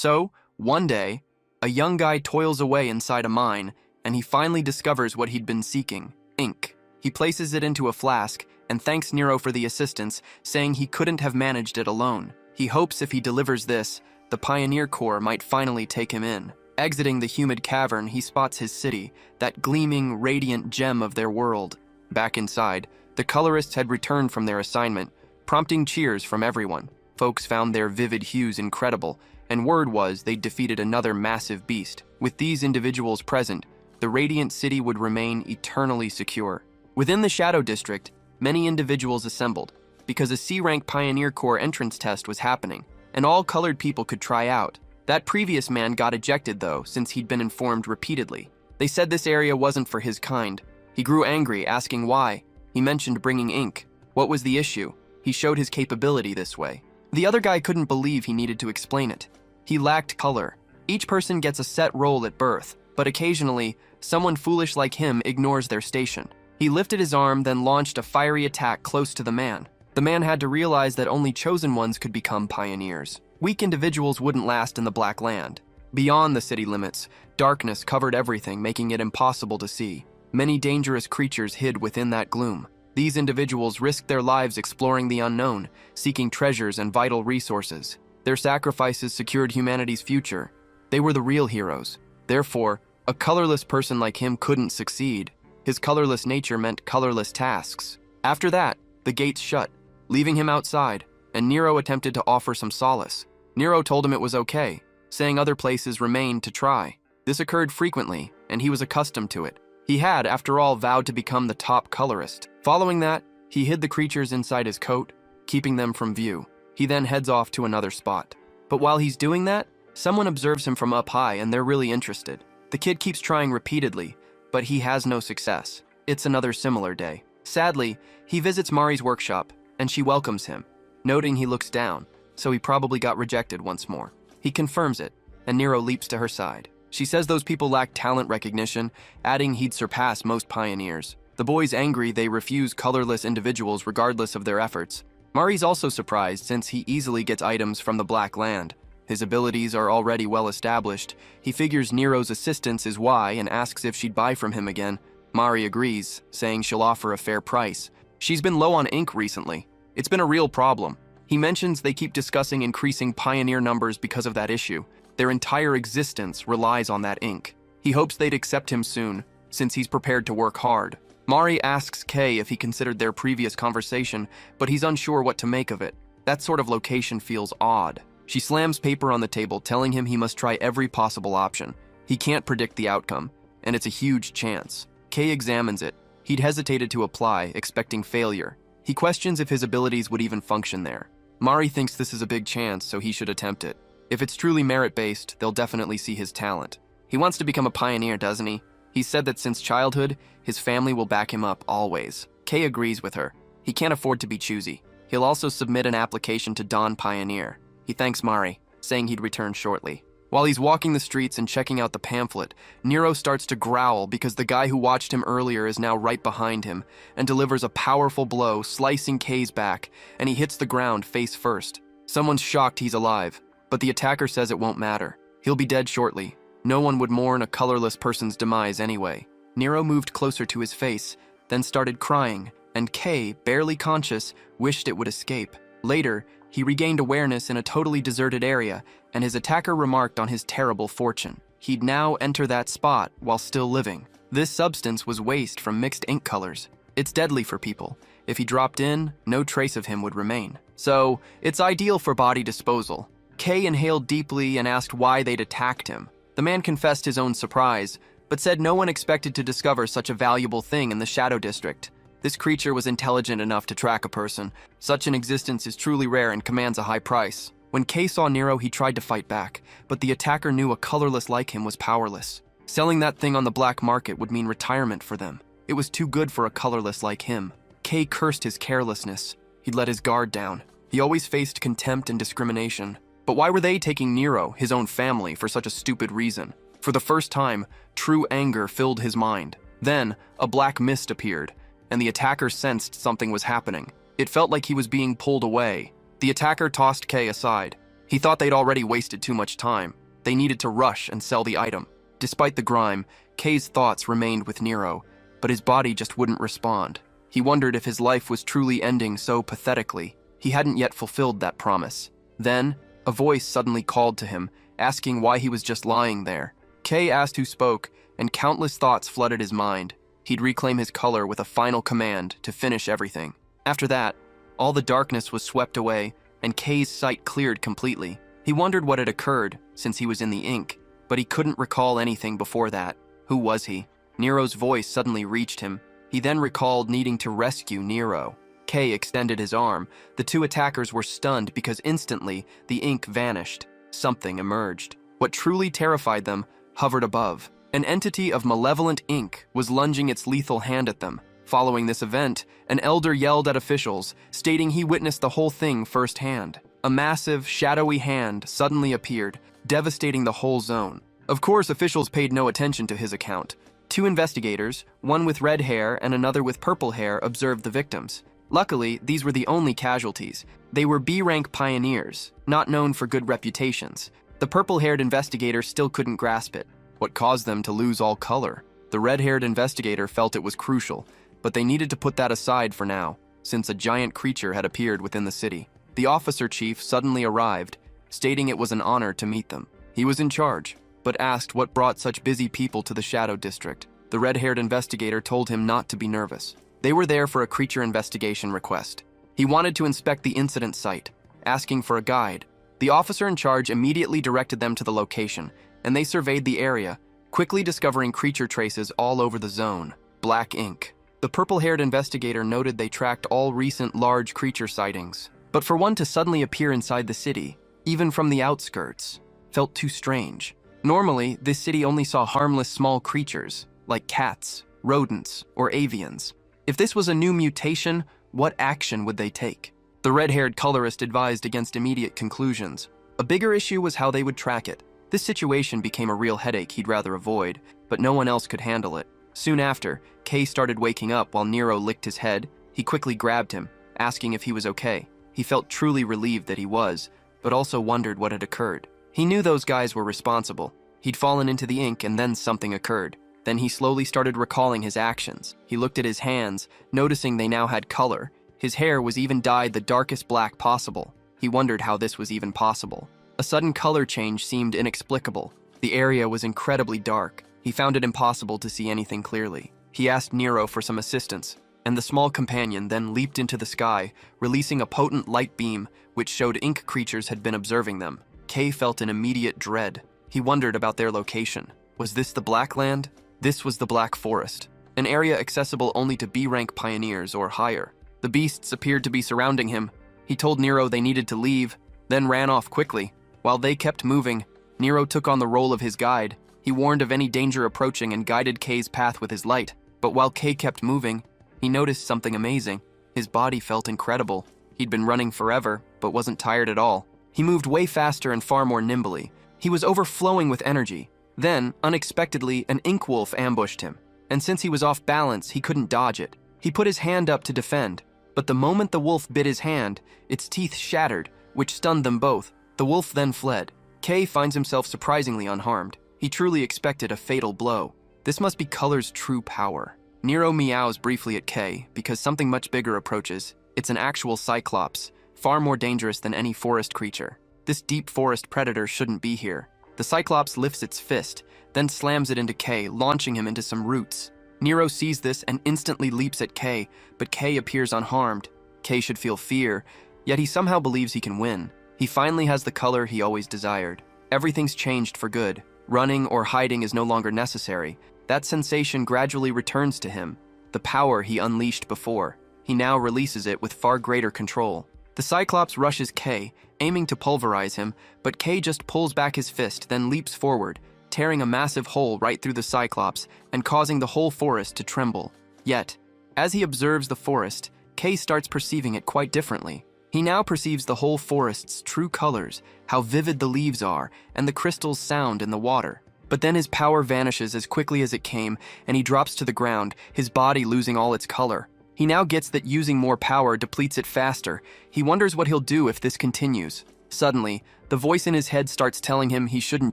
So, one day, a young guy toils away inside a mine, and he finally discovers what he'd been seeking, ink. He places it into a flask and thanks Nero for the assistance, saying he couldn't have managed it alone. He hopes if he delivers this, the Pioneer Corps might finally take him in. Exiting the humid cavern, he spots his city, that gleaming, radiant gem of their world. Back inside, the colorists had returned from their assignment, prompting cheers from everyone. Folks found their vivid hues incredible, and word was they'd defeated another massive beast. With these individuals present, the radiant city would remain eternally secure. Within the Shadow District, many individuals assembled, because a C-rank Pioneer Corps entrance test was happening, and all colored people could try out. That previous man got ejected though, since he'd been informed repeatedly. They said this area wasn't for his kind. He grew angry, asking why. He mentioned bringing ink. What was the issue? He showed his capability this way. The other guy couldn't believe he needed to explain it. He lacked color. Each person gets a set role at birth, but occasionally, someone foolish like him ignores their station. He lifted his arm, then launched a fiery attack close to the man. The man had to realize that only chosen ones could become pioneers. Weak individuals wouldn't last in the Black Land. Beyond the city limits, darkness covered everything, making it impossible to see. Many dangerous creatures hid within that gloom. These individuals risked their lives exploring the unknown, seeking treasures and vital resources. Their sacrifices secured humanity's future. They were the real heroes. Therefore, a colorless person like him couldn't succeed. His colorless nature meant colorless tasks. After that, the gates shut, leaving him outside, and Nero attempted to offer some solace. Nero told him it was okay, saying other places remained to try. This occurred frequently, and he was accustomed to it. He had, after all, vowed to become the top colorist. Following that, he hid the creatures inside his coat, keeping them from view. He then heads off to another spot. But while he's doing that, someone observes him from up high and they're really interested. The kid keeps trying repeatedly, but he has no success. It's another similar day. Sadly, he visits Mari's workshop, and she welcomes him, noting he looks down, so he probably got rejected once more. He confirms it, and Nero leaps to her side. She says those people lack talent recognition, adding he'd surpass most pioneers. The boy's angry they refuse colorless individuals regardless of their efforts. Mari's also surprised since he easily gets items from the Black Land. His abilities are already well established. He figures Nero's assistance is why and asks if she'd buy from him again. Mari agrees, saying she'll offer a fair price. She's been low on ink recently. It's been a real problem. He mentions they keep discussing increasing pioneer numbers because of that issue. Their entire existence relies on that ink. He hopes they'd accept him soon, since he's prepared to work hard. Mari asks Kay if he considered their previous conversation, but he's unsure what to make of it. That sort of location feels odd. She slams paper on the table, telling him he must try every possible option. He can't predict the outcome, and it's a huge chance. Kay examines it. He'd hesitated to apply, expecting failure. He questions if his abilities would even function there. Mari thinks this is a big chance, so he should attempt it. If it's truly merit-based, they'll definitely see his talent. He wants to become a pioneer, doesn't he? He said that since childhood, his family will back him up always. Kay agrees with her. He can't afford to be choosy. He'll also submit an application to Dawn Pioneer. He thanks Mari, saying he'd return shortly. While he's walking the streets and checking out the pamphlet, Nero starts to growl because the guy who watched him earlier is now right behind him and delivers a powerful blow, slicing Kay's back, and he hits the ground face first. Someone's shocked he's alive, but the attacker says it won't matter. He'll be dead shortly. No one would mourn a colorless person's demise anyway. Nero moved closer to his face, then started crying, and Kay, barely conscious, wished it would escape. Later, he regained awareness in a totally deserted area, and his attacker remarked on his terrible fortune. He'd now enter that spot while still living. This substance was waste from mixed ink colors. It's deadly for people. If he dropped in, no trace of him would remain. So, it's ideal for body disposal. Kay inhaled deeply and asked why they'd attacked him. The man confessed his own surprise, but said no one expected to discover such a valuable thing in the Shadow District. This creature was intelligent enough to track a person. Such an existence is truly rare and commands a high price. When Kay saw Nero, he tried to fight back, but the attacker knew a colorless like him was powerless. Selling that thing on the black market would mean retirement for them. It was too good for a colorless like him. Kay cursed his carelessness. He'd let his guard down. He always faced contempt and discrimination. But why were they taking Nero, his own family, for such a stupid reason? For the first time, true anger filled his mind. Then, a black mist appeared, and the attacker sensed something was happening. It felt like he was being pulled away. The attacker tossed Kay aside. He thought they'd already wasted too much time. They needed to rush and sell the item. Despite the grime, Kei's thoughts remained with Nero, but his body just wouldn't respond. He wondered if his life was truly ending so pathetically. He hadn't yet fulfilled that promise. Then, a voice suddenly called to him, asking why he was just lying there. Kei asked who spoke, and countless thoughts flooded his mind. He'd reclaim his color with a final command to finish everything. After that, all the darkness was swept away, and Kei's sight cleared completely. He wondered what had occurred since he was in the ink, but he couldn't recall anything before that. Who was he? Nero's voice suddenly reached him. He then recalled needing to rescue Nero. Kei extended his arm. The two attackers were stunned because instantly the ink vanished. Something emerged. What truly terrified them hovered above. An entity of malevolent ink was lunging its lethal hand at them. Following this event, an elder yelled at officials, stating he witnessed the whole thing firsthand. A massive, shadowy hand suddenly appeared, devastating the whole zone. Of course, officials paid no attention to his account. Two investigators, one with red hair and another with purple hair, observed the victims. Luckily, these were the only casualties. They were B-rank pioneers, not known for good reputations. The purple-haired investigator still couldn't grasp it. What caused them to lose all color? The red-haired investigator felt it was crucial, but they needed to put that aside for now, since a giant creature had appeared within the city. The officer chief suddenly arrived, stating it was an honor to meet them. He was in charge, but asked what brought such busy people to the Shadow District. The red-haired investigator told him not to be nervous. They were there for a creature investigation request. He wanted to inspect the incident site, asking for a guide. The officer in charge immediately directed them to the location, and they surveyed the area, quickly discovering creature traces all over the zone. Black ink. The purple-haired investigator noted they tracked all recent large creature sightings. But for one to suddenly appear inside the city, even from the outskirts, felt too strange. Normally, this city only saw harmless small creatures, like cats, rodents, or avians. If this was a new mutation, what action would they take? The red-haired colorist advised against immediate conclusions. A bigger issue was how they would track it. This situation became a real headache he'd rather avoid, but no one else could handle it. Soon after, Kei started waking up while Nero licked his head. He quickly grabbed him, asking if he was okay. He felt truly relieved that he was, but also wondered what had occurred. He knew those guys were responsible. He'd fallen into the ink and then something occurred. Then he slowly started recalling his actions. He looked at his hands, noticing they now had color. His hair was even dyed the darkest black possible. He wondered how this was even possible. A sudden color change seemed inexplicable. The area was incredibly dark. He found it impossible to see anything clearly. He asked Nero for some assistance, and the small companion then leaped into the sky, releasing a potent light beam which showed ink creatures had been observing them. Kei felt an immediate dread. He wondered about their location. Was this the Black Land? This was the Black Forest, an area accessible only to B-rank pioneers or higher. The beasts appeared to be surrounding him. He told Nero they needed to leave, then ran off quickly. While they kept moving, Nero took on the role of his guide. He warned of any danger approaching and guided Kei's path with his light. But while Kei kept moving, he noticed something amazing. His body felt incredible. He'd been running forever, but wasn't tired at all. He moved way faster and far more nimbly. He was overflowing with energy. Then, unexpectedly, an ink wolf ambushed him. And since he was off balance, he couldn't dodge it. He put his hand up to defend. But the moment the wolf bit his hand, its teeth shattered, which stunned them both. The wolf then fled. Kei finds himself surprisingly unharmed. He truly expected a fatal blow. This must be Color's true power. Nero meows briefly at Kei because something much bigger approaches. It's an actual cyclops, far more dangerous than any forest creature. This deep forest predator shouldn't be here. The cyclops lifts its fist, then slams it into Kei, launching him into some roots. Nero sees this and instantly leaps at Kei, but Kei appears unharmed. Kei should feel fear, yet he somehow believes he can win. He finally has the color he always desired. Everything's changed for good. Running or hiding is no longer necessary. That sensation gradually returns to him, the power he unleashed before. He now releases it with far greater control. The Cyclops rushes Kei, aiming to pulverize him, but Kei just pulls back his fist, then leaps forward, tearing a massive hole right through the Cyclops and causing the whole forest to tremble. Yet, as he observes the forest, Kei starts perceiving it quite differently. He now perceives the whole forest's true colors, how vivid the leaves are, and the crystals sound in the water. But then his power vanishes as quickly as it came, and he drops to the ground, his body losing all its color. He now gets that using more power depletes it faster. He wonders what he'll do if this continues. Suddenly, the voice in his head starts telling him he shouldn't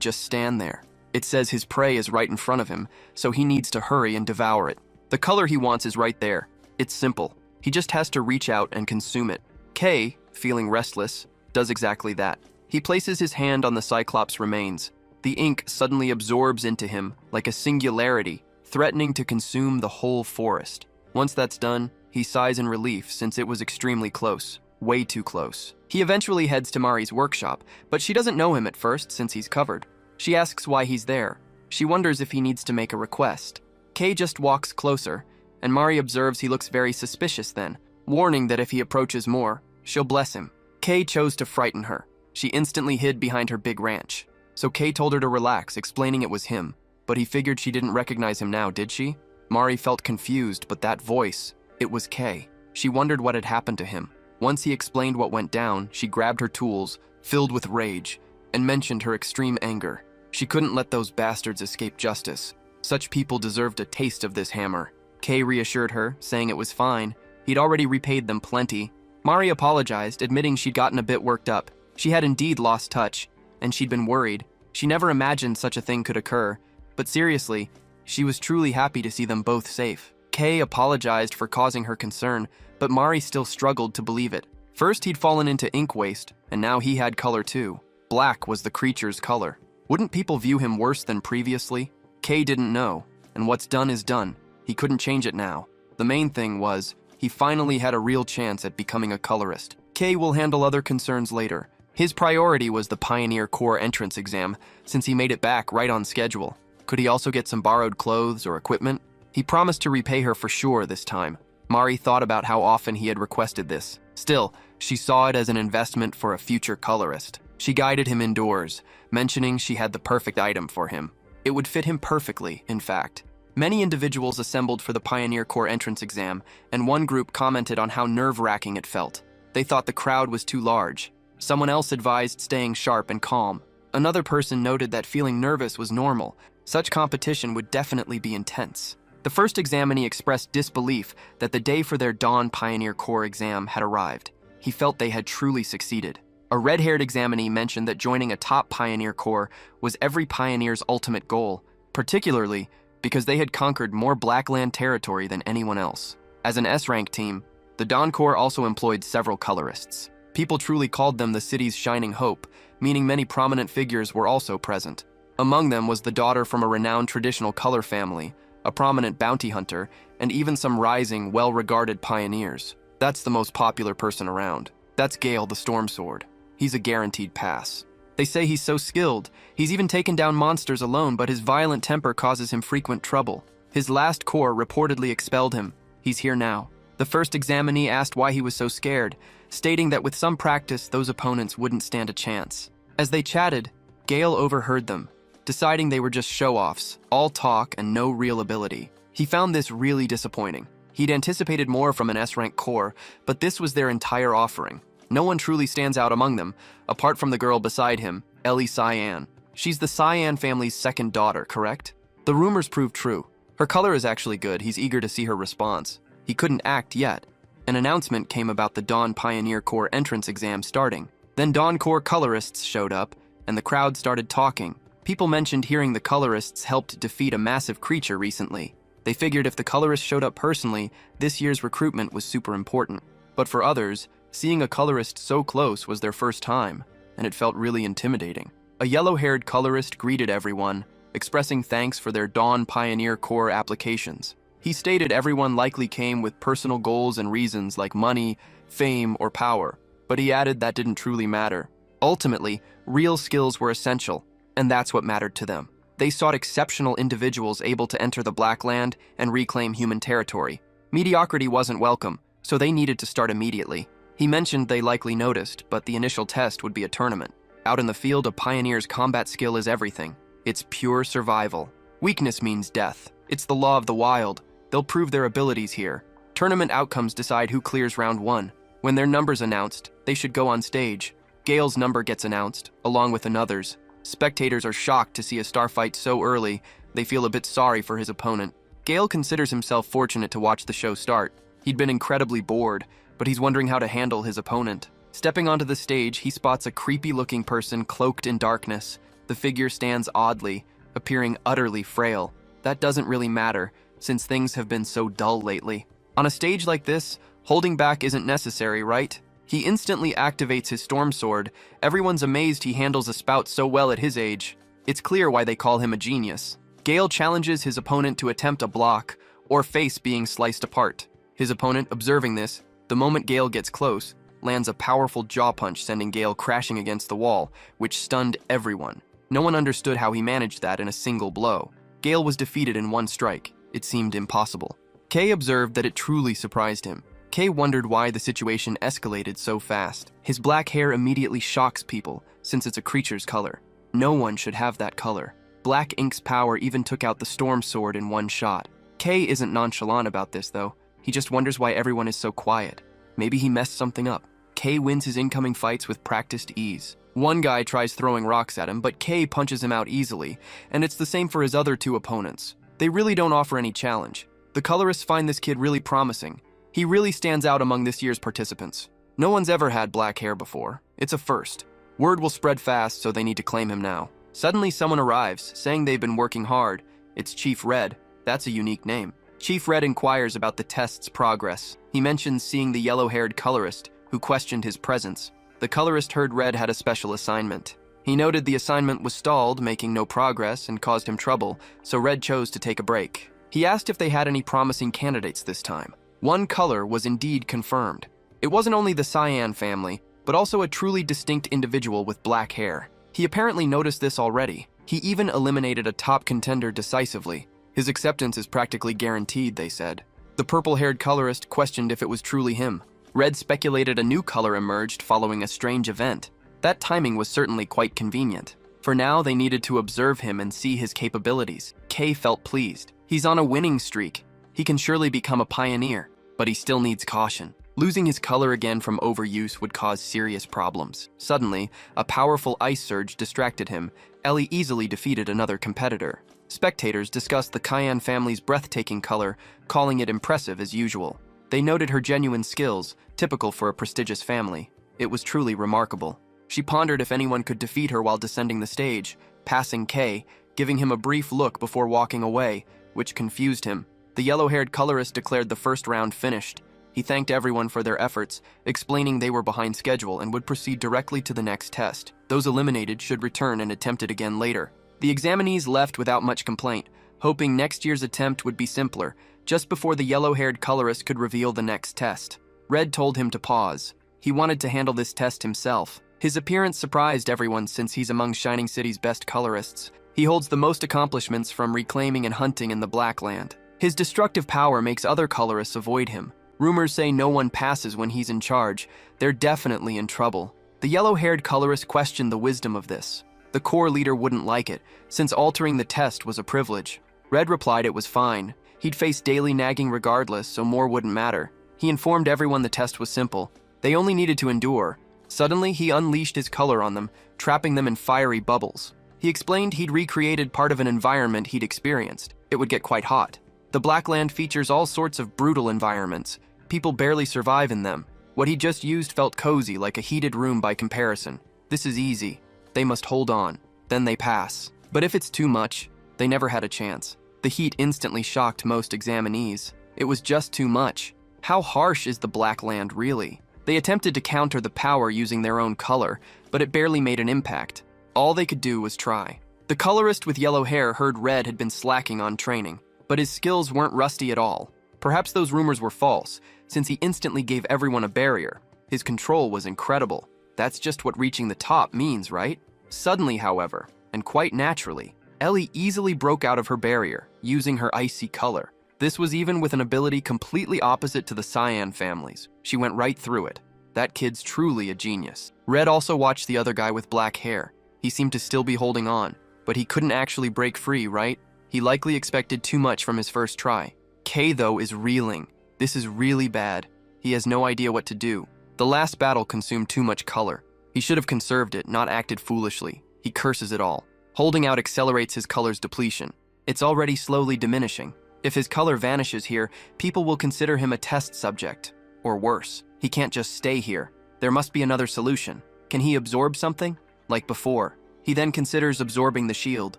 just stand there. It says his prey is right in front of him, so he needs to hurry and devour it. The color he wants is right there. It's simple. He just has to reach out and consume it. K, feeling restless, does exactly that. He places his hand on the Cyclops' remains. The ink suddenly absorbs into him like a singularity, threatening to consume the whole forest. Once that's done, he sighs in relief since it was extremely close. Way too close. He eventually heads to Mari's workshop, but she doesn't know him at first since he's covered. She asks why he's there. She wonders if he needs to make a request. Kay just walks closer, and Mari observes he looks very suspicious then, warning that if he approaches more, she'll bless him. Kay chose to frighten her. She instantly hid behind her big ranch. So Kay told her to relax, explaining it was him. But he figured she didn't recognize him now, did she? Mari felt confused, but that voice, it was Kay. She wondered what had happened to him. Once he explained what went down, she grabbed her tools, filled with rage, and mentioned her extreme anger. She couldn't let those bastards escape justice. Such people deserved a taste of this hammer. Kay reassured her, saying it was fine. He'd already repaid them plenty. Mari apologized, admitting she'd gotten a bit worked up. She had indeed lost touch, and she'd been worried. She never imagined such a thing could occur. But seriously, she was truly happy to see them both safe. Kay apologized for causing her concern, but Mari still struggled to believe it. First, he'd fallen into ink waste, and now he had color too. Black was the creature's color. Wouldn't people view him worse than previously? Kay didn't know, and what's done is done. He couldn't change it now. The main thing was, he finally had a real chance at becoming a colorist. Kay will handle other concerns later. His priority was the Pioneer Corps entrance exam, since he made it back right on schedule. Could he also get some borrowed clothes or equipment? He promised to repay her for sure this time. Mari thought about how often he had requested this. Still, she saw it as an investment for a future colorist. She guided him indoors, mentioning she had the perfect item for him. It would fit him perfectly, in fact. Many individuals assembled for the Pioneer Corps entrance exam, and one group commented on how nerve-wracking it felt. They thought the crowd was too large. Someone else advised staying sharp and calm. Another person noted that feeling nervous was normal. Such competition would definitely be intense. The first examinee expressed disbelief that the day for their Dawn Pioneer Corps exam had arrived. He felt they had truly succeeded. A red-haired examinee mentioned that joining a top Pioneer Corps was every pioneer's ultimate goal, particularly because they had conquered more Blackland territory than anyone else. As an S-rank team, the Dawn Corps also employed several colorists. People truly called them the city's shining hope, meaning many prominent figures were also present. Among them was the daughter from a renowned traditional color family, a prominent bounty hunter, and even some rising, well-regarded pioneers. That's the most popular person around. That's Gale the Storm Sword. He's a guaranteed pass. They say he's so skilled, he's even taken down monsters alone, but his violent temper causes him frequent trouble. His last corps reportedly expelled him. He's here now. The first examinee asked why he was so scared, stating that with some practice, those opponents wouldn't stand a chance. As they chatted, Gale overheard them, deciding they were just show-offs, all talk and no real ability. He found this really disappointing. He'd anticipated more from an S-rank corps, but this was their entire offering. No one truly stands out among them, apart from the girl beside him, Ellie Cyan. She's the Cyan family's second daughter, correct? The rumors proved true. Her color is actually good. He's eager to see her response. He couldn't act yet. An announcement came about the Dawn Pioneer Corps entrance exam starting. Then Dawn Corps colorists showed up, and the crowd started talking. People mentioned hearing the colorists helped defeat a massive creature recently. They figured if the colorists showed up personally, this year's recruitment was super important. But for others, seeing a colorist so close was their first time, and it felt really intimidating. A yellow-haired colorist greeted everyone, expressing thanks for their Dawn Pioneer Corps applications. He stated everyone likely came with personal goals and reasons like money, fame, or power, but he added that didn't truly matter. Ultimately, real skills were essential, and that's what mattered to them. They sought exceptional individuals able to enter the Blackland and reclaim human territory. Mediocrity wasn't welcome, so they needed to start immediately. He mentioned they likely noticed, but the initial test would be a tournament. Out in the field, a pioneer's combat skill is everything. It's pure survival. Weakness means death. It's the law of the wild. They'll prove their abilities here. Tournament outcomes decide who clears round 1. When their number's announced, they should go on stage. Gale's number gets announced, along with another's. Spectators are shocked to see a star fight so early, they feel a bit sorry for his opponent. Gale considers himself fortunate to watch the show start. He'd been incredibly bored, but he's wondering how to handle his opponent. Stepping onto the stage, he spots a creepy-looking person cloaked in darkness. The figure stands oddly, appearing utterly frail. That doesn't really matter, since things have been so dull lately. On a stage like this, holding back isn't necessary, right? He instantly activates his storm sword. Everyone's amazed he handles a spout so well at his age. It's clear why they call him a genius. Gale challenges his opponent to attempt a block, or face being sliced apart. His opponent, observing this, the moment Gale gets close, lands a powerful jaw punch, sending Gale crashing against the wall, which stunned everyone. No one understood how he managed that in a single blow. Gale was defeated in one strike. It seemed impossible. Kay observed that it truly surprised him. Kay wondered why the situation escalated so fast. His black hair immediately shocks people, since it's a creature's color. No one should have that color. Black Ink's power even took out the storm sword in one shot. Kay isn't nonchalant about this, though. He just wonders why everyone is so quiet. Maybe he messed something up. Kay wins his incoming fights with practiced ease. One guy tries throwing rocks at him, but Kay punches him out easily, and it's the same for his other two opponents. They really don't offer any challenge. The colorists find this kid really promising. He really stands out among this year's participants. No one's ever had black hair before. It's a first. Word will spread fast, so they need to claim him now. Suddenly, someone arrives, saying they've been working hard. It's Chief Red. That's a unique name. Chief Red inquires about the test's progress. He mentions seeing the yellow-haired colorist, who questioned his presence. The colorist heard Red had a special assignment. He noted the assignment was stalled, making no progress, and caused him trouble, so Red chose to take a break. He asked if they had any promising candidates this time. One color was indeed confirmed. It wasn't only the cyan family, but also a truly distinct individual with black hair. He apparently noticed this already. He even eliminated a top contender decisively. His acceptance is practically guaranteed, they said. The purple-haired colorist questioned if it was truly him. Red speculated a new color emerged following a strange event. That timing was certainly quite convenient. For now, they needed to observe him and see his capabilities. Kay felt pleased. He's on a winning streak. He can surely become a pioneer, but he still needs caution. Losing his color again from overuse would cause serious problems. Suddenly, a powerful ice surge distracted him. Ellie easily defeated another competitor. Spectators discussed the Cayenne family's breathtaking color, calling it impressive as usual. They noted her genuine skills, typical for a prestigious family. It was truly remarkable. She pondered if anyone could defeat her while descending the stage, passing Kay, giving him a brief look before walking away, which confused him. The yellow-haired colorist declared the first round finished. He thanked everyone for their efforts, explaining they were behind schedule and would proceed directly to the next test. Those eliminated should return and attempt it again later. The examinees left without much complaint, hoping next year's attempt would be simpler, just before the yellow-haired colorist could reveal the next test. Red told him to pause. He wanted to handle this test himself. His appearance surprised everyone since he's among Shining City's best colorists. He holds the most accomplishments from reclaiming and hunting in the Black Land. His destructive power makes other colorists avoid him. Rumors say no one passes when he's in charge. They're definitely in trouble. The yellow-haired colorist questioned the wisdom of this. The core leader wouldn't like it, since altering the test was a privilege. Red replied it was fine. He'd face daily nagging regardless, so more wouldn't matter. He informed everyone the test was simple. They only needed to endure. Suddenly, he unleashed his color on them, trapping them in fiery bubbles. He explained he'd recreated part of an environment he'd experienced. It would get quite hot. The Black Land features all sorts of brutal environments. People barely survive in them. What he just used felt cozy, like a heated room by comparison. This is easy. They must hold on. Then they pass. But if it's too much, they never had a chance. The heat instantly shocked most examinees. It was just too much. How harsh is the Black Land really? They attempted to counter the power using their own color, but it barely made an impact. All they could do was try. The colorist with yellow hair heard Red had been slacking on training, but his skills weren't rusty at all. Perhaps those rumors were false, since he instantly gave everyone a barrier. His control was incredible. That's just what reaching the top means, right? Suddenly, however, and quite naturally, Ellie easily broke out of her barrier, using her icy color. This was even with an ability completely opposite to the Cyan families. She went right through it. That kid's truly a genius. Red also watched the other guy with black hair. He seemed to still be holding on, but he couldn't actually break free, right? He likely expected too much from his first try. Kay, though, is reeling. This is really bad. He has no idea what to do. The last battle consumed too much color. He should have conserved it, not acted foolishly. He curses it all. Holding out accelerates his color's depletion. It's already slowly diminishing. If his color vanishes here, people will consider him a test subject. Or worse, he can't just stay here. There must be another solution. Can he absorb something? Like before. He then considers absorbing the shield.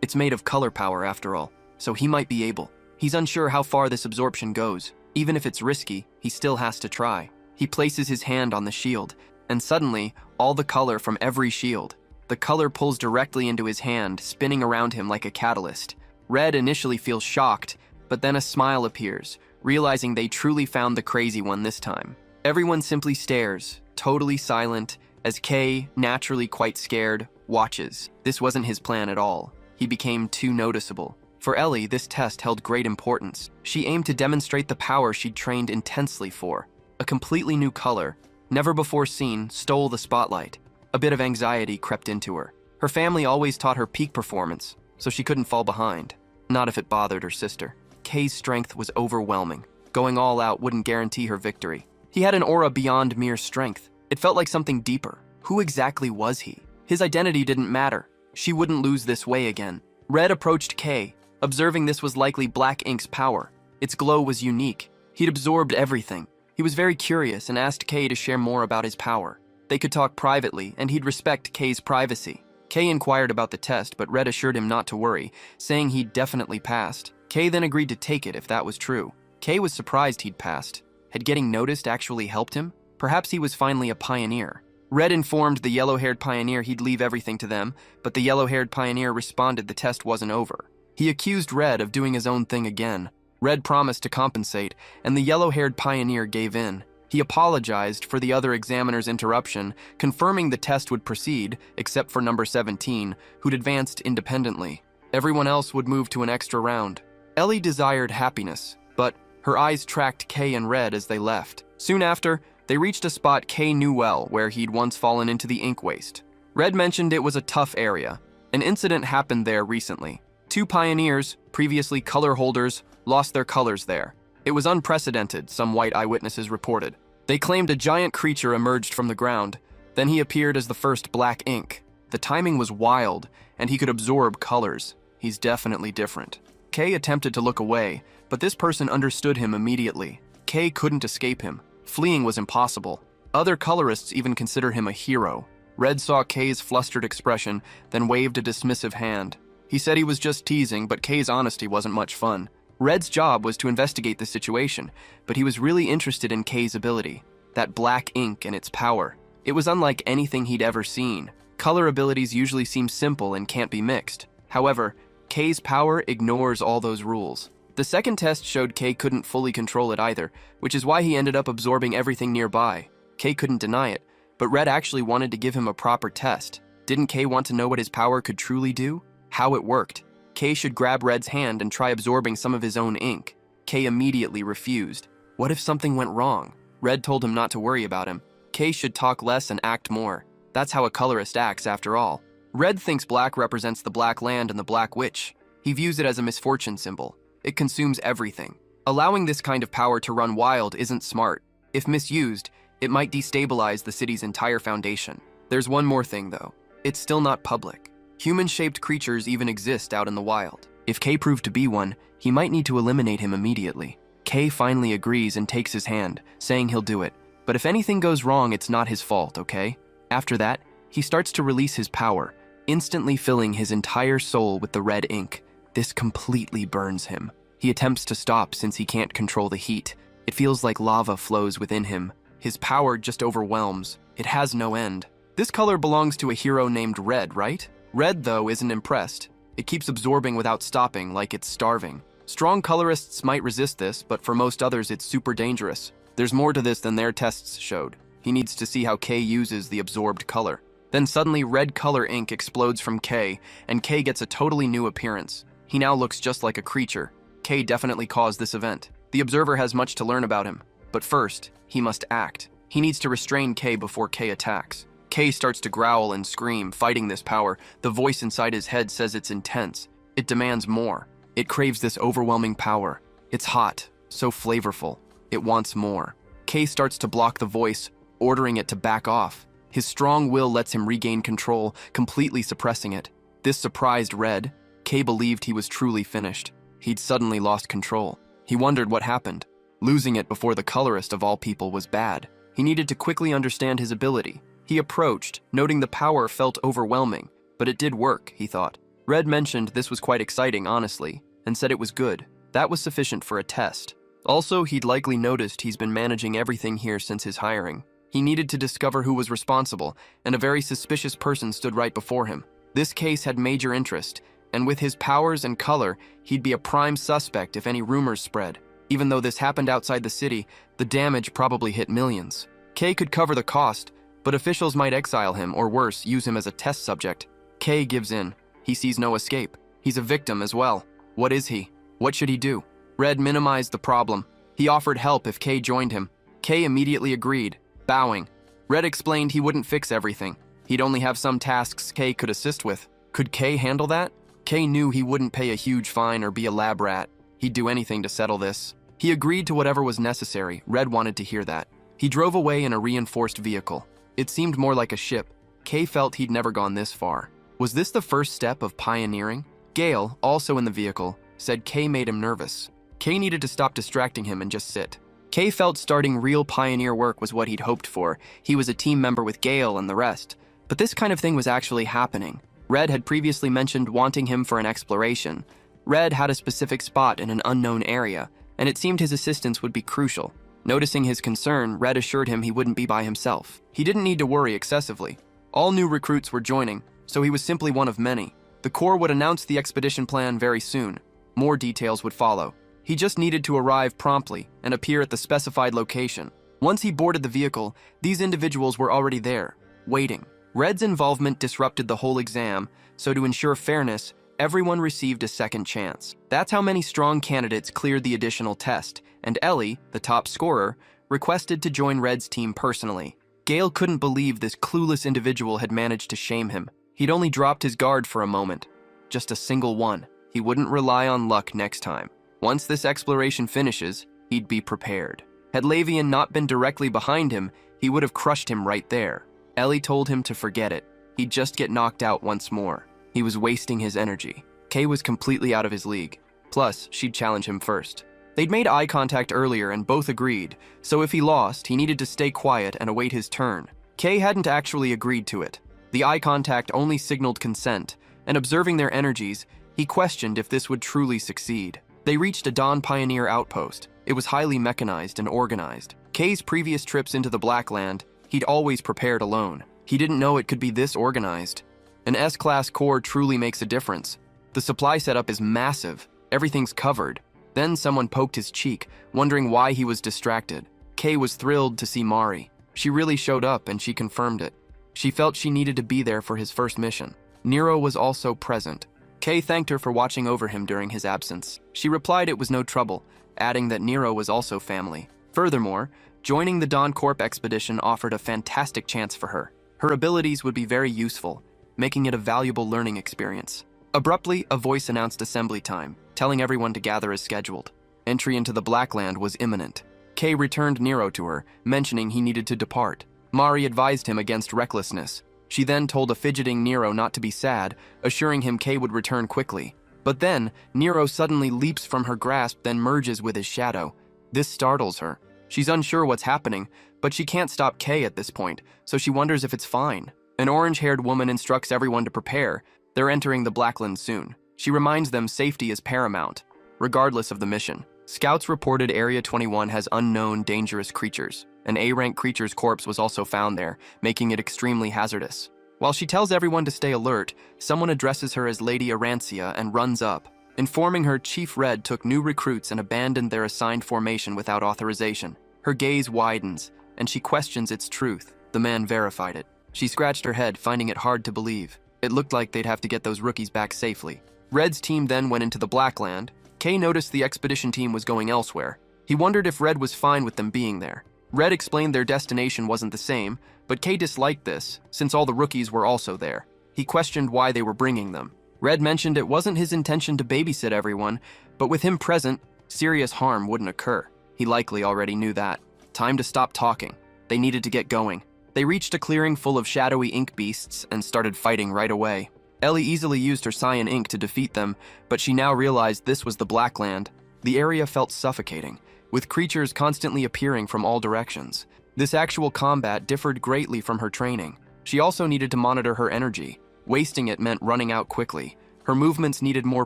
It's made of color power after all, so he might be able. He's unsure how far this absorption goes. Even if it's risky, he still has to try. He places his hand on the shield, and suddenly, all the color from every shield. The color pulls directly into his hand, spinning around him like a catalyst. Red initially feels shocked, but then a smile appears, realizing they truly found the crazy one this time. Everyone simply stares, totally silent, as Kay, naturally quite scared, watches. This wasn't his plan at all. He became too noticeable. For Ellie, this test held great importance. She aimed to demonstrate the power she'd trained intensely for. A completely new color, never before seen, stole the spotlight. A bit of anxiety crept into her. Her family always taught her peak performance, so she couldn't fall behind. Not if it bothered her sister. Kay's strength was overwhelming. Going all out wouldn't guarantee her victory. He had an aura beyond mere strength. It felt like something deeper. Who exactly was he? His identity didn't matter. She wouldn't lose this way again. Red approached Kay, observing this was likely Black Ink's power. Its glow was unique. He'd absorbed everything. He was very curious and asked Kay to share more about his power. They could talk privately, and he'd respect Kay's privacy. Kay inquired about the test, but Red assured him not to worry, saying he'd definitely passed. Kay then agreed to take it if that was true. Kay was surprised he'd passed. Had getting noticed actually helped him? Perhaps he was finally a pioneer. Red informed the yellow-haired pioneer he'd leave everything to them, but the yellow-haired pioneer responded the test wasn't over. He accused Red of doing his own thing again. Red promised to compensate, and the yellow-haired pioneer gave in. He apologized for the other examiner's interruption, confirming the test would proceed, except for number 17, who'd advanced independently. Everyone else would move to an extra round. Ellie desired happiness, but her eyes tracked Kay and Red as they left. Soon after, they reached a spot Kay knew well, where he'd once fallen into the ink waste. Red mentioned it was a tough area. An incident happened there recently. 2 pioneers, previously color holders, lost their colors there. It was unprecedented, some white eyewitnesses reported. They claimed a giant creature emerged from the ground. Then he appeared as the first Black Ink. The timing was wild, and he could absorb colors. He's definitely different. Kay attempted to look away, but this person understood him immediately. Kay couldn't escape him. Fleeing was impossible. Other colorists even consider him a hero. Red saw Kay's flustered expression, then waved a dismissive hand. He said he was just teasing, but Kay's honesty wasn't much fun. Red's job was to investigate the situation, but he was really interested in Kay's ability, that Black Ink and its power. It was unlike anything he'd ever seen. Color abilities usually seem simple and can't be mixed. However, Kay's power ignores all those rules. The second test showed Kay couldn't fully control it either, which is why he ended up absorbing everything nearby. Kay couldn't deny it, but Red actually wanted to give him a proper test. Didn't Kay want to know what his power could truly do? How it worked? Kay should grab Red's hand and try absorbing some of his own ink. Kay immediately refused. What if something went wrong? Red told him not to worry about him. Kay should talk less and act more. That's how a colorist acts, after all. Red thinks black represents the Black Land and the Black Witch. He views it as a misfortune symbol. It consumes everything. Allowing this kind of power to run wild isn't smart. If misused, it might destabilize the city's entire foundation. There's one more thing, though. It's still not public. Human-shaped creatures even exist out in the wild. If Kay proved to be one, he might need to eliminate him immediately. Kay finally agrees and takes his hand, saying he'll do it. But if anything goes wrong, it's not his fault, okay? After that, he starts to release his power, instantly filling his entire soul with the red ink. This completely burns him. He attempts to stop since he can't control the heat. It feels like lava flows within him. His power just overwhelms. It has no end. This color belongs to a hero named Red, right? Red, though, isn't impressed. It keeps absorbing without stopping, like it's starving. Strong colorists might resist this, but for most others it's super dangerous. There's more to this than their tests showed. He needs to see how Kay uses the absorbed color. Then suddenly red color ink explodes from Kay, and Kay gets a totally new appearance. He now looks just like a creature. Kay definitely caused this event. The observer has much to learn about him. But first, he must act. He needs to restrain Kay before Kay attacks. Kay starts to growl and scream, fighting this power. The voice inside his head says it's intense. It demands more. It craves this overwhelming power. It's hot, so flavorful. It wants more. Kay starts to block the voice, ordering it to back off. His strong will lets him regain control, completely suppressing it. This surprised Red. Kay believed he was truly finished. He'd suddenly lost control. He wondered what happened. Losing it before the colorist of all people was bad. He needed to quickly understand his ability. He approached, noting the power felt overwhelming, but it did work, he thought. Red mentioned this was quite exciting, honestly, and said it was good. That was sufficient for a test. Also, he'd likely noticed he's been managing everything here since his hiring. He needed to discover who was responsible, and a very suspicious person stood right before him. This case had major interest, and with his powers and color, he'd be a prime suspect if any rumors spread. Even though this happened outside the city, the damage probably hit millions. Kay could cover the cost, but officials might exile him, or worse, use him as a test subject. Kay gives in. He sees no escape. He's a victim as well. What is he? What should he do? Red minimized the problem. He offered help if Kay joined him. Kay immediately agreed, bowing. Red explained he wouldn't fix everything. He'd only have some tasks Kay could assist with. Could Kay handle that? Kay knew he wouldn't pay a huge fine or be a lab rat. He'd do anything to settle this. He agreed to whatever was necessary. Red wanted to hear that. He drove away in a reinforced vehicle. It seemed more like a ship. Kay felt he'd never gone this far. Was this the first step of pioneering? Gale, also in the vehicle, said Kay made him nervous. Kay needed to stop distracting him and just sit. Kay felt starting real pioneer work was what he'd hoped for. He was a team member with Gale and the rest. But this kind of thing was actually happening. Red had previously mentioned wanting him for an exploration. Red had a specific spot in an unknown area, and it seemed his assistance would be crucial. Noticing his concern, Red assured him he wouldn't be by himself. He didn't need to worry excessively. All new recruits were joining, so he was simply one of many. The Corps would announce the expedition plan very soon. More details would follow. He just needed to arrive promptly and appear at the specified location. Once he boarded the vehicle, these individuals were already there, waiting. Red's involvement disrupted the whole exam, so to ensure fairness, everyone received a second chance. That's how many strong candidates cleared the additional test, and Ellie, the top scorer, requested to join Red's team personally. Gale couldn't believe this clueless individual had managed to shame him. He'd only dropped his guard for a moment. Just a single one. He wouldn't rely on luck next time. Once this exploration finishes, he'd be prepared. Had Lavian not been directly behind him, he would have crushed him right there. Ellie told him to forget it. He'd just get knocked out once more. He was wasting his energy. Kay was completely out of his league. Plus, she'd challenge him first. They'd made eye contact earlier and both agreed, so if he lost, he needed to stay quiet and await his turn. Kay hadn't actually agreed to it. The eye contact only signaled consent, and observing their energies, he questioned if this would truly succeed. They reached a Dawn Pioneer outpost. It was highly mechanized and organized. Kay's previous trips into the Blackland, he'd always prepared alone. He didn't know it could be this organized. An S-Class Corps truly makes a difference. The supply setup is massive. Everything's covered. Then someone poked his cheek, wondering why he was distracted. Kay was thrilled to see Mari. She really showed up and she confirmed it. She felt she needed to be there for his first mission. Nero was also present. Kay thanked her for watching over him during his absence. She replied it was no trouble, adding that Nero was also family. Furthermore, joining the Dawn Corp expedition offered a fantastic chance for her. Her abilities would be very useful, making it a valuable learning experience. Abruptly, a voice announced assembly time, telling everyone to gather as scheduled. Entry into the Blackland was imminent. Kay returned Nero to her, mentioning he needed to depart. Mari advised him against recklessness. She then told a fidgeting Nero not to be sad, assuring him Kay would return quickly. But then, Nero suddenly leaps from her grasp, then merges with his shadow. This startles her. She's unsure what's happening, but she can't stop Kay at this point, so she wonders if it's fine. An orange-haired woman instructs everyone to prepare. They're entering the Blackland soon. She reminds them safety is paramount, regardless of the mission. Scouts reported Area 21 has unknown, dangerous creatures. An A-rank creature's corpse was also found there, making it extremely hazardous. While she tells everyone to stay alert, someone addresses her as Lady Arancia and runs up. Informing her, Chief Red took new recruits and abandoned their assigned formation without authorization. Her gaze widens, and she questions its truth. The man verified it. She scratched her head, finding it hard to believe. It looked like they'd have to get those rookies back safely. Red's team then went into the Blackland. Kay noticed the expedition team was going elsewhere. He wondered if Red was fine with them being there. Red explained their destination wasn't the same, but Kay disliked this, since all the rookies were also there. He questioned why they were bringing them. Red mentioned it wasn't his intention to babysit everyone, but with him present, serious harm wouldn't occur. He likely already knew that. Time to stop talking. They needed to get going. They reached a clearing full of shadowy ink beasts and started fighting right away. Ellie easily used her cyan ink to defeat them, but she now realized this was the Blackland. The area felt suffocating, with creatures constantly appearing from all directions. This actual combat differed greatly from her training. She also needed to monitor her energy. Wasting it meant running out quickly. Her movements needed more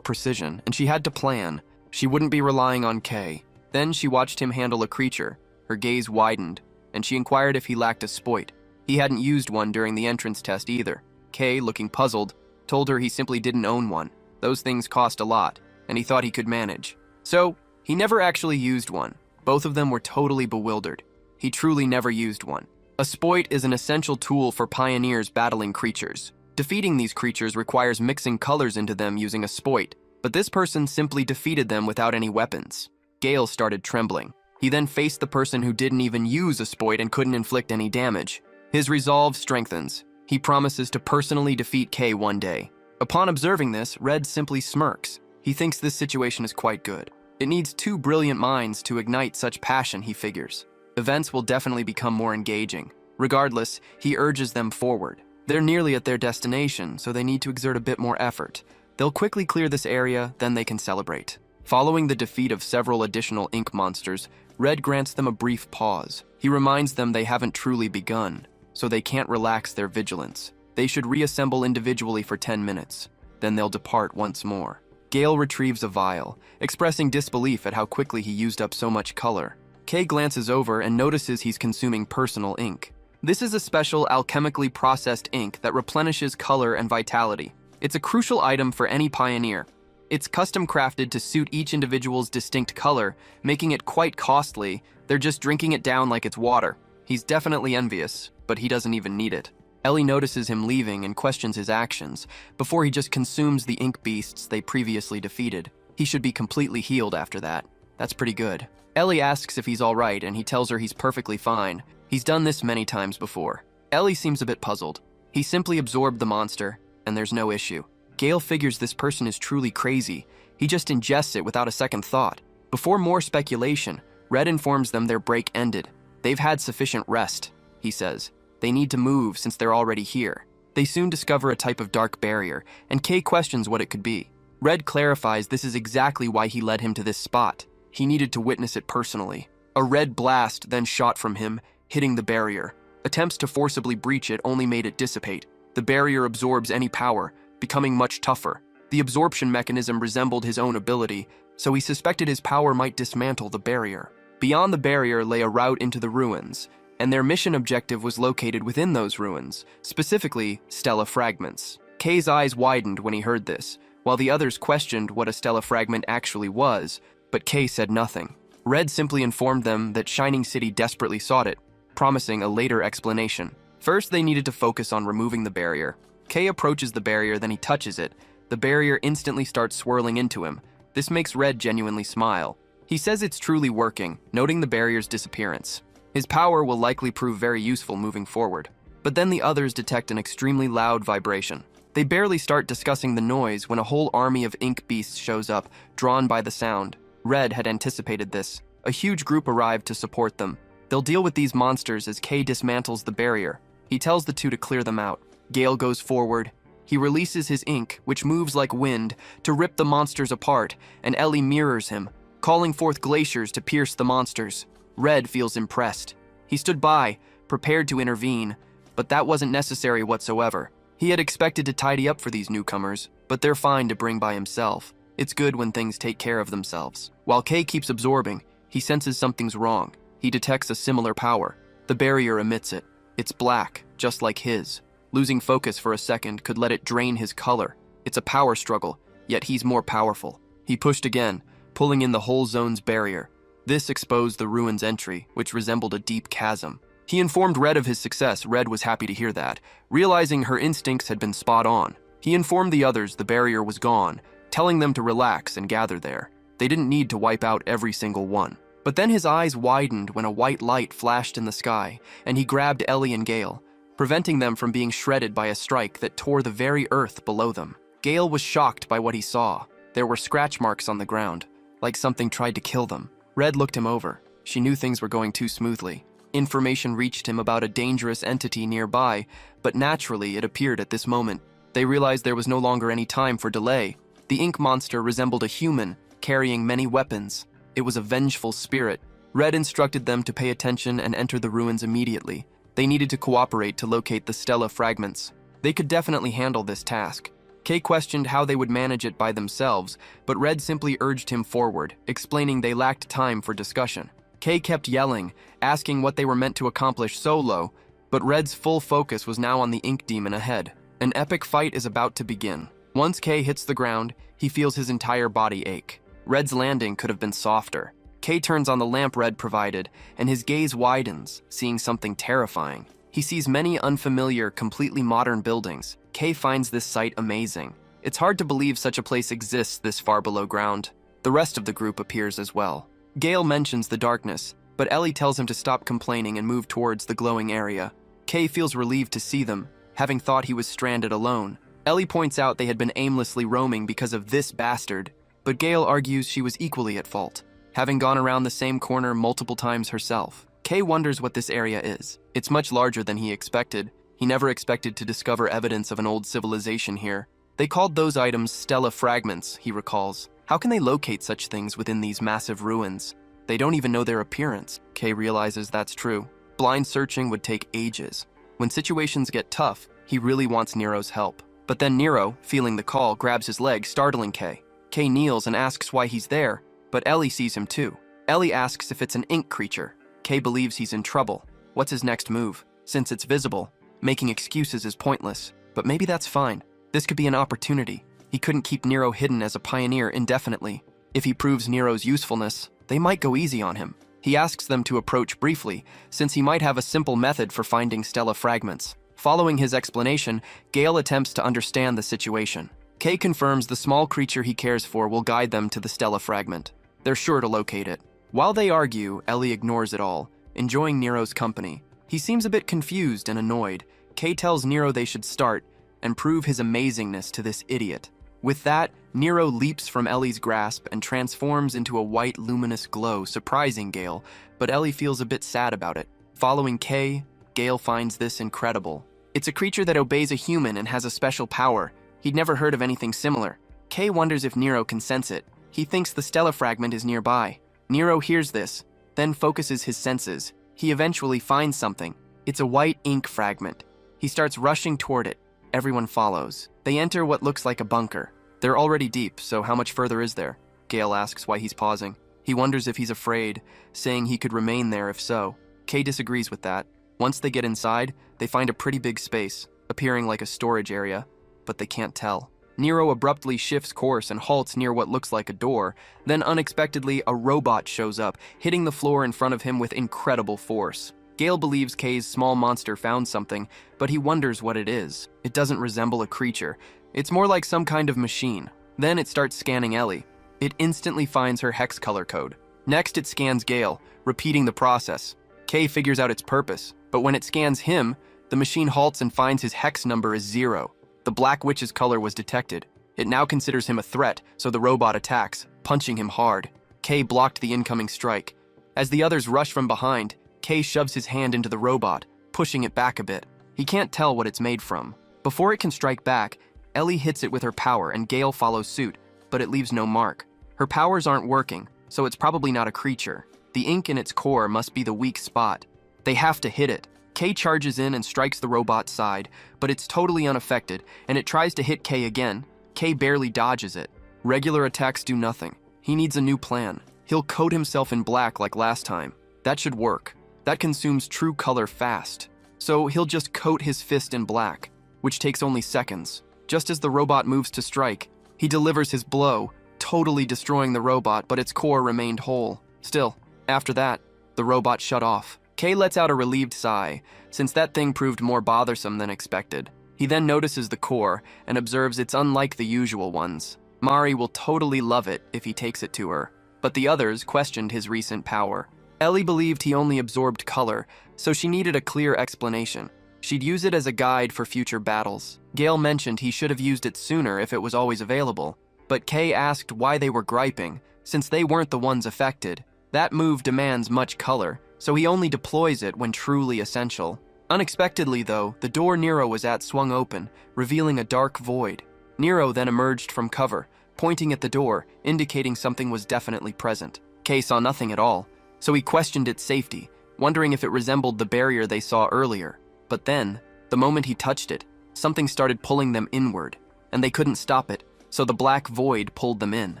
precision, and she had to plan. She wouldn't be relying on Kay. Then she watched him handle a creature. Her gaze widened, and she inquired if he lacked a spoit. He hadn't used one during the entrance test either. Kay, looking puzzled, told her he simply didn't own one. Those things cost a lot, and he thought he could manage. So, he never actually used one. Both of them were totally bewildered. He truly never used one. A spoit is an essential tool for pioneers battling creatures. Defeating these creatures requires mixing colors into them using a spoit, but this person simply defeated them without any weapons. Gale started trembling. He then faced the person who didn't even use a spoit and couldn't inflict any damage. His resolve strengthens. He promises to personally defeat Kay one day. Upon observing this, Red simply smirks. He thinks this situation is quite good. It needs two brilliant minds to ignite such passion, he figures. Events will definitely become more engaging. Regardless, he urges them forward. They're nearly at their destination, so they need to exert a bit more effort. They'll quickly clear this area, then they can celebrate. Following the defeat of several additional ink monsters, Red grants them a brief pause. He reminds them they haven't truly begun, so they can't relax their vigilance. They should reassemble individually for 10 minutes. Then they'll depart once more. Gale retrieves a vial, expressing disbelief at how quickly he used up so much color. Kay glances over and notices he's consuming personal ink. This is a special alchemically processed ink that replenishes color and vitality. It's a crucial item for any pioneer. It's custom crafted to suit each individual's distinct color, making it quite costly. They're just drinking it down like it's water. He's definitely envious, but he doesn't even need it. Ellie notices him leaving and questions his actions, before he just consumes the ink beasts they previously defeated. He should be completely healed after that. That's pretty good. Ellie asks if he's alright, and he tells her he's perfectly fine. He's done this many times before. Ellie seems a bit puzzled. He simply absorbed the monster, and there's no issue. Gale figures this person is truly crazy. He just ingests it without a second thought. Before more speculation, Red informs them their break ended. They've had sufficient rest, he says. They need to move since they're already here. They soon discover a type of dark barrier, and Kay questions what it could be. Red clarifies this is exactly why he led him to this spot. He needed to witness it personally. A red blast then shot from him, hitting the barrier. Attempts to forcibly breach it only made it dissipate. The barrier absorbs any power, becoming much tougher. The absorption mechanism resembled his own ability, so he suspected his power might dismantle the barrier. Beyond the barrier lay a route into the ruins, and their mission objective was located within those ruins, specifically Stella fragments. Kay's eyes widened when he heard this, while the others questioned what a Stella fragment actually was, but Kay said nothing. Red simply informed them that Shining City desperately sought it, promising a later explanation. First, they needed to focus on removing the barrier. Kay approaches the barrier, then he touches it. The barrier instantly starts swirling into him. This makes Red genuinely smile. He says it's truly working, noting the barrier's disappearance. His power will likely prove very useful moving forward. But then the others detect an extremely loud vibration. They barely start discussing the noise when a whole army of ink beasts shows up, drawn by the sound. Red had anticipated this. A huge group arrived to support them. They'll deal with these monsters as Kay dismantles the barrier. He tells the two to clear them out. Gale goes forward. He releases his ink, which moves like wind, to rip the monsters apart, and Ellie mirrors him, calling forth glaciers to pierce the monsters. Red feels impressed. He stood by, prepared to intervene, but that wasn't necessary whatsoever. He had expected to tidy up for these newcomers, but they're fine to bring by himself. It's good when things take care of themselves. While Kay keeps absorbing, he senses something's wrong. He detects a similar power. The barrier emits it. It's black, just like his. Losing focus for a second could let it drain his color. It's a power struggle, yet he's more powerful. He pushed again, pulling in the whole zone's barrier. This exposed the ruin's entry, which resembled a deep chasm. He informed Red of his success. Red was happy to hear that, realizing her instincts had been spot on. He informed the others the barrier was gone, telling them to relax and gather there. They didn't need to wipe out every single one. But then his eyes widened when a white light flashed in the sky, and he grabbed Ellie and Gale, preventing them from being shredded by a strike that tore the very earth below them. Gale was shocked by what he saw. There were scratch marks on the ground, like something tried to kill them. Red looked him over. She knew things were going too smoothly. Information reached him about a dangerous entity nearby, but naturally it appeared at this moment. They realized there was no longer any time for delay. The ink monster resembled a human, carrying many weapons. It was a vengeful spirit. Red instructed them to pay attention and enter the ruins immediately. They needed to cooperate to locate the stela fragments. They could definitely handle this task. Kay questioned how they would manage it by themselves, but Red simply urged him forward, explaining they lacked time for discussion. Kay kept yelling, asking what they were meant to accomplish solo, but Red's full focus was now on the ink demon ahead. An epic fight is about to begin. Once Kay hits the ground, he feels his entire body ache. Red's landing could have been softer. Kay turns on the lamp Red provided, and his gaze widens, seeing something terrifying. He sees many unfamiliar, completely modern buildings. Kay finds this sight amazing. It's hard to believe such a place exists this far below ground. The rest of the group appears as well. Gale mentions the darkness, but Ellie tells him to stop complaining and move towards the glowing area. Kay feels relieved to see them, having thought he was stranded alone. Ellie points out they had been aimlessly roaming because of this bastard, but Gale argues she was equally at fault, having gone around the same corner multiple times herself. Kay wonders what this area is. It's much larger than he expected. He never expected to discover evidence of an old civilization here. They called those items stela fragments, he recalls. How can they locate such things within these massive ruins? They don't even know their appearance. Kay realizes that's true. Blind searching would take ages. When situations get tough, he really wants Nero's help. But then Nero, feeling the call, grabs his leg, startling Kay. Kay kneels and asks why he's there, but Ellie sees him too. Ellie asks if it's an ink creature. Kay believes he's in trouble. What's his next move? Since it's visible, making excuses is pointless. But maybe that's fine. This could be an opportunity. He couldn't keep Nero hidden as a pioneer indefinitely. If he proves Nero's usefulness, they might go easy on him. He asks them to approach briefly, since he might have a simple method for finding stela fragments. Following his explanation, Gale attempts to understand the situation. Kay confirms the small creature he cares for will guide them to the stela fragment. They're sure to locate it. While they argue, Ellie ignores it all, enjoying Nero's company. He seems a bit confused and annoyed. Kay tells Nero they should start and prove his amazingness to this idiot. With that, Nero leaps from Ellie's grasp and transforms into a white luminous glow, surprising Gale, but Ellie feels a bit sad about it. Following Kay, Gale finds this incredible. It's a creature that obeys a human and has a special power. He'd never heard of anything similar. Kay wonders if Nero can sense it. He thinks the stela fragment is nearby. Nero hears this, then focuses his senses. He eventually finds something. It's a white ink fragment. He starts rushing toward it. Everyone follows. They enter what looks like a bunker. They're already deep, so how much further is there? Gale asks why he's pausing. He wonders if he's afraid, saying he could remain there if so. Kay disagrees with that. Once they get inside, they find a pretty big space, appearing like a storage area, but they can't tell. Nero abruptly shifts course and halts near what looks like a door. Then unexpectedly, a robot shows up, hitting the floor in front of him with incredible force. Gale believes Kay's small monster found something, but he wonders what it is. It doesn't resemble a creature. It's more like some kind of machine. Then it starts scanning Ellie. It instantly finds her hex color code. Next, it scans Gale, repeating the process. Kay figures out its purpose, but when it scans him, the machine halts and finds his hex number is 0. The Black Witch's color was detected. It now considers him a threat, so the robot attacks, punching him hard. Kay blocked the incoming strike. As the others rush from behind, Kay shoves his hand into the robot, pushing it back a bit. He can't tell what it's made from. Before it can strike back, Ellie hits it with her power and Gale follows suit, but it leaves no mark. Her powers aren't working, so it's probably not a creature. The ink in its core must be the weak spot. They have to hit it. Kay charges in and strikes the robot's side, but it's totally unaffected, and it tries to hit Kay again. Kay barely dodges it. Regular attacks do nothing. He needs a new plan. He'll coat himself in black like last time. That should work. That consumes true color fast. So he'll just coat his fist in black, which takes only seconds. Just as the robot moves to strike, he delivers his blow, totally destroying the robot, but its core remained whole. Still, after that, the robot shut off. Kay lets out a relieved sigh, since that thing proved more bothersome than expected. He then notices the core and observes it's unlike the usual ones. Mari will totally love it if he takes it to her, but the others questioned his recent power. Ellie believed he only absorbed color, so she needed a clear explanation. She'd use it as a guide for future battles. Gale mentioned he should have used it sooner if it was always available, but Kay asked why they were griping, since they weren't the ones affected. That move demands much color, so he only deploys it when truly essential. Unexpectedly, though, the door Nero was at swung open, revealing a dark void. Nero then emerged from cover, pointing at the door, indicating something was definitely present. Kay saw nothing at all, so he questioned its safety, wondering if it resembled the barrier they saw earlier. But then, the moment he touched it, something started pulling them inward, and they couldn't stop it, so the black void pulled them in.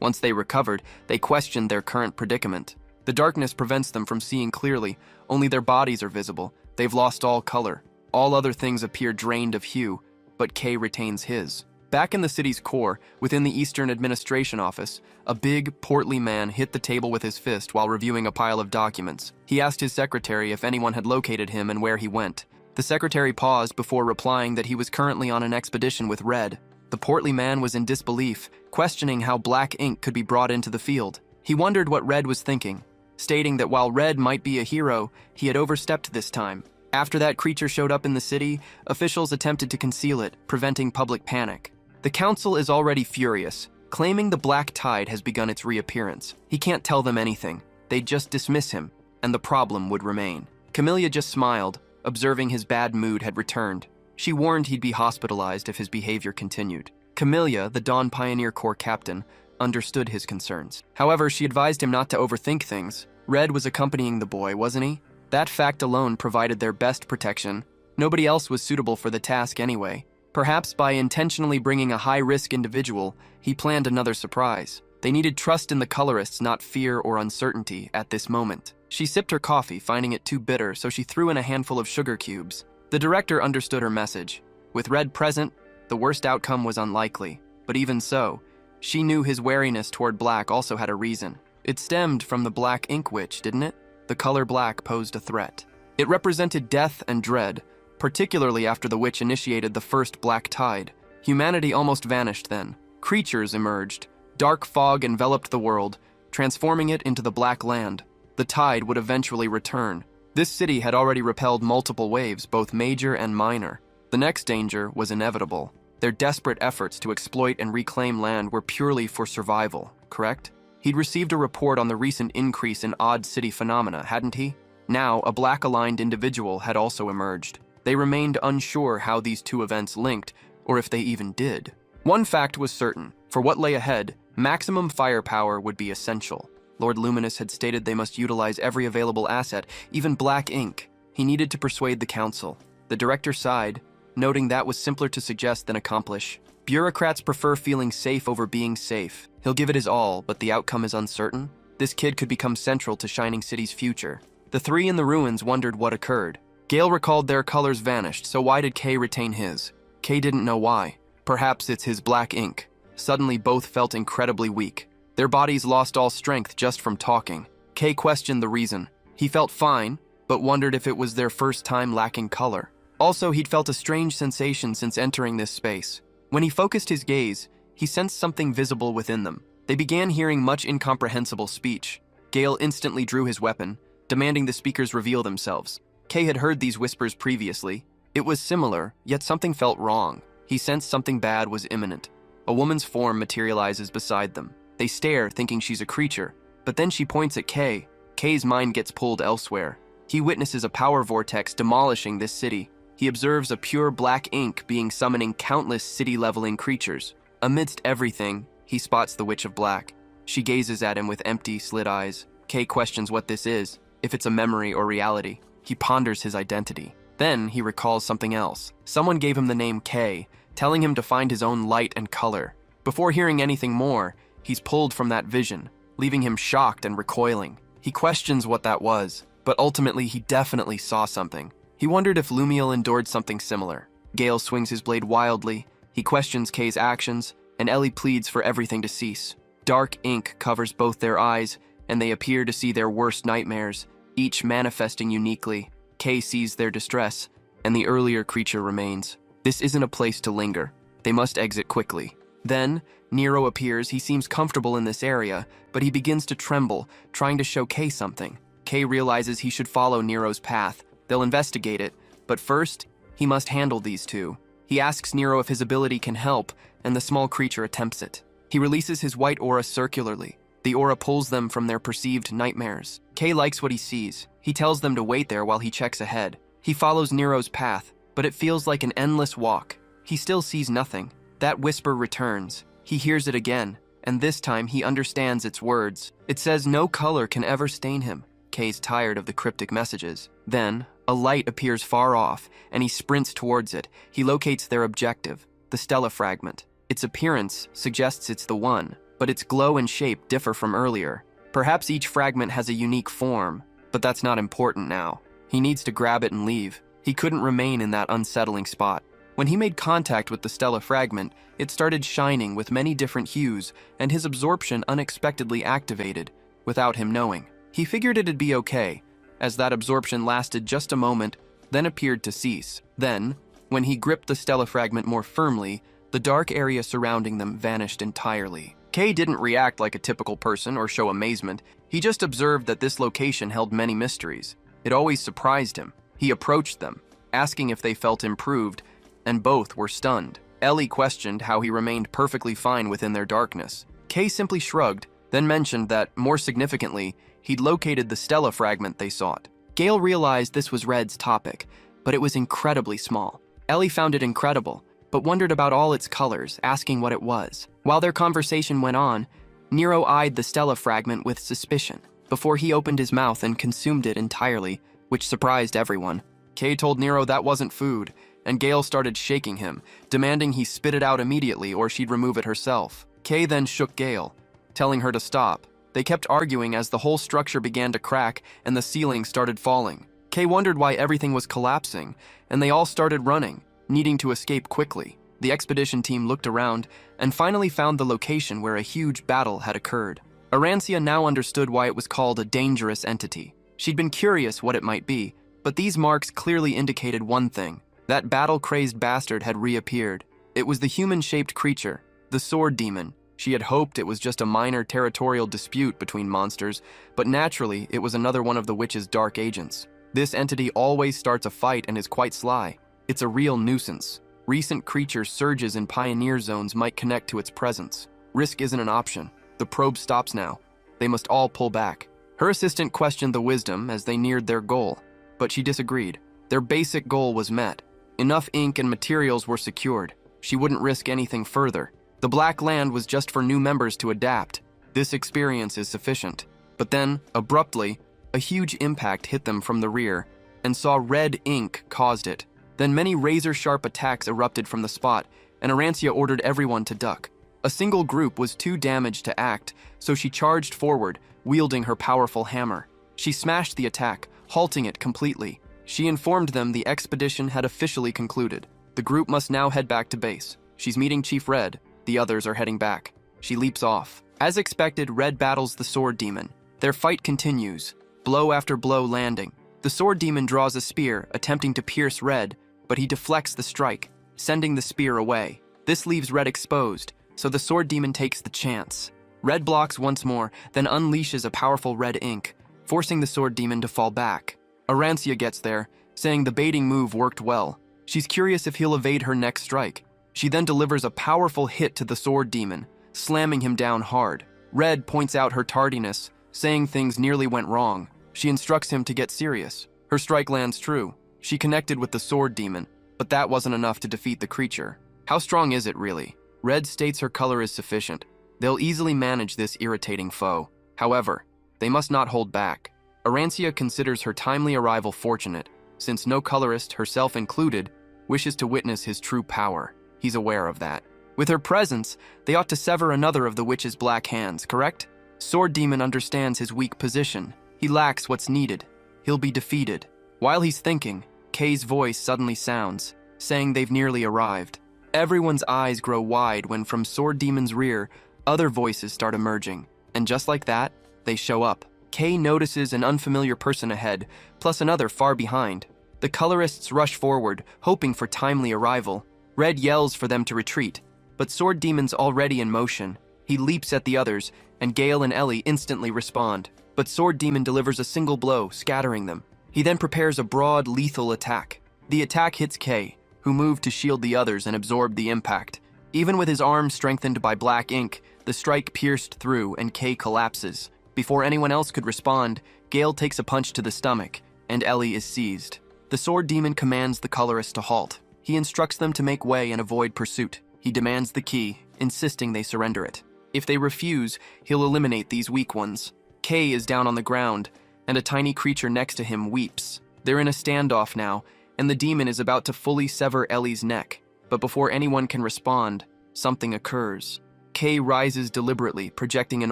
Once they recovered, they questioned their current predicament. The darkness prevents them from seeing clearly, only their bodies are visible. They've lost all color. All other things appear drained of hue, but K retains his. Back in the city's core, within the Eastern Administration Office, a big, portly man hit the table with his fist while reviewing a pile of documents. He asked his secretary if anyone had located him and where he went. The secretary paused before replying that he was currently on an expedition with Red. The portly man was in disbelief, questioning how black ink could be brought into the field. He wondered what Red was thinking, stating that while Red might be a hero, he had overstepped this time. After that creature showed up in the city, officials attempted to conceal it, preventing public panic. The council is already furious, claiming the black tide has begun its reappearance. He can't tell them anything. They'd just dismiss him, and the problem would remain. Camellia just smiled, observing his bad mood had returned. She warned he'd be hospitalized if his behavior continued. Camellia, the Dawn Pioneer Corps captain, understood his concerns. However, she advised him not to overthink things. Red was accompanying the boy, wasn't he? That fact alone provided their best protection. Nobody else was suitable for the task anyway. Perhaps by intentionally bringing a high-risk individual, he planned another surprise. They needed trust in the colorists, not fear or uncertainty at this moment. She sipped her coffee, finding it too bitter, so she threw in a handful of sugar cubes. The director understood her message. With Red present, the worst outcome was unlikely. But even so, she knew his wariness toward black also had a reason. It stemmed from the black ink witch, didn't it? The color black posed a threat. It represented death and dread, particularly after the witch initiated the first black tide. Humanity almost vanished then. Creatures emerged. Dark fog enveloped the world, transforming it into the Black Land. The tide would eventually return. This city had already repelled multiple waves, both major and minor. The next danger was inevitable. Their desperate efforts to exploit and reclaim land were purely for survival, correct? He'd received a report on the recent increase in odd city phenomena, hadn't he? Now, a black-aligned individual had also emerged. They remained unsure how these two events linked, or if they even did. One fact was certain. For what lay ahead, maximum firepower would be essential. Lord Luminous had stated they must utilize every available asset, even black ink. He needed to persuade the council. The director sighed, noting that was simpler to suggest than accomplish. Bureaucrats prefer feeling safe over being safe. He'll give it his all, but the outcome is uncertain. This kid could become central to Shining City's future. The three in the ruins wondered what occurred. Gale recalled their colors vanished, so why did Kay retain his? Kay didn't know why. Perhaps it's his black ink. Suddenly, both felt incredibly weak. Their bodies lost all strength just from talking. Kay questioned the reason. He felt fine, but wondered if it was their first time lacking color. Also, he'd felt a strange sensation since entering this space. When he focused his gaze, he sensed something visible within them. They began hearing much incomprehensible speech. Gale instantly drew his weapon, demanding the speakers reveal themselves. Kay had heard these whispers previously. It was similar, yet something felt wrong. He sensed something bad was imminent. A woman's form materializes beside them. They stare, thinking she's a creature, but then she points at Kay. Kay's mind gets pulled elsewhere. He witnesses a power vortex demolishing this city. He observes a pure black ink being summoning countless city-leveling creatures. Amidst everything, he spots the Witch of Black. She gazes at him with empty, slit eyes. Kay questions what this is, if it's a memory or reality. He ponders his identity. Then he recalls something else. Someone gave him the name Kay, telling him to find his own light and color. Before hearing anything more, he's pulled from that vision, leaving him shocked and recoiling. He questions what that was, but ultimately he definitely saw something. He wondered if Lumiel endured something similar. Gale swings his blade wildly. He questions Kay's actions, and Ellie pleads for everything to cease. Dark ink covers both their eyes, and they appear to see their worst nightmares, each manifesting uniquely. Kay sees their distress, and the earlier creature remains. This isn't a place to linger. They must exit quickly. Then, Nero appears. He seems comfortable in this area, but he begins to tremble, trying to show Kay something. Kay realizes he should follow Nero's path. They'll investigate it, but first, he must handle these two. He asks Nero if his ability can help, and the small creature attempts it. He releases his white aura circularly. The aura pulls them from their perceived nightmares. Kay likes what he sees. He tells them to wait there while he checks ahead. He follows Nero's path, but it feels like an endless walk. He still sees nothing. That whisper returns. He hears it again, and this time he understands its words. It says no color can ever stain him. Kay's tired of the cryptic messages. Then, a light appears far off, and he sprints towards it. He locates their objective, the Stella fragment. Its appearance suggests it's the one, but its glow and shape differ from earlier. Perhaps each fragment has a unique form, but that's not important now. He needs to grab it and leave. He couldn't remain in that unsettling spot. When he made contact with the Stella fragment, it started shining with many different hues, and his absorption unexpectedly activated, without him knowing. He figured it'd be okay, as that absorption lasted just a moment, then appeared to cease. Then, when he gripped the Stella fragment more firmly, the dark area surrounding them vanished entirely. Kay didn't react like a typical person or show amazement. He just observed that this location held many mysteries. It always surprised him. He approached them, asking if they felt improved, and both were stunned. Ellie questioned how he remained perfectly fine within their darkness. Kay simply shrugged, then mentioned that, more significantly, he'd located the Stella fragment they sought. Gale realized this was Red's topic, but it was incredibly small. Ellie found it incredible, but wondered about all its colors, asking what it was. While their conversation went on, Nero eyed the Stella fragment with suspicion, before he opened his mouth and consumed it entirely, which surprised everyone. Kay told Nero that wasn't food, and Gale started shaking him, demanding he spit it out immediately or she'd remove it herself. Kay then shook Gale, telling her to stop. They kept arguing as the whole structure began to crack and the ceiling started falling. Kay wondered why everything was collapsing, and they all started running, needing to escape quickly. The expedition team looked around and finally found the location where a huge battle had occurred. Arancia now understood why it was called a dangerous entity. She'd been curious what it might be, but these marks clearly indicated one thing. That battle-crazed bastard had reappeared. It was the human-shaped creature, the sword demon. She had hoped it was just a minor territorial dispute between monsters, but naturally it was another one of the witch's dark agents. This entity always starts a fight and is quite sly. It's a real nuisance. Recent creature surges in pioneer zones might connect to its presence. Risk isn't an option. The probe stops now. They must all pull back. Her assistant questioned the wisdom as they neared their goal, but she disagreed. Their basic goal was met. Enough ink and materials were secured. She wouldn't risk anything further. The Black Land was just for new members to adapt. This experience is sufficient. But then, abruptly, a huge impact hit them from the rear, and saw red ink caused it. Then many razor-sharp attacks erupted from the spot, and Arancia ordered everyone to duck. A single group was too damaged to act, so she charged forward, wielding her powerful hammer. She smashed the attack, halting it completely. She informed them the expedition had officially concluded. The group must now head back to base. She's meeting Chief Red. The others are heading back. She leaps off. As expected, Red battles the sword demon. Their fight continues, blow after blow landing. The sword demon draws a spear, attempting to pierce Red, but he deflects the strike, sending the spear away. This leaves Red exposed, so the sword demon takes the chance. Red blocks once more, then unleashes a powerful red ink, forcing the sword demon to fall back. Arancia gets there, saying the baiting move worked well. She's curious if he'll evade her next strike. She then delivers a powerful hit to the sword demon, slamming him down hard. Red points out her tardiness, saying things nearly went wrong. She instructs him to get serious. Her strike lands true. She connected with the sword demon, but that wasn't enough to defeat the creature. How strong is it really? Red states her color is sufficient. They'll easily manage this irritating foe. However, they must not hold back. Arancia considers her timely arrival fortunate, since no colorist, herself included, wishes to witness his true power. He's aware of that. With her presence, they ought to sever another of the witch's black hands, correct? Sword Demon understands his weak position. He lacks what's needed. He'll be defeated. While he's thinking, Kay's voice suddenly sounds, saying they've nearly arrived. Everyone's eyes grow wide when from Sword Demon's rear, other voices start emerging. And just like that, they show up. Kay notices an unfamiliar person ahead, plus another far behind. The colorists rush forward, hoping for timely arrival. Red yells for them to retreat, but Sword Demon's already in motion. He leaps at the others, and Gale and Ellie instantly respond. But Sword Demon delivers a single blow, scattering them. He then prepares a broad, lethal attack. The attack hits Kay, who moved to shield the others and absorbed the impact. Even with his arm strengthened by black ink, the strike pierced through and Kay collapses. Before anyone else could respond, Gale takes a punch to the stomach, and Ellie is seized. The Sword Demon commands the colorists to halt. He instructs them to make way and avoid pursuit. He demands the key, insisting they surrender it. If they refuse, he'll eliminate these weak ones. Kay is down on the ground, and a tiny creature next to him weeps. They're in a standoff now, and the demon is about to fully sever Ellie's neck. But before anyone can respond, something occurs. Kay rises deliberately, projecting an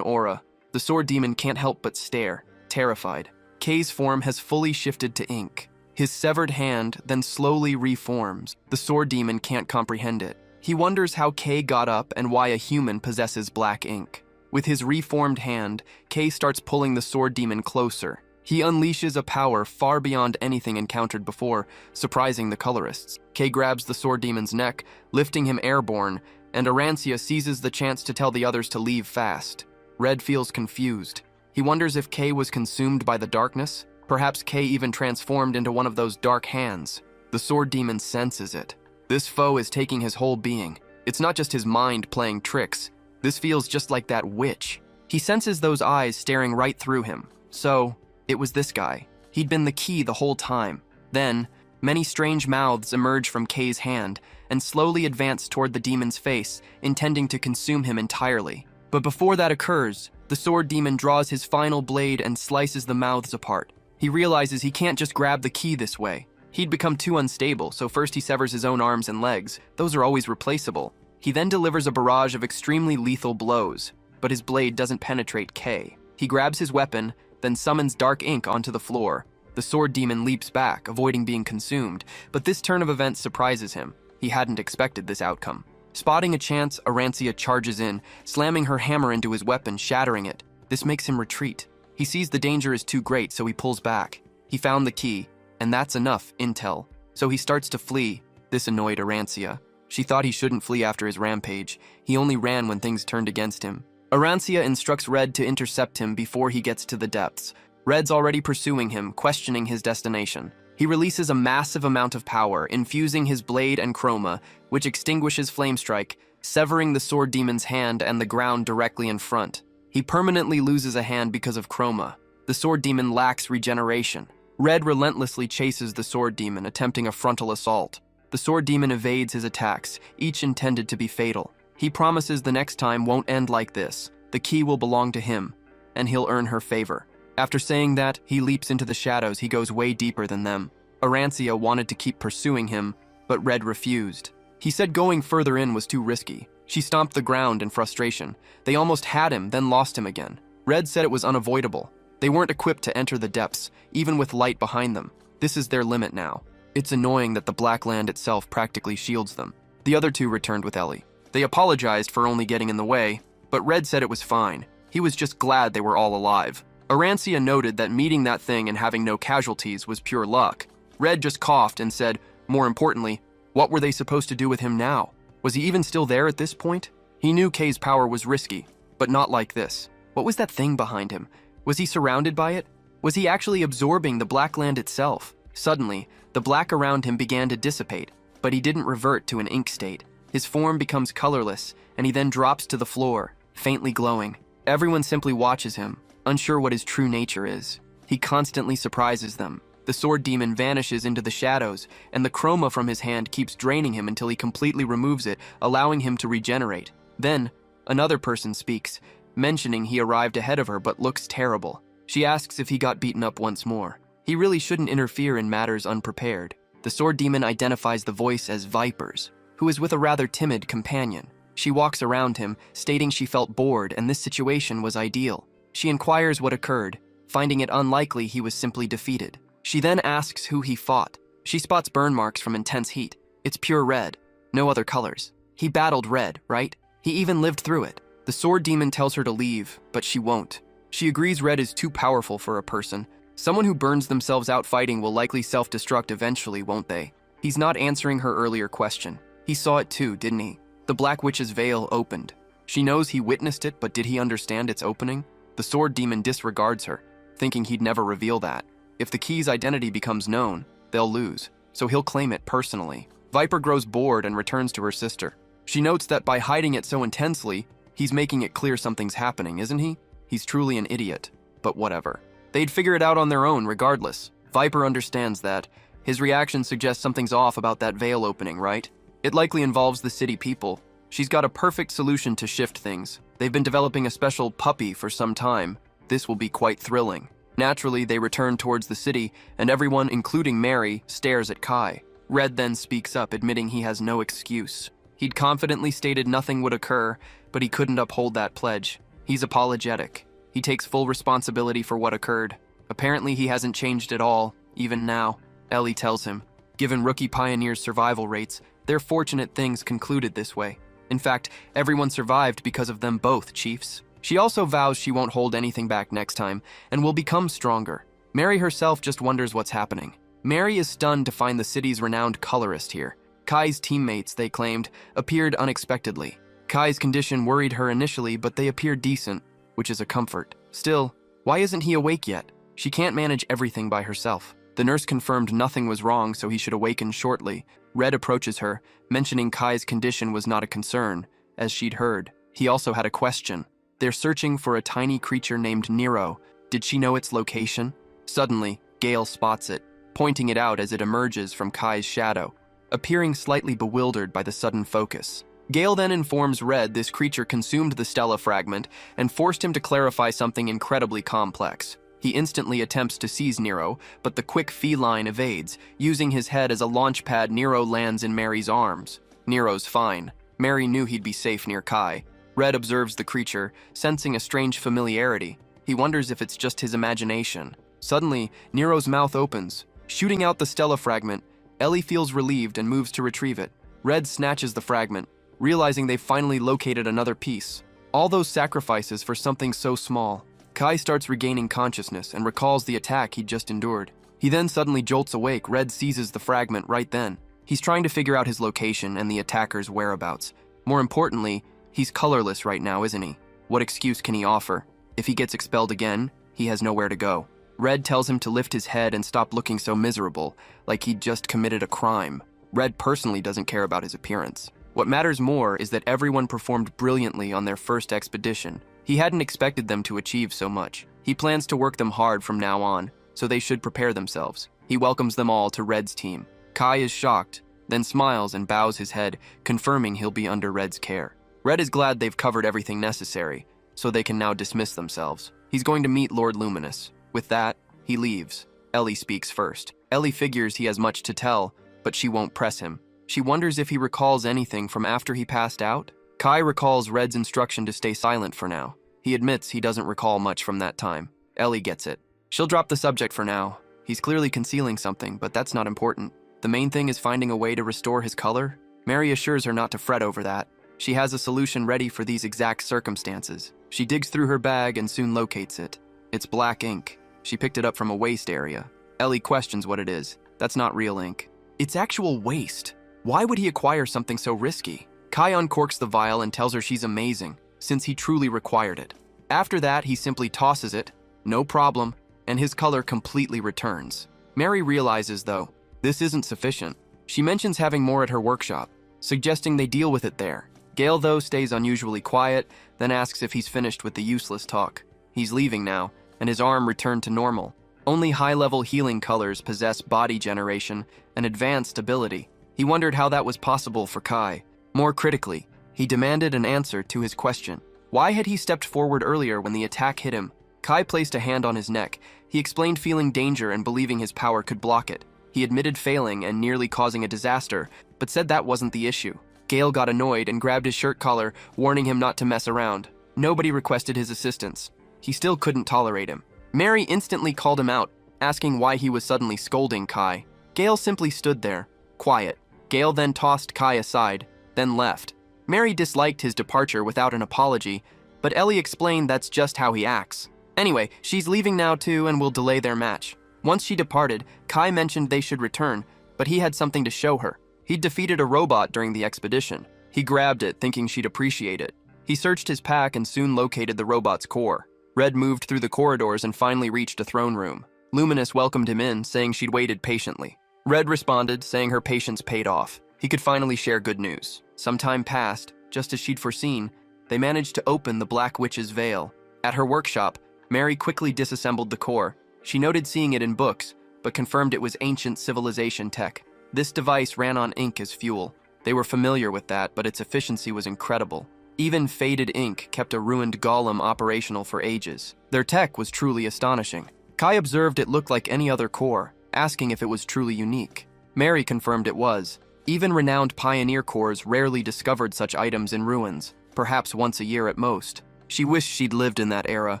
aura. The sword demon can't help but stare, terrified. Kay's form has fully shifted to ink. His severed hand then slowly reforms. The sword demon can't comprehend it. He wonders how Kay got up and why a human possesses black ink. With his reformed hand, Kay starts pulling the sword demon closer. He unleashes a power far beyond anything encountered before, surprising the colorists. Kay grabs the sword demon's neck, lifting him airborne, and Arancia seizes the chance to tell the others to leave fast. Red feels confused. He wonders if Kay was consumed by the darkness. Perhaps Kay even transformed into one of those dark hands. The sword demon senses it. This foe is taking his whole being. It's not just his mind playing tricks. This feels just like that witch. He senses those eyes staring right through him. So, it was this guy. He'd been the key the whole time. Then, many strange mouths emerge from Kay's hand and slowly advance toward the demon's face, intending to consume him entirely. But before that occurs, the sword demon draws his final blade and slices the mouths apart. He realizes he can't just grab the key this way. He'd become too unstable, so first he severs his own arms and legs. Those are always replaceable. He then delivers a barrage of extremely lethal blows, but his blade doesn't penetrate Kay. He grabs his weapon, then summons dark ink onto the floor. The sword demon leaps back, avoiding being consumed, but this turn of events surprises him. He hadn't expected this outcome. Spotting a chance, Arancia charges in, slamming her hammer into his weapon, shattering it. This makes him retreat. He sees the danger is too great, so he pulls back. He found the key, and that's enough intel. So he starts to flee. This annoyed Arancia. She thought he shouldn't flee after his rampage. He only ran when things turned against him. Arancia instructs Red to intercept him before he gets to the depths. Red's already pursuing him, questioning his destination. He releases a massive amount of power, infusing his blade and chroma, which extinguishes Flamestrike, severing the sword demon's hand and the ground directly in front. He permanently loses a hand because of chroma. The sword demon lacks regeneration. Red relentlessly chases the sword demon, attempting a frontal assault. The sword demon evades his attacks, each intended to be fatal. He promises the next time won't end like this. The key will belong to him, and he'll earn her favor. After saying that, he leaps into the shadows. He goes way deeper than them. Arancia wanted to keep pursuing him, but Red refused. He said going further in was too risky. She stomped the ground in frustration. They almost had him, then lost him again. Red said it was unavoidable. They weren't equipped to enter the depths, even with light behind them. This is their limit now. It's annoying that the Black Land itself practically shields them. The other two returned with Ellie. They apologized for only getting in the way, but Red said it was fine. He was just glad they were all alive. Arancia noted that meeting that thing and having no casualties was pure luck. Red just coughed and said, more importantly, what were they supposed to do with him now? Was he even still there at this point? He knew Kay's power was risky, but not like this. What was that thing behind him? Was he surrounded by it? Was he actually absorbing the Black Land itself? Suddenly, the black around him began to dissipate, but he didn't revert to an ink state. His form becomes colorless, and he then drops to the floor, faintly glowing. Everyone simply watches him, unsure what his true nature is. He constantly surprises them. The sword demon vanishes into the shadows, and the chroma from his hand keeps draining him until he completely removes it, allowing him to regenerate. Then, another person speaks, mentioning he arrived ahead of her but looks terrible. She asks if he got beaten up once more. He really shouldn't interfere in matters unprepared. The sword demon identifies the voice as Viper's, who is with a rather timid companion. She walks around him, stating she felt bored and this situation was ideal. She inquires what occurred, finding it unlikely he was simply defeated. She then asks who he fought. She spots burn marks from intense heat. It's pure red, no other colors. He battled Red, right? He even lived through it. The sword demon tells her to leave, but she won't. She agrees Red is too powerful for a person. Someone who burns themselves out fighting will likely self-destruct eventually, won't they? He's not answering her earlier question. He saw it too, didn't he? The Black Witch's veil opened. She knows he witnessed it, but did he understand its opening? The sword demon disregards her, thinking he'd never reveal that. If the key's identity becomes known, they'll lose, so he'll claim it personally. Viper grows bored and returns to her sister. She notes that by hiding it so intensely, he's making it clear something's happening, isn't he? He's truly an idiot, but whatever. They'd figure it out on their own regardless. Viper understands that. His reaction suggests something's off about that veil opening, right? It likely involves the city people. She's got a perfect solution to shift things. They've been developing a special puppy for some time. This will be quite thrilling. Naturally, they return towards the city, and everyone, including Mary, stares at Kai. Red then speaks up, admitting he has no excuse. He'd confidently stated nothing would occur, but he couldn't uphold that pledge. He's apologetic. He takes full responsibility for what occurred. Apparently, he hasn't changed at all, even now. Ellie tells him, given rookie pioneers' survival rates, they're fortunate things concluded this way. In fact, everyone survived because of them both, Chiefs. She also vows she won't hold anything back next time, and will become stronger. Mary herself just wonders what's happening. Mary is stunned to find the city's renowned colorist here. Kai's teammates, they claimed, appeared unexpectedly. Kai's condition worried her initially, but they appeared decent, which is a comfort. Still, why isn't he awake yet? She can't manage everything by herself. The nurse confirmed nothing was wrong, so he should awaken shortly. Red approaches her, mentioning Kai's condition was not a concern, as she'd heard. He also had a question. They're searching for a tiny creature named Nero. Did she know its location? Suddenly, Gale spots it, pointing it out as it emerges from Kai's shadow, appearing slightly bewildered by the sudden focus. Gale then informs Red this creature consumed the Stella fragment and forced him to clarify something incredibly complex. He instantly attempts to seize Nero, but the quick feline evades. Using his head as a launch pad, Nero lands in Mary's arms. Nero's fine. Mary knew he'd be safe near Kai. Red observes the creature, sensing a strange familiarity. He wonders if it's just his imagination. Suddenly, Nero's mouth opens, shooting out the Stella fragment. Ellie feels relieved and moves to retrieve it. Red snatches the fragment, realizing they've finally located another piece. All those sacrifices for something so small. Kai starts regaining consciousness and recalls the attack he'd just endured. He then suddenly jolts awake. Red seizes the fragment right then. He's trying to figure out his location and the attacker's whereabouts. More importantly, he's colorless right now, isn't he? What excuse can he offer? If he gets expelled again, he has nowhere to go. Red tells him to lift his head and stop looking so miserable, like he'd just committed a crime. Red personally doesn't care about his appearance. What matters more is that everyone performed brilliantly on their first expedition. He hadn't expected them to achieve so much. He plans to work them hard from now on, so they should prepare themselves. He welcomes them all to Red's team. Kai is shocked, then smiles and bows his head, confirming he'll be under Red's care. Red is glad they've covered everything necessary, so they can now dismiss themselves. He's going to meet Lord Luminous. With that, he leaves. Ellie speaks first. Ellie figures he has much to tell, but she won't press him. She wonders if he recalls anything from after he passed out. Kai recalls Red's instruction to stay silent for now. He admits he doesn't recall much from that time. Ellie gets it. She'll drop the subject for now. He's clearly concealing something, but that's not important. The main thing is finding a way to restore his color. Mary assures her not to fret over that. She has a solution ready for these exact circumstances. She digs through her bag and soon locates it. It's black ink. She picked it up from a waste area. Ellie questions what it is. That's not real ink. It's actual waste. Why would he acquire something so risky? Kai uncorks the vial and tells her she's amazing, since he truly required it. After that, he simply tosses it, no problem, and his color completely returns. Mary realizes, though, this isn't sufficient. She mentions having more at her workshop, suggesting they deal with it there. Gale, though, stays unusually quiet, then asks if he's finished with the useless talk. He's leaving now, and his arm returned to normal. Only high-level healing colors possess body generation and advanced ability. He wondered how that was possible for Kai. More critically, he demanded an answer to his question. Why had he stepped forward earlier when the attack hit him? Kai placed a hand on his neck. He explained feeling danger and believing his power could block it. He admitted failing and nearly causing a disaster, but said that wasn't the issue. Gale got annoyed and grabbed his shirt collar, warning him not to mess around. Nobody requested his assistance. He still couldn't tolerate him. Mary instantly called him out, asking why he was suddenly scolding Kai. Gale simply stood there, quiet. Gale then tossed Kai aside, then left. Mary disliked his departure without an apology, but Ellie explained that's just how he acts. Anyway, she's leaving now too and will delay their match. Once she departed, Kai mentioned they should return, but he had something to show her. He'd defeated a robot during the expedition. He grabbed it, thinking she'd appreciate it. He searched his pack and soon located the robot's core. Red moved through the corridors and finally reached a throne room. Luminous welcomed him in, saying she'd waited patiently. Red responded, saying her patience paid off. He could finally share good news. Some time passed. Just as she'd foreseen, they managed to open the Black Witch's veil. At her workshop, Mary quickly disassembled the core. She noted seeing it in books, but confirmed it was ancient civilization tech. This device ran on ink as fuel. They were familiar with that, but its efficiency was incredible. Even faded ink kept a ruined golem operational for ages. Their tech was truly astonishing. Kai observed it looked like any other core, asking if it was truly unique. Mary confirmed it was. Even renowned pioneer cores rarely discovered such items in ruins, perhaps once a year at most. She wished she'd lived in that era,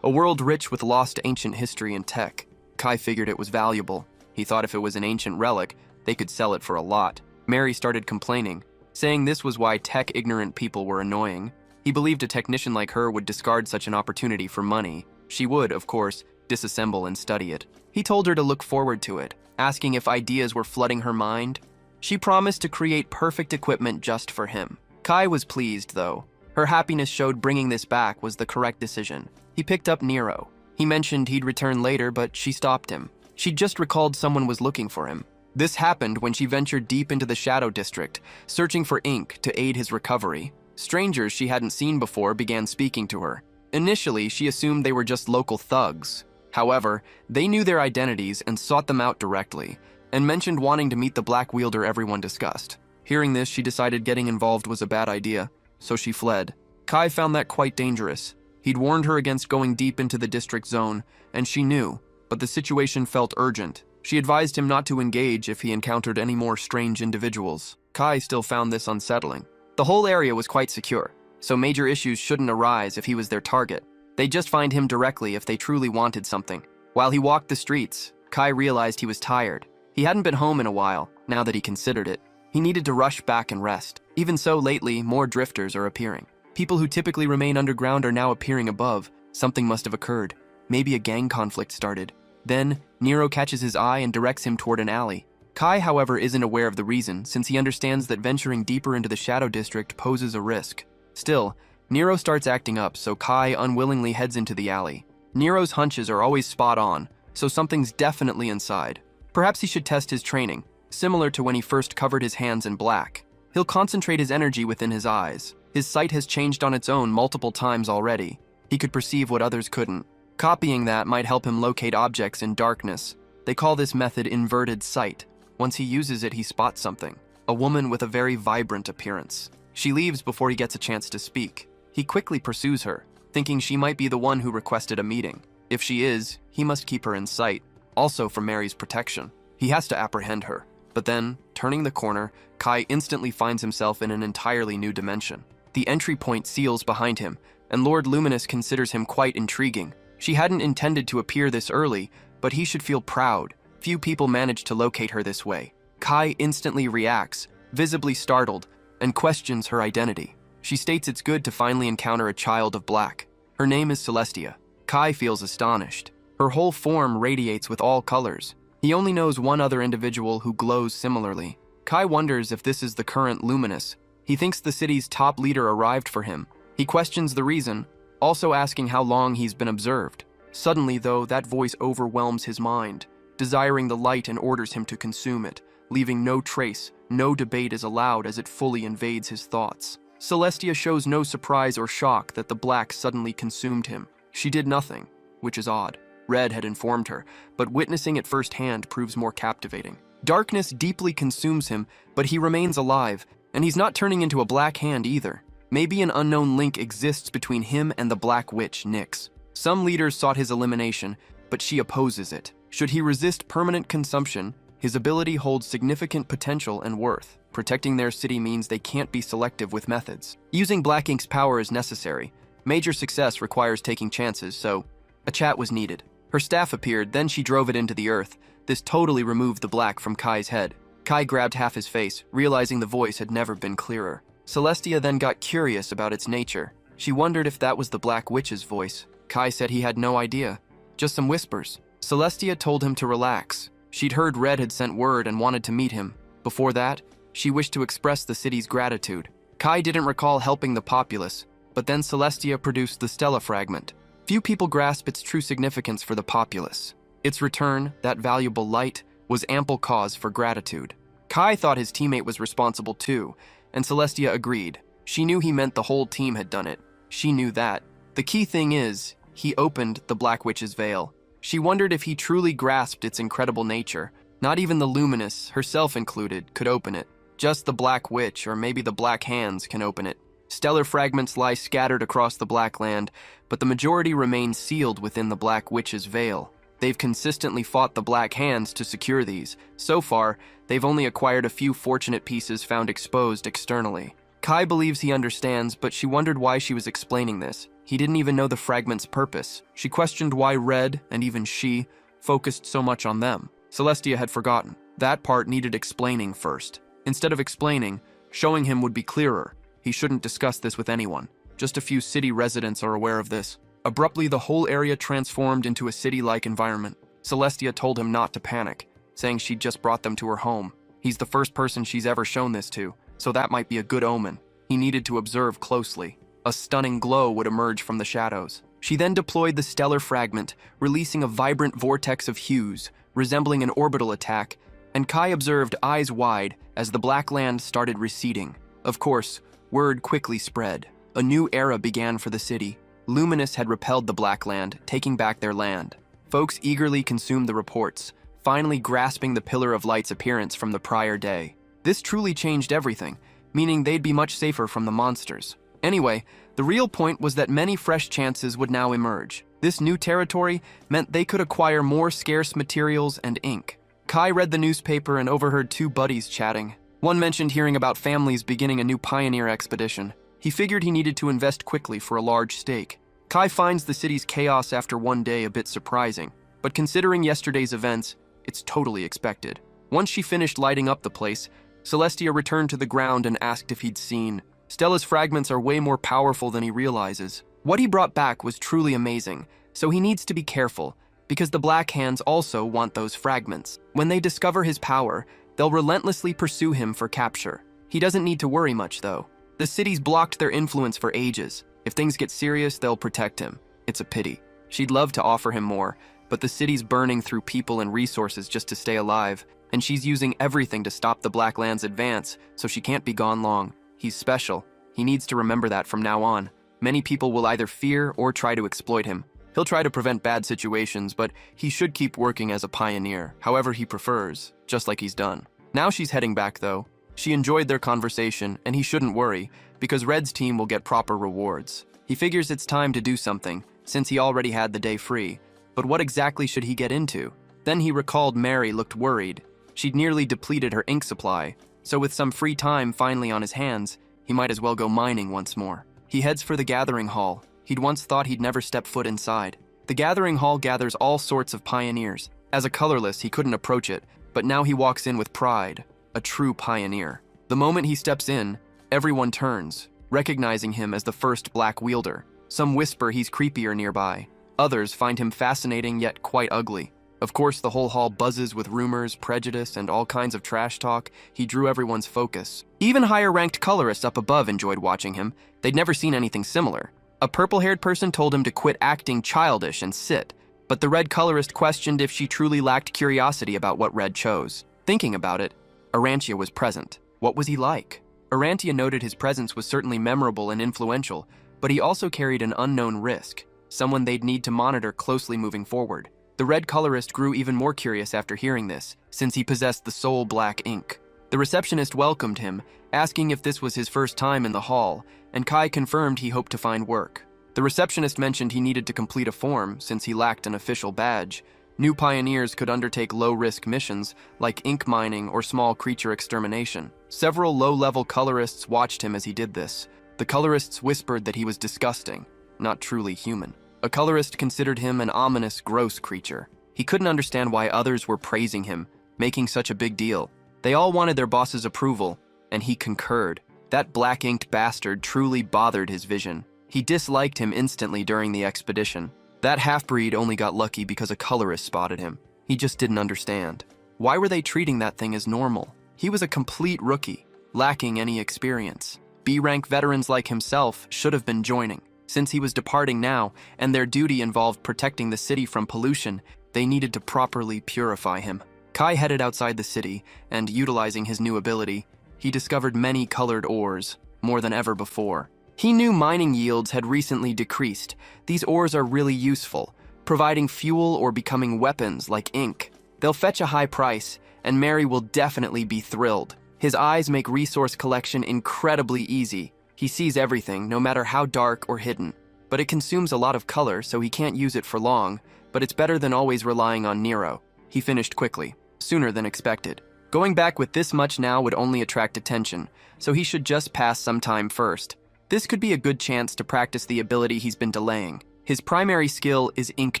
a world rich with lost ancient history and tech. Kai figured it was valuable. He thought if it was an ancient relic, they could sell it for a lot. Mary started complaining, saying this was why tech-ignorant people were annoying. He believed a technician like her would discard such an opportunity for money. She would, of course, disassemble and study it. He told her to look forward to it, asking if ideas were flooding her mind. She promised to create perfect equipment just for him. Kai was pleased, though. Her happiness showed bringing this back was the correct decision. He picked up Nero. He mentioned he'd return later, but she stopped him. She'd just recalled someone was looking for him. This happened when she ventured deep into the Shadow District, searching for ink to aid his recovery. Strangers she hadn't seen before began speaking to her. Initially, she assumed they were just local thugs. However, they knew their identities and sought them out directly, and mentioned wanting to meet the Black Wielder everyone discussed. Hearing this, she decided getting involved was a bad idea, so she fled. Kai found that quite dangerous. He'd warned her against going deep into the district zone, and she knew, but the situation felt urgent. She advised him not to engage if he encountered any more strange individuals. Kai still found this unsettling. The whole area was quite secure, so major issues shouldn't arise if he was their target. They'd just find him directly if they truly wanted something. While he walked the streets, Kai realized he was tired. He hadn't been home in a while, now that he considered it. He needed to rush back and rest. Even so, lately, more drifters are appearing. People who typically remain underground are now appearing above. Something must have occurred. Maybe a gang conflict started. Then, Nero catches his eye and directs him toward an alley. Kai, however, isn't aware of the reason, since he understands that venturing deeper into the Shadow District poses a risk. Still, Nero starts acting up, so Kai unwillingly heads into the alley. Nero's hunches are always spot on, so something's definitely inside. Perhaps he should test his training, similar to when he first covered his hands in black. He'll concentrate his energy within his eyes. His sight has changed on its own multiple times already. He could perceive what others couldn't. Copying that might help him locate objects in darkness. They call this method inverted sight. Once he uses it, he spots something. A woman with a very vibrant appearance. She leaves before he gets a chance to speak. He quickly pursues her, thinking she might be the one who requested a meeting. If she is, he must keep her in sight, also for Mary's protection. He has to apprehend her. But then, turning the corner, Kai instantly finds himself in an entirely new dimension. The entry point seals behind him, and Lord Luminous considers him quite intriguing. She hadn't intended to appear this early, but he should feel proud. Few people manage to locate her this way. Kai instantly reacts, visibly startled, and questions her identity. She states it's good to finally encounter a child of black. Her name is Celestia. Kai feels astonished. Her whole form radiates with all colors. He only knows one other individual who glows similarly. Kai wonders if this is the current Luminous. He thinks the city's top leader arrived for him. He questions the reason, also asking how long he's been observed. Suddenly, though, that voice overwhelms his mind, desiring the light and orders him to consume it, leaving no trace, no debate is allowed as it fully invades his thoughts. Celestia shows no surprise or shock that the black suddenly consumed him. She did nothing, which is odd. Red had informed her, but witnessing it firsthand proves more captivating. Darkness deeply consumes him, but he remains alive, and he's not turning into a black hand either. Maybe an unknown link exists between him and the Black Witch, Nyx. Some leaders sought his elimination, but she opposes it. Should he resist permanent consumption, his ability holds significant potential and worth. Protecting their city means they can't be selective with methods. Using Black Ink's power is necessary. Major success requires taking chances, so a chat was needed. Her staff appeared, then she drove it into the earth. This totally removed the black from Kai's head. Kai grabbed half his face, realizing the voice had never been clearer. Celestia then got curious about its nature. She wondered if that was the Black Witch's voice. Kai said he had no idea, just some whispers. Celestia told him to relax. She'd heard Red had sent word and wanted to meet him. Before that, she wished to express the city's gratitude. Kai didn't recall helping the populace, but then Celestia produced the Stella fragment. Few people grasp its true significance for the populace. Its return, that valuable light, was ample cause for gratitude. Kai thought his teammate was responsible too, and Celestia agreed. She knew he meant the whole team had done it. She knew that. The key thing is, he opened the Black Witch's veil. She wondered if he truly grasped its incredible nature. Not even the Luminous, herself included, could open it. Just the Black Witch, or maybe the Black Hands, can open it. Stellar fragments lie scattered across the Black Land, but the majority remain sealed within the Black Witch's veil. They've consistently fought the Black Hands to secure these. So far, they've only acquired a few fortunate pieces found exposed externally. Kai believes he understands, but she wondered why she was explaining this. He didn't even know the fragment's purpose. She questioned why Red, and even she, focused so much on them. Celestia had forgotten. That part needed explaining first. Instead of explaining, showing him would be clearer. He shouldn't discuss this with anyone. Just a few city residents are aware of this. Abruptly, the whole area transformed into a city-like environment. Celestia told him not to panic, saying she'd just brought them to her home. He's the first person she's ever shown this to, so that might be a good omen. He needed to observe closely. A stunning glow would emerge from the shadows. She then deployed the stellar fragment, releasing a vibrant vortex of hues, resembling an orbital attack, and Kai observed eyes wide as the Black Land started receding. Of course, word quickly spread. A new era began for the city. Luminous had repelled the Black Land, taking back their land. Folks eagerly consumed the reports, finally grasping the Pillar of Light's appearance from the prior day. This truly changed everything, meaning they'd be much safer from the monsters. Anyway, the real point was that many fresh chances would now emerge. This new territory meant they could acquire more scarce materials and ink. Kai read the newspaper and overheard two buddies chatting. One mentioned hearing about families beginning a new pioneer expedition. He figured he needed to invest quickly for a large stake. Kai finds the city's chaos after one day a bit surprising, but considering yesterday's events, it's totally expected. Once she finished lighting up the place, Celestia returned to the ground and asked if he'd seen. Stella's fragments are way more powerful than he realizes. What he brought back was truly amazing, so he needs to be careful, because the Black Hands also want those fragments. When they discover his power, they'll relentlessly pursue him for capture. He doesn't need to worry much, though. The city's blocked their influence for ages. If things get serious, they'll protect him. It's a pity. She'd love to offer him more, but the city's burning through people and resources just to stay alive, and she's using everything to stop the Black Land's advance, so she can't be gone long. He's special. He needs to remember that from now on. Many people will either fear or try to exploit him. He'll try to prevent bad situations, but he should keep working as a pioneer, however he prefers, just like he's done. Now she's heading back, though. She enjoyed their conversation, and he shouldn't worry, because Red's team will get proper rewards. He figures it's time to do something, since he already had the day free. But what exactly should he get into? Then he recalled Mary looked worried. She'd nearly depleted her ink supply, so with some free time finally on his hands, he might as well go mining once more. He heads for the gathering hall. He'd once thought he'd never step foot inside. The gathering hall gathers all sorts of pioneers. As a colorless, he couldn't approach it, but now he walks in with pride, a true pioneer. The moment he steps in, everyone turns, recognizing him as the first black wielder. Some whisper he's creepier nearby. Others find him fascinating yet quite ugly. Of course, the whole hall buzzes with rumors, prejudice, and all kinds of trash talk. He drew everyone's focus. Even higher-ranked colorists up above enjoyed watching him. They'd never seen anything similar. A purple-haired person told him to quit acting childish and sit, but the red colorist questioned if she truly lacked curiosity about what Red chose. Thinking about it, Arantia was present. What was he like? Arantia noted his presence was certainly memorable and influential, but he also carried an unknown risk, someone they'd need to monitor closely moving forward. The red colorist grew even more curious after hearing this, since he possessed the soul black ink. The receptionist welcomed him, asking if this was his first time in the hall, and Kai confirmed he hoped to find work. The receptionist mentioned he needed to complete a form since he lacked an official badge. New pioneers could undertake low-risk missions like ink mining or small creature extermination. Several low-level colorists watched him as he did this. The colorists whispered that he was disgusting, not truly human. A colorist considered him an ominous, gross creature. He couldn't understand why others were praising him, making such a big deal. They all wanted their boss's approval, and he concurred. That black-inked bastard truly bothered his vision. He disliked him instantly during the expedition. That half-breed only got lucky because a colorist spotted him. He just didn't understand. Why were they treating that thing as normal? He was a complete rookie, lacking any experience. B-rank veterans like himself should have been joining. Since he was departing now, and their duty involved protecting the city from pollution, they needed to properly purify him. Kai headed outside the city, and utilizing his new ability, he discovered many colored ores, more than ever before. He knew mining yields had recently decreased. These ores are really useful, providing fuel or becoming weapons like ink. They'll fetch a high price, and Mary will definitely be thrilled. His eyes make resource collection incredibly easy. He sees everything, no matter how dark or hidden. but it consumes a lot of color, so he can't use it for long, but it's better than always relying on Nero. He finished quickly, sooner than expected. Going back with this much now would only attract attention, so he should just pass some time first. This could be a good chance to practice the ability he's been delaying. His primary skill is ink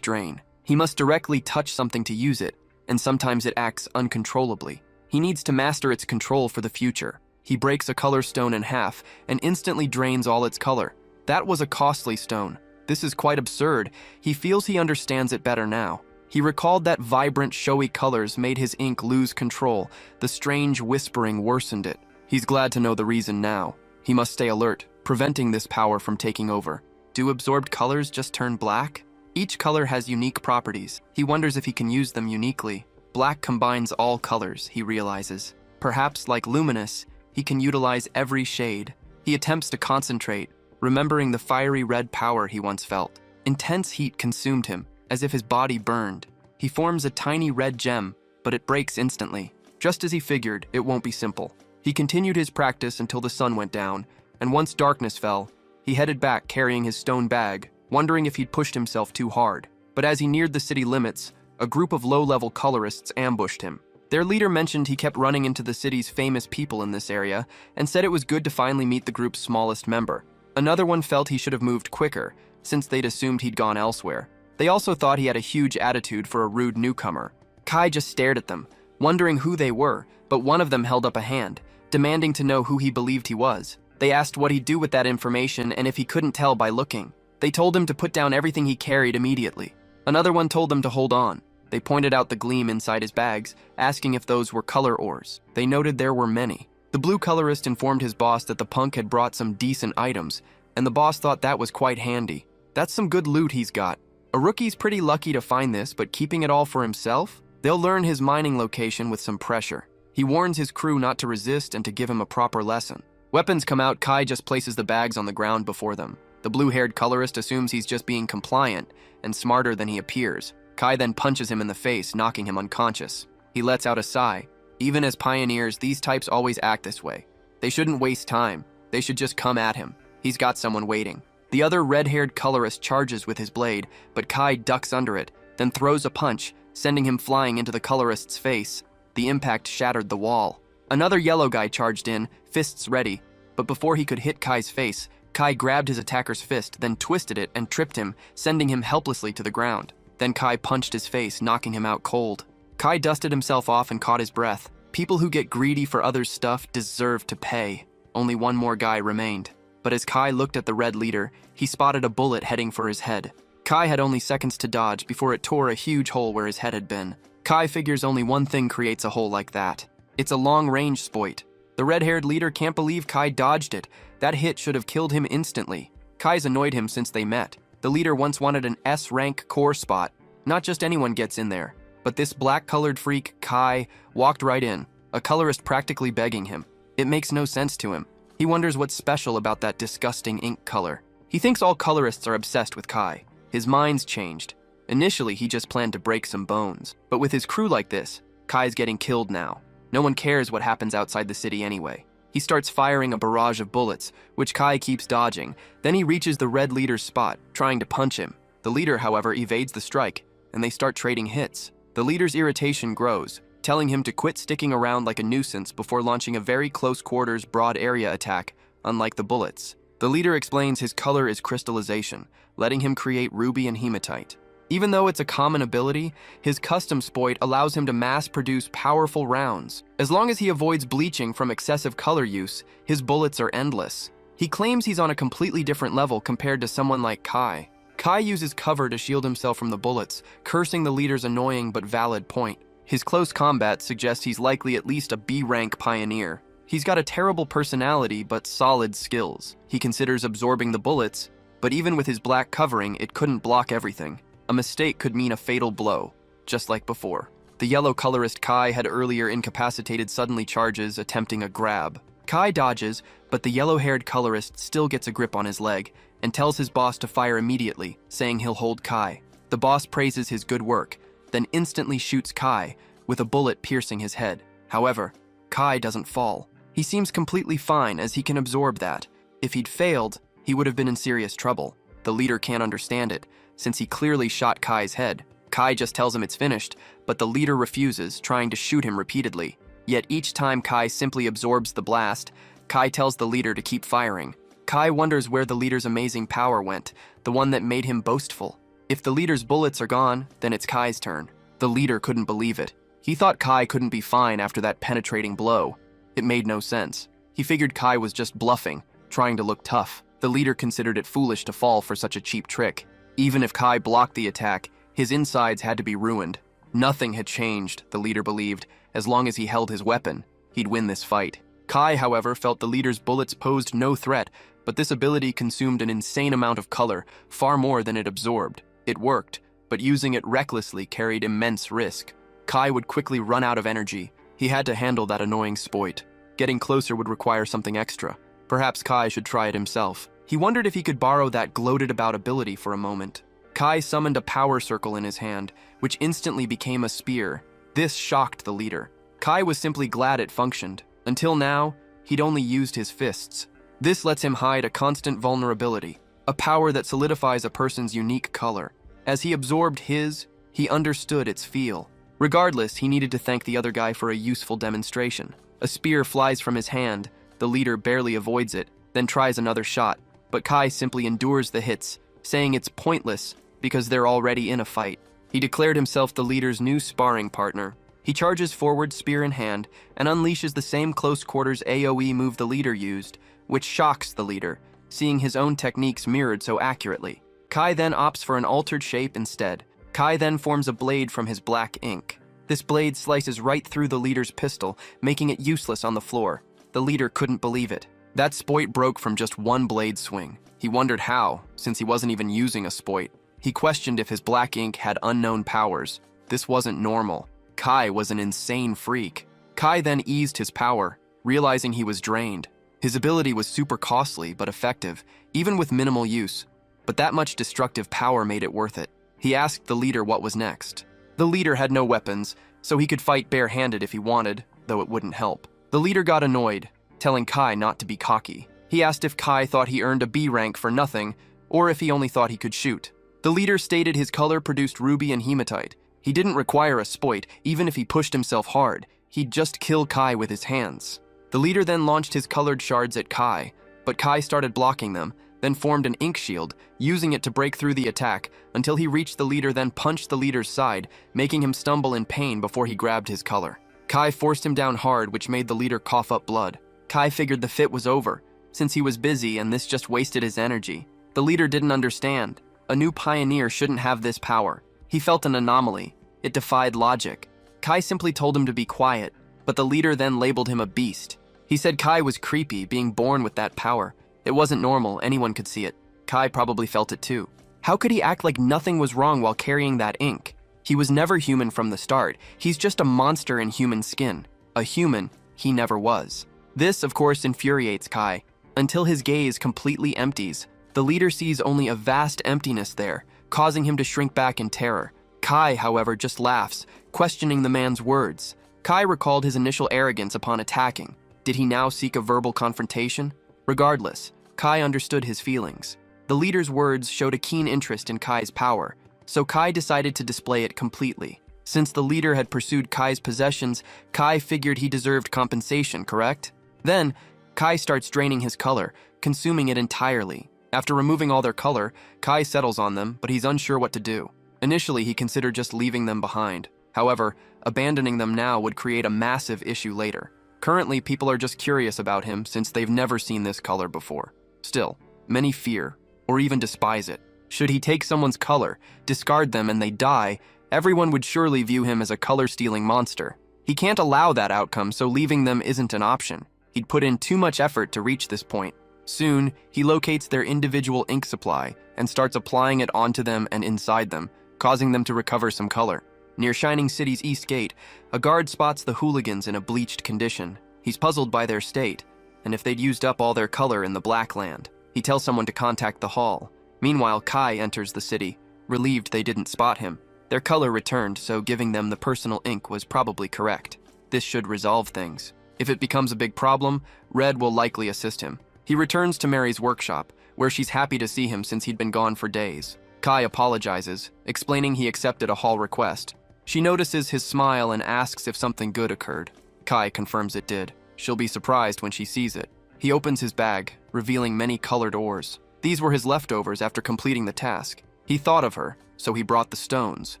drain. He must directly touch something to use it, and sometimes it acts uncontrollably. He needs to master its control for the future. He breaks a color stone in half and instantly drains all its color. That was a costly stone. This is quite absurd. He feels he understands it better now. He recalled that vibrant, showy colors made his ink lose control. The strange whispering worsened it. He's glad to know the reason now. He must stay alert, preventing this power from taking over. Do absorbed colors just turn black? Each color has unique properties. He wonders if he can use them uniquely. Black combines all colors, he realizes. Perhaps, like luminous, he can utilize every shade. He attempts to concentrate, remembering the fiery red power he once felt. Intense heat consumed him, as if his body burned. He forms a tiny red gem, but it breaks instantly. Just as he figured, it won't be simple. He continued his practice until the sun went down, and once darkness fell, he headed back carrying his stone bag, wondering if he'd pushed himself too hard. But as he neared the city limits, a group of low-level colorists ambushed him. Their leader mentioned he kept running into the city's famous people in this area, and said it was good to finally meet the group's smallest member. Another one felt he should have moved quicker, since they'd assumed he'd gone elsewhere. They also thought he had a huge attitude for a rude newcomer. Kai just stared at them, wondering who they were, but one of them held up a hand, demanding to know who he believed he was. They asked what he'd do with that information and if he couldn't tell by looking. They told him to put down everything he carried immediately. Another one told them to hold on. They pointed out the gleam inside his bags, asking if those were color ores. They noted there were many. The blue colorist informed his boss that the punk had brought some decent items, and the boss thought that was quite handy. That's some good loot he's got. A rookie's pretty lucky to find this, but keeping it all for himself? They'll learn his mining location with some pressure. He warns his crew not to resist and to give him a proper lesson. Weapons come out, Kai just places the bags on the ground before them. The blue-haired colorist assumes he's just being compliant and smarter than he appears. Kai then punches him in the face, knocking him unconscious. He lets out a sigh. Even as pioneers, these types always act this way. They shouldn't waste time. They should just come at him. He's got someone waiting. The other red-haired colorist charges with his blade, but Kai ducks under it, then throws a punch, sending him flying into the colorist's face. The impact shattered the wall. Another yellow guy charged in, fists ready, but before he could hit Kai's face, Kai grabbed his attacker's fist, then twisted it and tripped him, sending him helplessly to the ground. Then Kai punched his face, knocking him out cold. Kai dusted himself off and caught his breath. People who get greedy for others' stuff deserve to pay. Only one more guy remained. But as Kai looked at the red leader, he spotted a bullet heading for his head. Kai had only seconds to dodge before it tore a huge hole where his head had been. Kai figures only one thing creates a hole like that. It's a long-range spoit. The red-haired leader can't believe Kai dodged it. That hit should have killed him instantly. Kai's annoyed him since they met. The leader once wanted an S-rank core spot. Not just anyone gets in there. But this black-colored freak, Kai, walked right in, a colorist practically begging him. It makes no sense to him. He wonders what's special about that disgusting ink color. He thinks all colorists are obsessed with Kai. His mind's changed. Initially, he just planned to break some bones. But with his crew like this, Kai's getting killed now. No one cares what happens outside the city anyway. He starts firing a barrage of bullets, which Kai keeps dodging. Then he reaches the red leader's spot, trying to punch him. The leader, however, evades the strike, and they start trading hits. The leader's irritation grows, telling him to quit sticking around like a nuisance before launching a very close-quarters, broad-area attack, unlike the bullets. The leader explains his color is crystallization, letting him create ruby and hematite. Even though it's a common ability, his custom spoit allows him to mass-produce powerful rounds. As long as he avoids bleaching from excessive color use, his bullets are endless. He claims he's on a completely different level compared to someone like Kai. Kai uses cover to shield himself from the bullets, cursing the leader's annoying but valid point. His close combat suggests he's likely at least a B-rank pioneer. He's got a terrible personality but solid skills. He considers absorbing the bullets, but even with his black covering, it couldn't block everything. A mistake could mean a fatal blow, just like before. The yellow colorist Kai had earlier incapacitated suddenly charges, attempting a grab. Kai dodges, but the yellow-haired colorist still gets a grip on his leg and tells his boss to fire immediately, saying he'll hold Kai. The boss praises his good work, then instantly shoots Kai, with a bullet piercing his head. However, Kai doesn't fall. He seems completely fine as he can absorb that. If he'd failed, he would have been in serious trouble. The leader can't understand it, since he clearly shot Kai's head. Kai just tells him it's finished, but the leader refuses, trying to shoot him repeatedly. Yet each time Kai simply absorbs the blast, Kai tells the leader to keep firing. Kai wonders where the leader's amazing power went, the one that made him boastful. If the leader's bullets are gone, then it's Kai's turn. The leader couldn't believe it. He thought Kai couldn't be fine after that penetrating blow. It made no sense. He figured Kai was just bluffing, trying to look tough. The leader considered it foolish to fall for such a cheap trick. Even if Kai blocked the attack, his insides had to be ruined. Nothing had changed, the leader believed. As long as he held his weapon, he'd win this fight. Kai, however, felt the leader's bullets posed no threat, but this ability consumed an insane amount of color, far more than it absorbed. It worked, but using it recklessly carried immense risk. Kai would quickly run out of energy. He had to handle that annoying spoit. Getting closer would require something extra. Perhaps Kai should try it himself. He wondered if he could borrow that gloated-about ability for a moment. Kai summoned a power circle in his hand, which instantly became a spear. This shocked the leader. Kai was simply glad it functioned. Until now, he'd only used his fists. This lets him hide a constant vulnerability, a power that solidifies a person's unique color. As he absorbed his, he understood its feel. Regardless, he needed to thank the other guy for a useful demonstration. A spear flies from his hand. The leader barely avoids it, then tries another shot, but Kai simply endures the hits, saying it's pointless because they're already in a fight. He declared himself the leader's new sparring partner. He charges forward, spear in hand, and unleashes the same close-quarters AoE move the leader used, which shocks the leader, seeing his own techniques mirrored so accurately. Kai then opts for an altered shape instead. Kai then forms a blade from his black ink. This blade slices right through the leader's pistol, making it useless on the floor. The leader couldn't believe it. That spoit broke from just one blade swing. He wondered how, since he wasn't even using a spoit. He questioned if his black ink had unknown powers. This wasn't normal. Kai was an insane freak. Kai then eased his power, realizing he was drained. His ability was super costly but effective, even with minimal use. But that much destructive power made it worth it. He asked the leader what was next. The leader had no weapons, so he could fight barehanded if he wanted, though it wouldn't help. The leader got annoyed, telling Kai not to be cocky. He asked if Kai thought he earned a B rank for nothing, or if he only thought he could shoot. The leader stated his color produced ruby and hematite. He didn't require a spoit, even if he pushed himself hard. He'd just kill Kai with his hands. The leader then launched his colored shards at Kai, but Kai started blocking them, then formed an ink shield, using it to break through the attack until he reached the leader, then punched the leader's side, making him stumble in pain before he grabbed his color. Kai forced him down hard, which made the leader cough up blood. Kai figured the fit was over, since he was busy and this just wasted his energy. The leader didn't understand. A new pioneer shouldn't have this power. He felt an anomaly. It defied logic. Kai simply told him to be quiet, but the leader then labeled him a beast. He said Kai was creepy, being born with that power. It wasn't normal, anyone could see it. Kai probably felt it too. How could he act like nothing was wrong while carrying that ink? He was never human from the start. He's just a monster in human skin. A human he never was. This, of course, infuriates Kai, until his gaze completely empties. The leader sees only a vast emptiness there, causing him to shrink back in terror. Kai, however, just laughs, questioning the man's words. Kai recalled his initial arrogance upon attacking. Did he now seek a verbal confrontation? Regardless, Kai understood his feelings. The leader's words showed a keen interest in Kai's power, so Kai decided to display it completely. Since the leader had pursued Kai's possessions, Kai figured he deserved compensation, correct? Then, Kai starts draining his color, consuming it entirely. After removing all their color, Kai settles on them, but he's unsure what to do. Initially, he considered just leaving them behind. However, abandoning them now would create a massive issue later. Currently, people are just curious about him since they've never seen this color before. Still, many fear, or even despise it. Should he take someone's color, discard them, and they die, everyone would surely view him as a color-stealing monster. He can't allow that outcome, so leaving them isn't an option. He'd put in too much effort to reach this point. Soon, he locates their individual ink supply and starts applying it onto them and inside them, causing them to recover some color. Near Shining City's East Gate, a guard spots the hooligans in a bleached condition. He's puzzled by their state, and if they'd used up all their color in the Black Land. He tells someone to contact the hall. Meanwhile, Kai enters the city, relieved they didn't spot him. Their color returned, so giving them the personal ink was probably correct. This should resolve things. If it becomes a big problem, Red will likely assist him. He returns to Mary's workshop, where she's happy to see him since he'd been gone for days. Kai apologizes, explaining he accepted a hall request. She notices his smile and asks if something good occurred. Kai confirms it did. She'll be surprised when she sees it. He opens his bag, revealing many colored ores. These were his leftovers after completing the task. He thought of her, so he brought the stones.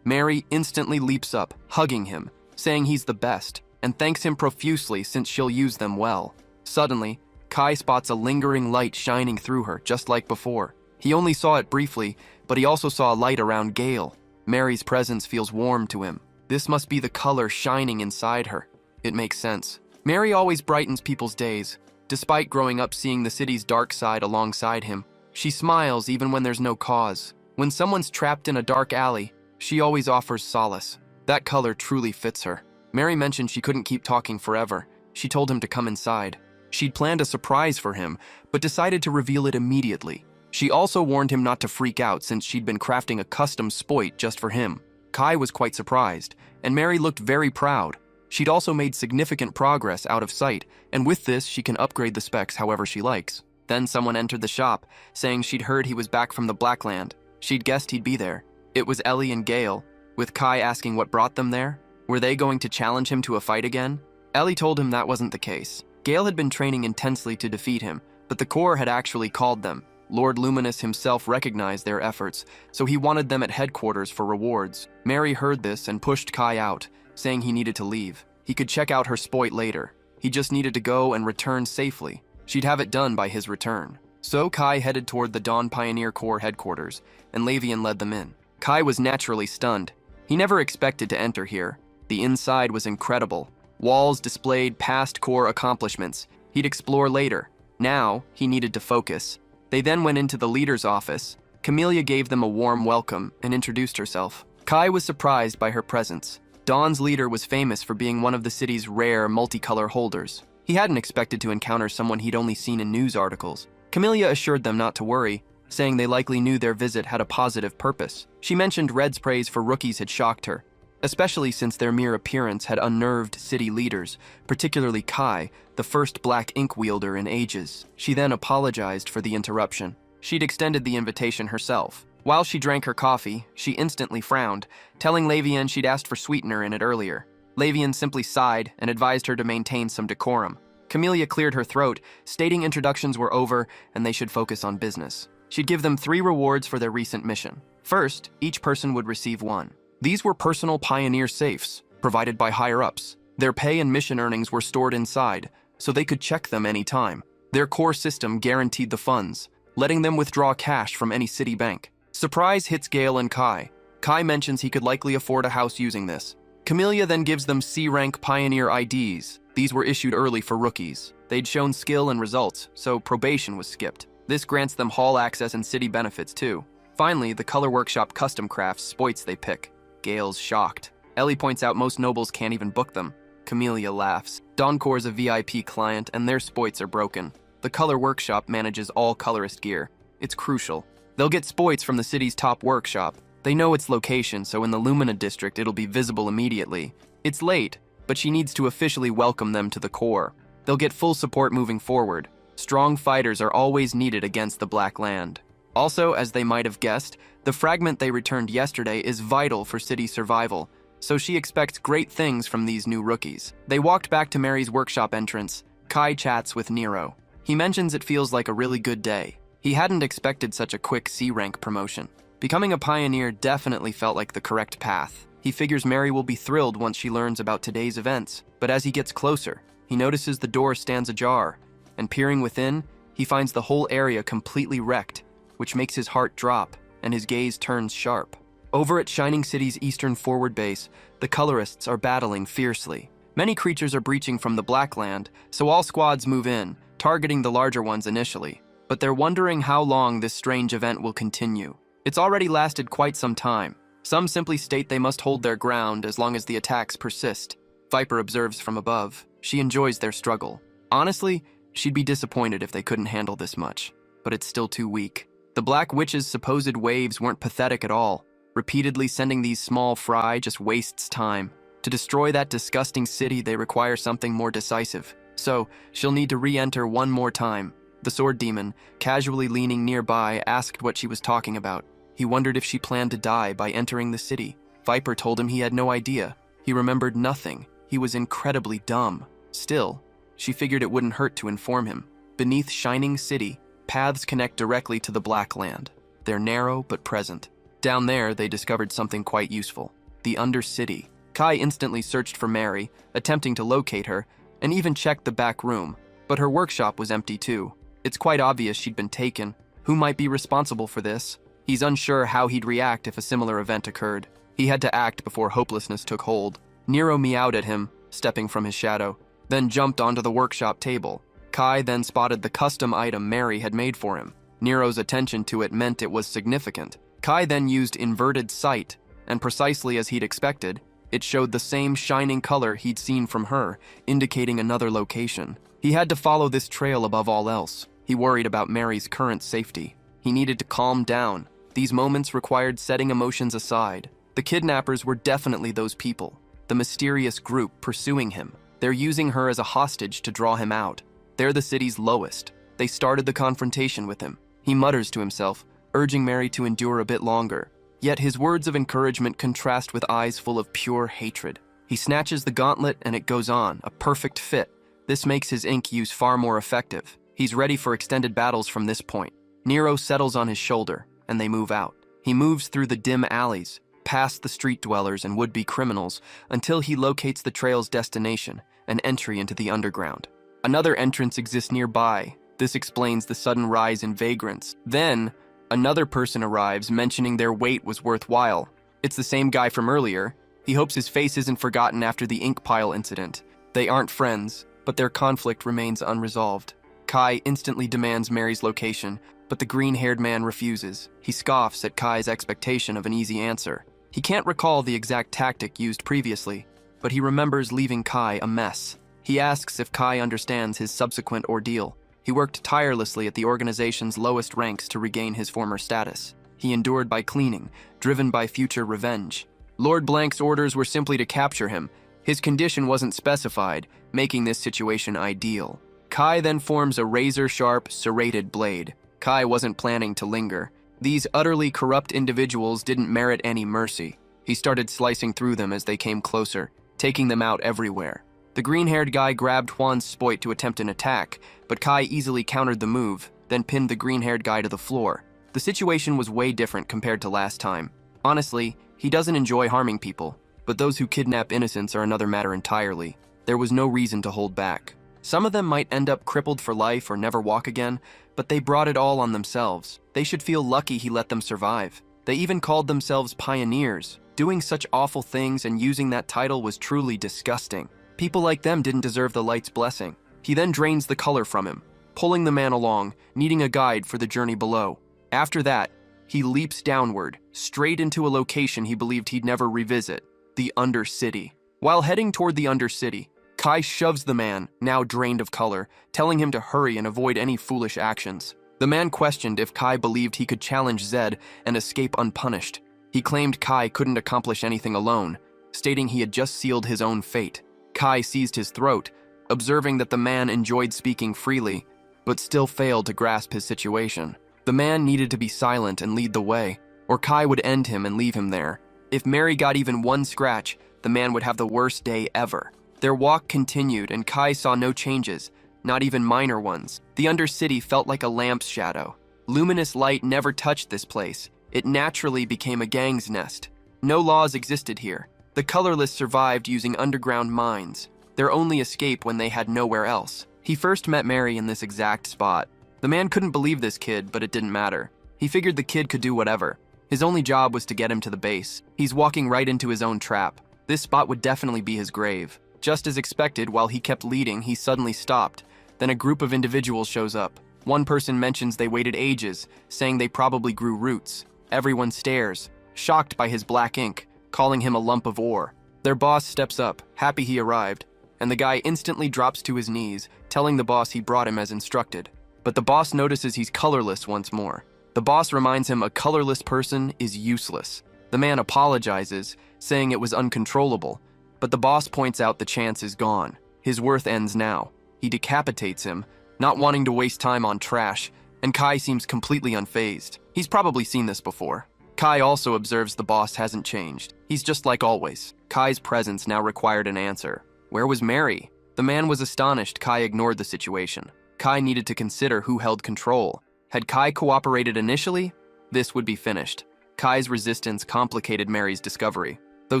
Mary instantly leaps up, hugging him, saying he's the best, and thanks him profusely since she'll use them well. Suddenly, Kai spots a lingering light shining through her, just like before. He only saw it briefly, but he also saw a light around Gale. Mary's presence feels warm to him. This must be the color shining inside her. It makes sense. Mary always brightens people's days. Despite growing up seeing the city's dark side alongside him, she smiles even when there's no cause. When someone's trapped in a dark alley, she always offers solace. That color truly fits her. Mary mentioned she couldn't keep talking forever. She told him to come inside. She'd planned a surprise for him, but decided to reveal it immediately. She also warned him not to freak out since she'd been crafting a custom spoit just for him. Kai was quite surprised, and Mary looked very proud. She'd also made significant progress out of sight, and with this she can upgrade the specs however she likes. Then someone entered the shop, saying she'd heard he was back from the Blackland. She'd guessed he'd be there. It was Ellie and Gale, with Kai asking what brought them there. Were they going to challenge him to a fight again? Ellie told him that wasn't the case. Gale had been training intensely to defeat him, but the Corps had actually called them. Lord Luminous himself recognized their efforts, so he wanted them at headquarters for rewards. Mary heard this and pushed Kai out, saying he needed to leave. He could check out her spoit later. He just needed to go and return safely. She'd have it done by his return. So Kai headed toward the Dawn Pioneer Corps headquarters, and Lavian led them in. Kai was naturally stunned. He never expected to enter here. The inside was incredible. Walls displayed past Corps accomplishments. He'd explore later. Now, he needed to focus. They then went into the leader's office. Camellia gave them a warm welcome and introduced herself. Kai was surprised by her presence. Dawn's leader was famous for being one of the city's rare multicolor holders. He hadn't expected to encounter someone he'd only seen in news articles. Camellia assured them not to worry, saying they likely knew their visit had a positive purpose. She mentioned Red's praise for rookies had shocked her, especially since their mere appearance had unnerved city leaders, particularly Kai, the first black ink wielder in ages. She then apologized for the interruption. She'd extended the invitation herself. While she drank her coffee, she instantly frowned, telling Lavian she'd asked for sweetener in it earlier. Lavian simply sighed and advised her to maintain some decorum. Camellia cleared her throat, stating introductions were over and they should focus on business. She'd give them 3 rewards for their recent mission. First, each person would receive 1. These were personal Pioneer safes, provided by higher-ups. Their pay and mission earnings were stored inside, so they could check them any time. Their core system guaranteed the funds, letting them withdraw cash from any city bank. Surprise hits Gale and Kai. Kai mentions he could likely afford a house using this. Camellia then gives them C-rank Pioneer IDs. These were issued early for rookies. They'd shown skill and results, so probation was skipped. This grants them hall access and city benefits too. Finally, the Color Workshop custom crafts spoits they pick. Gale's shocked. Ellie points out most nobles can't even book them. Camellia laughs. Dawncore's a VIP client and their spoits are broken. The Color Workshop manages all colorist gear. It's crucial. They'll get spoits from the city's top workshop. They know its location, so in the Lumina district it'll be visible immediately. It's late, but she needs to officially welcome them to the Corps. They'll get full support moving forward. Strong fighters are always needed against the Black Land. Also, as they might have guessed, the fragment they returned yesterday is vital for city survival, so she expects great things from these new rookies. They walked back to Mary's workshop entrance. Kai chats with Nero. He mentions it feels like a really good day. He hadn't expected such a quick C-rank promotion. Becoming a pioneer definitely felt like the correct path. He figures Mary will be thrilled once she learns about today's events, but as he gets closer, he notices the door stands ajar, and peering within, he finds the whole area completely wrecked, which makes his heart drop, and his gaze turns sharp. Over at Shining City's eastern forward base, the colorists are battling fiercely. Many creatures are breaching from the Blackland, so all squads move in, targeting the larger ones initially. But they're wondering how long this strange event will continue. It's already lasted quite some time. Some simply state they must hold their ground as long as the attacks persist. Viper observes from above. She enjoys their struggle. Honestly, she'd be disappointed if they couldn't handle this much, but it's still too weak. The Black Witch's supposed waves weren't pathetic at all. Repeatedly sending these small fry just wastes time. To destroy that disgusting city, they require something more decisive. So, she'll need to re-enter one more time. The sword demon, casually leaning nearby, asked what she was talking about. He wondered if she planned to die by entering the city. Viper told him he had no idea. He remembered nothing. He was incredibly dumb. Still, she figured it wouldn't hurt to inform him. Beneath Shining City, paths connect directly to the Black Land. They're narrow but present. Down there, they discovered something quite useful. The Undercity. Kai instantly searched for Mary, attempting to locate her, and even checked the back room. But her workshop was empty too. It's quite obvious she'd been taken. Who might be responsible for this? He's unsure how he'd react if a similar event occurred. He had to act before hopelessness took hold. Nero meowed at him, stepping from his shadow, then jumped onto the workshop table. Kai then spotted the custom item Mary had made for him. Nero's attention to it meant it was significant. Kai then used inverted sight, and precisely as he'd expected, it showed the same shining color he'd seen from her, indicating another location. He had to follow this trail above all else. He worried about Mary's current safety. He needed to calm down. These moments required setting emotions aside. The kidnappers were definitely those people, the mysterious group pursuing him. They're using her as a hostage to draw him out. They're the city's lowest. They started the confrontation with him. He mutters to himself, urging Mary to endure a bit longer. Yet his words of encouragement contrast with eyes full of pure hatred. He snatches the gauntlet and it goes on, a perfect fit. This makes his ink use far more effective. He's ready for extended battles from this point. Nero settles on his shoulder, and they move out. He moves through the dim alleys, past the street dwellers and would-be criminals, until he locates the trail's destination, an entry into the underground. Another entrance exists nearby. This explains the sudden rise in vagrants. Then, another person arrives, mentioning their wait was worthwhile. It's the same guy from earlier. He hopes his face isn't forgotten after the ink pile incident. They aren't friends, but their conflict remains unresolved. Kai instantly demands Mary's location, but the green-haired man refuses. He scoffs at Kai's expectation of an easy answer. He can't recall the exact tactic used previously, but he remembers leaving Kai a mess. He asks if Kai understands his subsequent ordeal. He worked tirelessly at the organization's lowest ranks to regain his former status. He endured by cleaning, driven by future revenge. Lord Blank's orders were simply to capture him. His condition wasn't specified, making this situation ideal. Kai then forms a razor-sharp, serrated blade. Kai wasn't planning to linger. These utterly corrupt individuals didn't merit any mercy. He started slicing through them as they came closer, taking them out everywhere. The green-haired guy grabbed Juan's spoit to attempt an attack, but Kai easily countered the move, then pinned the green-haired guy to the floor. The situation was way different compared to last time. Honestly, he doesn't enjoy harming people, but those who kidnap innocents are another matter entirely. There was no reason to hold back. Some of them might end up crippled for life or never walk again, but they brought it all on themselves. They should feel lucky he let them survive. They even called themselves pioneers. Doing such awful things and using that title was truly disgusting. People like them didn't deserve the light's blessing. He then drains the color from him, pulling the man along, needing a guide for the journey below. After that, he leaps downward, straight into a location he believed he'd never revisit, the Undercity. While heading toward the Undercity, Kai shoves the man, now drained of color, telling him to hurry and avoid any foolish actions. The man questioned if Kai believed he could challenge Zed and escape unpunished. He claimed Kai couldn't accomplish anything alone, stating he had just sealed his own fate. Kai seized his throat, observing that the man enjoyed speaking freely, but still failed to grasp his situation. The man needed to be silent and lead the way, or Kai would end him and leave him there. If Mary got even one scratch, the man would have the worst day ever. Their walk continued, and Kai saw no changes, not even minor ones. The Undercity felt like a lamp's shadow. Luminous light never touched this place. It naturally became a gang's nest. No laws existed here. The Colorless survived using underground mines, their only escape when they had nowhere else. He first met Mary in this exact spot. The man couldn't believe this kid, but it didn't matter. He figured the kid could do whatever. His only job was to get him to the base. He's walking right into his own trap. This spot would definitely be his grave. Just as expected, while he kept leading, he suddenly stopped. Then a group of individuals shows up. One person mentions they waited ages, saying they probably grew roots. Everyone stares, shocked by his black ink, calling him a lump of ore. Their boss steps up, happy he arrived, and the guy instantly drops to his knees, telling the boss he brought him as instructed. But the boss notices he's colorless once more. The boss reminds him a colorless person is useless. The man apologizes, saying it was uncontrollable, but the boss points out the chance is gone. His worth ends now. He decapitates him, not wanting to waste time on trash, and Kai seems completely unfazed. He's probably seen this before. Kai also observes the boss hasn't changed. He's just like always. Kai's presence now required an answer. Where was Mary? The man was astonished Kai ignored the situation. Kai needed to consider who held control. Had Kai cooperated initially, this would be finished. Kai's resistance complicated Mary's discovery. Though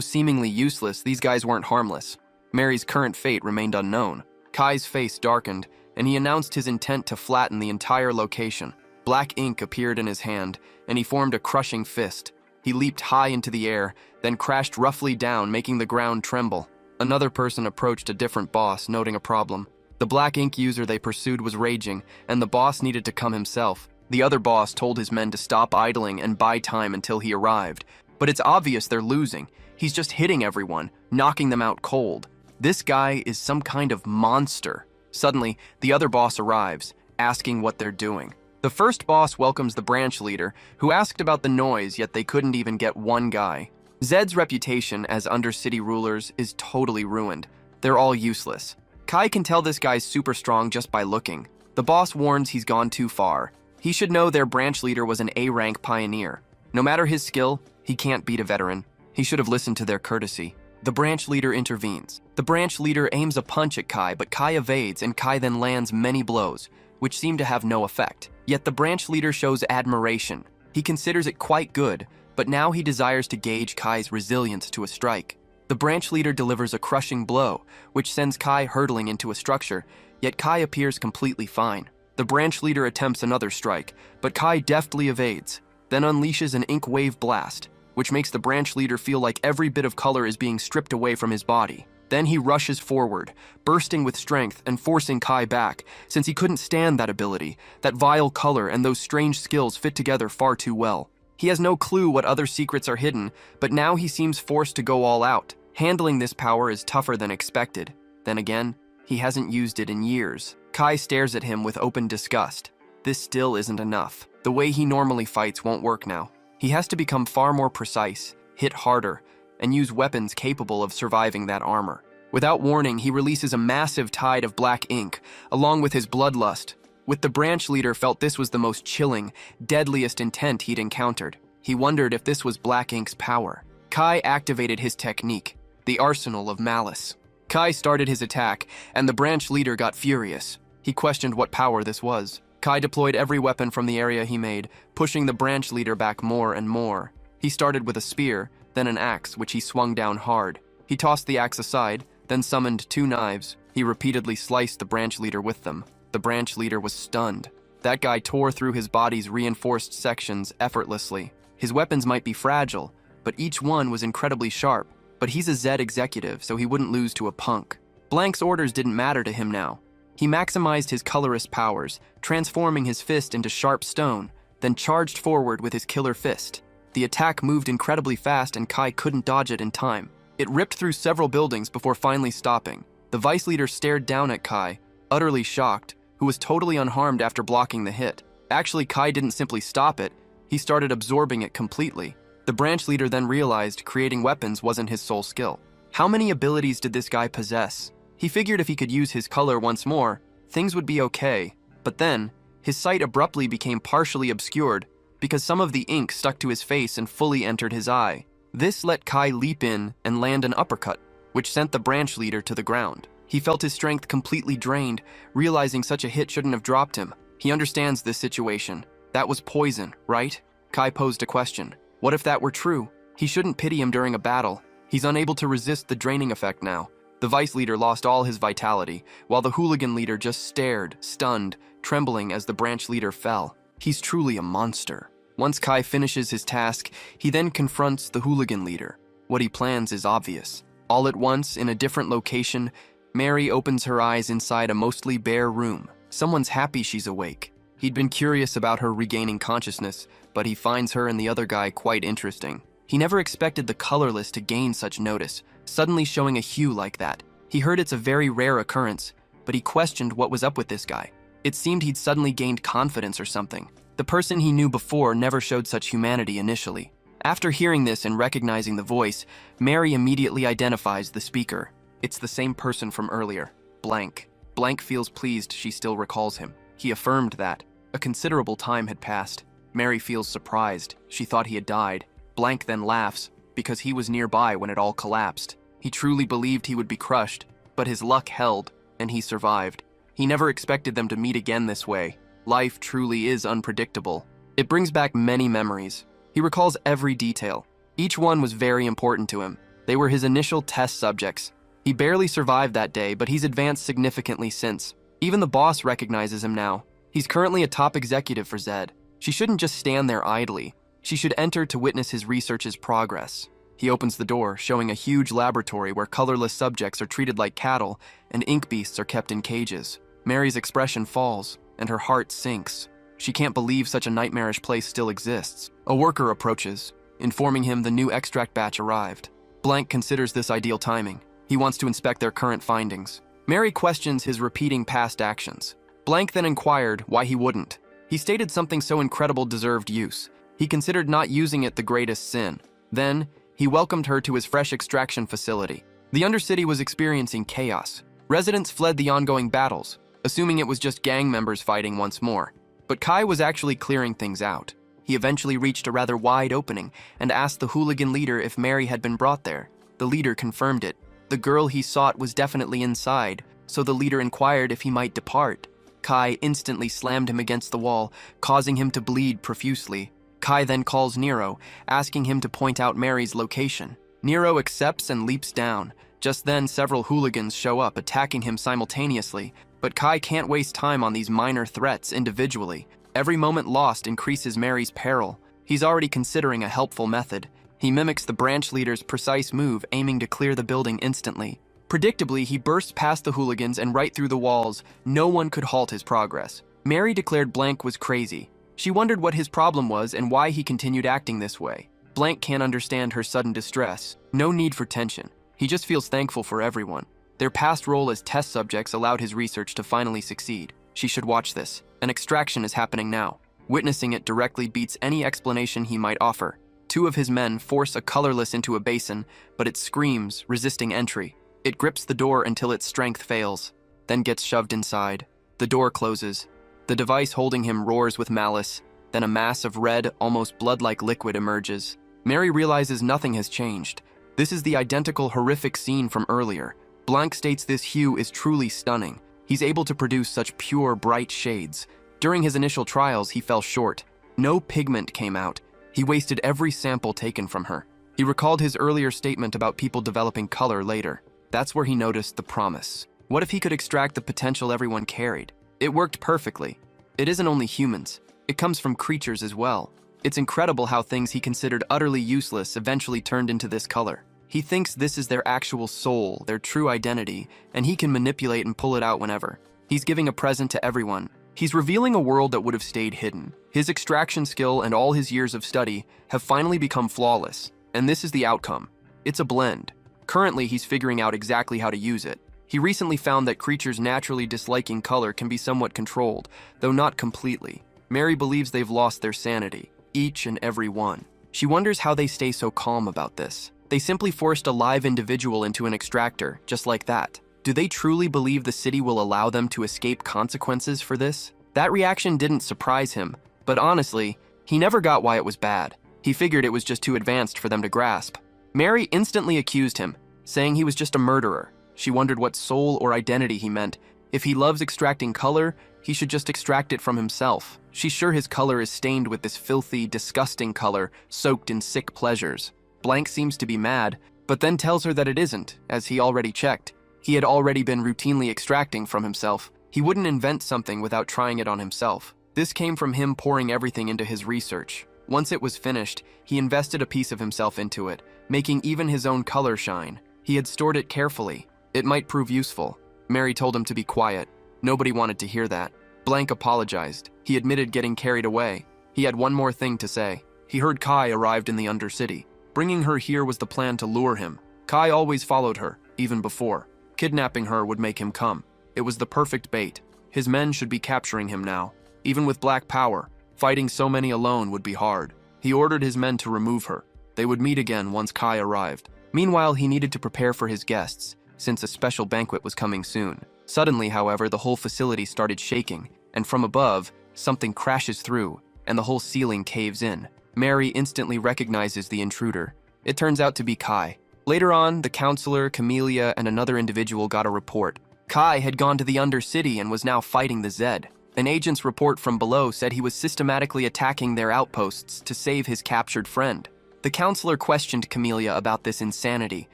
seemingly useless, these guys weren't harmless. Mary's current fate remained unknown. Kai's face darkened, and he announced his intent to flatten the entire location. Black ink appeared in his hand, and he formed a crushing fist. He leaped high into the air, then crashed roughly down, making the ground tremble. Another person approached a different boss, noting a problem. The black ink user they pursued was raging, and the boss needed to come himself. The other boss told his men to stop idling and buy time until he arrived. But it's obvious they're losing. He's just hitting everyone, knocking them out cold. This guy is some kind of monster. Suddenly, the other boss arrives, asking what they're doing. The first boss welcomes the branch leader, who asked about the noise, yet they couldn't even get one guy. Zed's reputation as Undercity rulers is totally ruined. They're all useless. Kai can tell this guy's super strong just by looking. The boss warns he's gone too far. He should know their branch leader was an A-rank pioneer. No matter his skill, he can't beat a veteran. He should have listened to their courtesy. The branch leader intervenes. The branch leader aims a punch at Kai, but Kai evades, and Kai then lands many blows, which seem to have no effect. Yet the branch leader shows admiration. He considers it quite good, but now he desires to gauge Kai's resilience to a strike. The branch leader delivers a crushing blow, which sends Kai hurtling into a structure, yet Kai appears completely fine. The branch leader attempts another strike, but Kai deftly evades, then unleashes an ink wave blast, which makes the branch leader feel like every bit of color is being stripped away from his body. Then he rushes forward, bursting with strength and forcing Kai back, since he couldn't stand that ability. That vile color and those strange skills fit together far too well. He has no clue what other secrets are hidden, but now he seems forced to go all out. Handling this power is tougher than expected. Then again, he hasn't used it in years. Kai stares at him with open disgust. This still isn't enough. The way he normally fights won't work now. He has to become far more precise, hit harder, and use weapons capable of surviving that armor. Without warning, he releases a massive tide of black ink, along with his bloodlust. With the branch leader felt this was the most chilling, deadliest intent he'd encountered. He wondered if this was black ink's power. Kai activated his technique, the arsenal of malice. Kai started his attack, and the branch leader got furious. He questioned what power this was. Kai deployed every weapon from the area he made, pushing the branch leader back more and more. He started with a spear, then an axe, which he swung down hard. He tossed the axe aside, then summoned 2 knives. He repeatedly sliced the branch leader with them. The branch leader was stunned. That guy tore through his body's reinforced sections effortlessly. His weapons might be fragile, but each one was incredibly sharp. But he's a Zed executive, so he wouldn't lose to a punk. Blank's orders didn't matter to him now. He maximized his colorless powers, transforming his fist into sharp stone, then charged forward with his killer fist. The attack moved incredibly fast and Kai couldn't dodge it in time. It ripped through several buildings before finally stopping. The vice leader stared down at Kai, utterly shocked, who was totally unharmed after blocking the hit. Actually, Kai didn't simply stop it, he started absorbing it completely. The branch leader then realized creating weapons wasn't his sole skill. How many abilities did this guy possess? He figured if he could use his color once more, things would be okay. But then, his sight abruptly became partially obscured because some of the ink stuck to his face and fully entered his eye. This let Kai leap in and land an uppercut, which sent the branch leader to the ground. He felt his strength completely drained, realizing such a hit shouldn't have dropped him. He understands this situation. That was poison, right? Kai posed a question. What if that were true? He shouldn't pity him during a battle. He's unable to resist the draining effect now. The vice leader lost all his vitality, while the hooligan leader just stared, stunned, trembling as the branch leader fell. He's truly a monster. Once Kai finishes his task, he then confronts the hooligan leader. What he plans is obvious. All at once, in a different location, Mary opens her eyes inside a mostly bare room. Someone's happy she's awake. He'd been curious about her regaining consciousness, but he finds her and the other guy quite interesting. He never expected the Colorless to gain such notice, suddenly showing a hue like that. He heard it's a very rare occurrence, but he questioned what was up with this guy. It seemed he'd suddenly gained confidence or something. The person he knew before never showed such humanity initially. After hearing this and recognizing the voice, Mary immediately identifies the speaker. It's the same person from earlier, Blank. Blank feels pleased she still recalls him. He affirmed that. A considerable time had passed. Mary feels surprised. She thought he had died. Blank then laughs, because he was nearby when it all collapsed. He truly believed he would be crushed, but his luck held, and he survived. He never expected them to meet again this way. Life truly is unpredictable. It brings back many memories. He recalls every detail. Each one was very important to him. They were his initial test subjects. He barely survived that day, but he's advanced significantly since. Even the boss recognizes him now. He's currently a top executive for Zed. She shouldn't just stand there idly. She should enter to witness his research's progress. He opens the door, showing a huge laboratory where colorless subjects are treated like cattle and ink beasts are kept in cages. Mary's expression falls, and her heart sinks. She can't believe such a nightmarish place still exists. A worker approaches, informing him the new extract batch arrived. Blank considers this ideal timing. He wants to inspect their current findings. Mary questions his repeating past actions. Blank then inquired why he wouldn't. He stated something so incredible deserved use. He considered not using it the greatest sin. Then, he welcomed her to his fresh extraction facility. The Undercity was experiencing chaos. Residents fled the ongoing battles, assuming it was just gang members fighting once more. But Kai was actually clearing things out. He eventually reached a rather wide opening and asked the hooligan leader if Mary had been brought there. The leader confirmed it. The girl he sought was definitely inside, so the leader inquired if he might depart. Kai instantly slammed him against the wall, causing him to bleed profusely. Kai then calls Nero, asking him to point out Mary's location. Nero accepts and leaps down. Just then, several hooligans show up, attacking him simultaneously. But Kai can't waste time on these minor threats individually. Every moment lost increases Mary's peril. He's already considering a helpful method. He mimics the branch leader's precise move, aiming to clear the building instantly. Predictably, he bursts past the hooligans and right through the walls. No one could halt his progress. Mary declared Blank was crazy. She wondered what his problem was and why he continued acting this way. Blank can't understand her sudden distress. No need for tension. He just feels thankful for everyone. Their past role as test subjects allowed his research to finally succeed. She should watch this. An extraction is happening now. Witnessing it directly beats any explanation he might offer. Two of his men force a colorless into a basin, but it screams, resisting entry. It grips the door until its strength fails, then gets shoved inside. The door closes. The device holding him roars with malice. Then a mass of red, almost blood-like liquid emerges. Mary realizes nothing has changed. This is the identical horrific scene from earlier. Blank states this hue is truly stunning. He's able to produce such pure, bright shades. During his initial trials, he fell short. No pigment came out. He wasted every sample taken from her. He recalled his earlier statement about people developing color later. That's where he noticed the promise. What if he could extract the potential everyone carried? It worked perfectly. It isn't only humans. It comes from creatures as well. It's incredible how things he considered utterly useless eventually turned into this color. He thinks this is their actual soul, their true identity, and he can manipulate and pull it out whenever. He's giving a present to everyone. He's revealing a world that would have stayed hidden. His extraction skill and all his years of study have finally become flawless, and this is the outcome. It's a blend. Currently, he's figuring out exactly how to use it. He recently found that creatures naturally disliking color can be somewhat controlled, though not completely. Mary believes they've lost their sanity, each and every one. She wonders how they stay so calm about this. They simply forced a live individual into an extractor, just like that. Do they truly believe the city will allow them to escape consequences for this? That reaction didn't surprise him, but honestly, he never got why it was bad. He figured it was just too advanced for them to grasp. Mary instantly accused him, saying he was just a murderer. She wondered what soul or identity he meant. If he loves extracting color, he should just extract it from himself. She's sure his color is stained with this filthy, disgusting color, soaked in sick pleasures. Blank seems to be mad, but then tells her that it isn't, as he already checked. He had already been routinely extracting from himself. He wouldn't invent something without trying it on himself. This came from him pouring everything into his research. Once it was finished, he invested a piece of himself into it, making even his own color shine. He had stored it carefully. It might prove useful. Mary told him to be quiet. Nobody wanted to hear that. Blank apologized. He admitted getting carried away. He had one more thing to say. He heard Kai arrived in the Undercity. Bringing her here was the plan to lure him. Kai always followed her, even before. Kidnapping her would make him come. It was the perfect bait. His men should be capturing him now. Even with black power, fighting so many alone would be hard. He ordered his men to remove her. They would meet again once Kai arrived. Meanwhile, he needed to prepare for his guests, since a special banquet was coming soon. Suddenly, however, the whole facility started shaking, and from above, something crashes through, and the whole ceiling caves in. Mary instantly recognizes the intruder. It turns out to be Kai. Later on, the counselor, Camellia, and another individual got a report. Kai had gone to the Undercity and was now fighting the Zed. An agent's report from below said he was systematically attacking their outposts to save his captured friend. The counselor questioned Camellia about this insanity,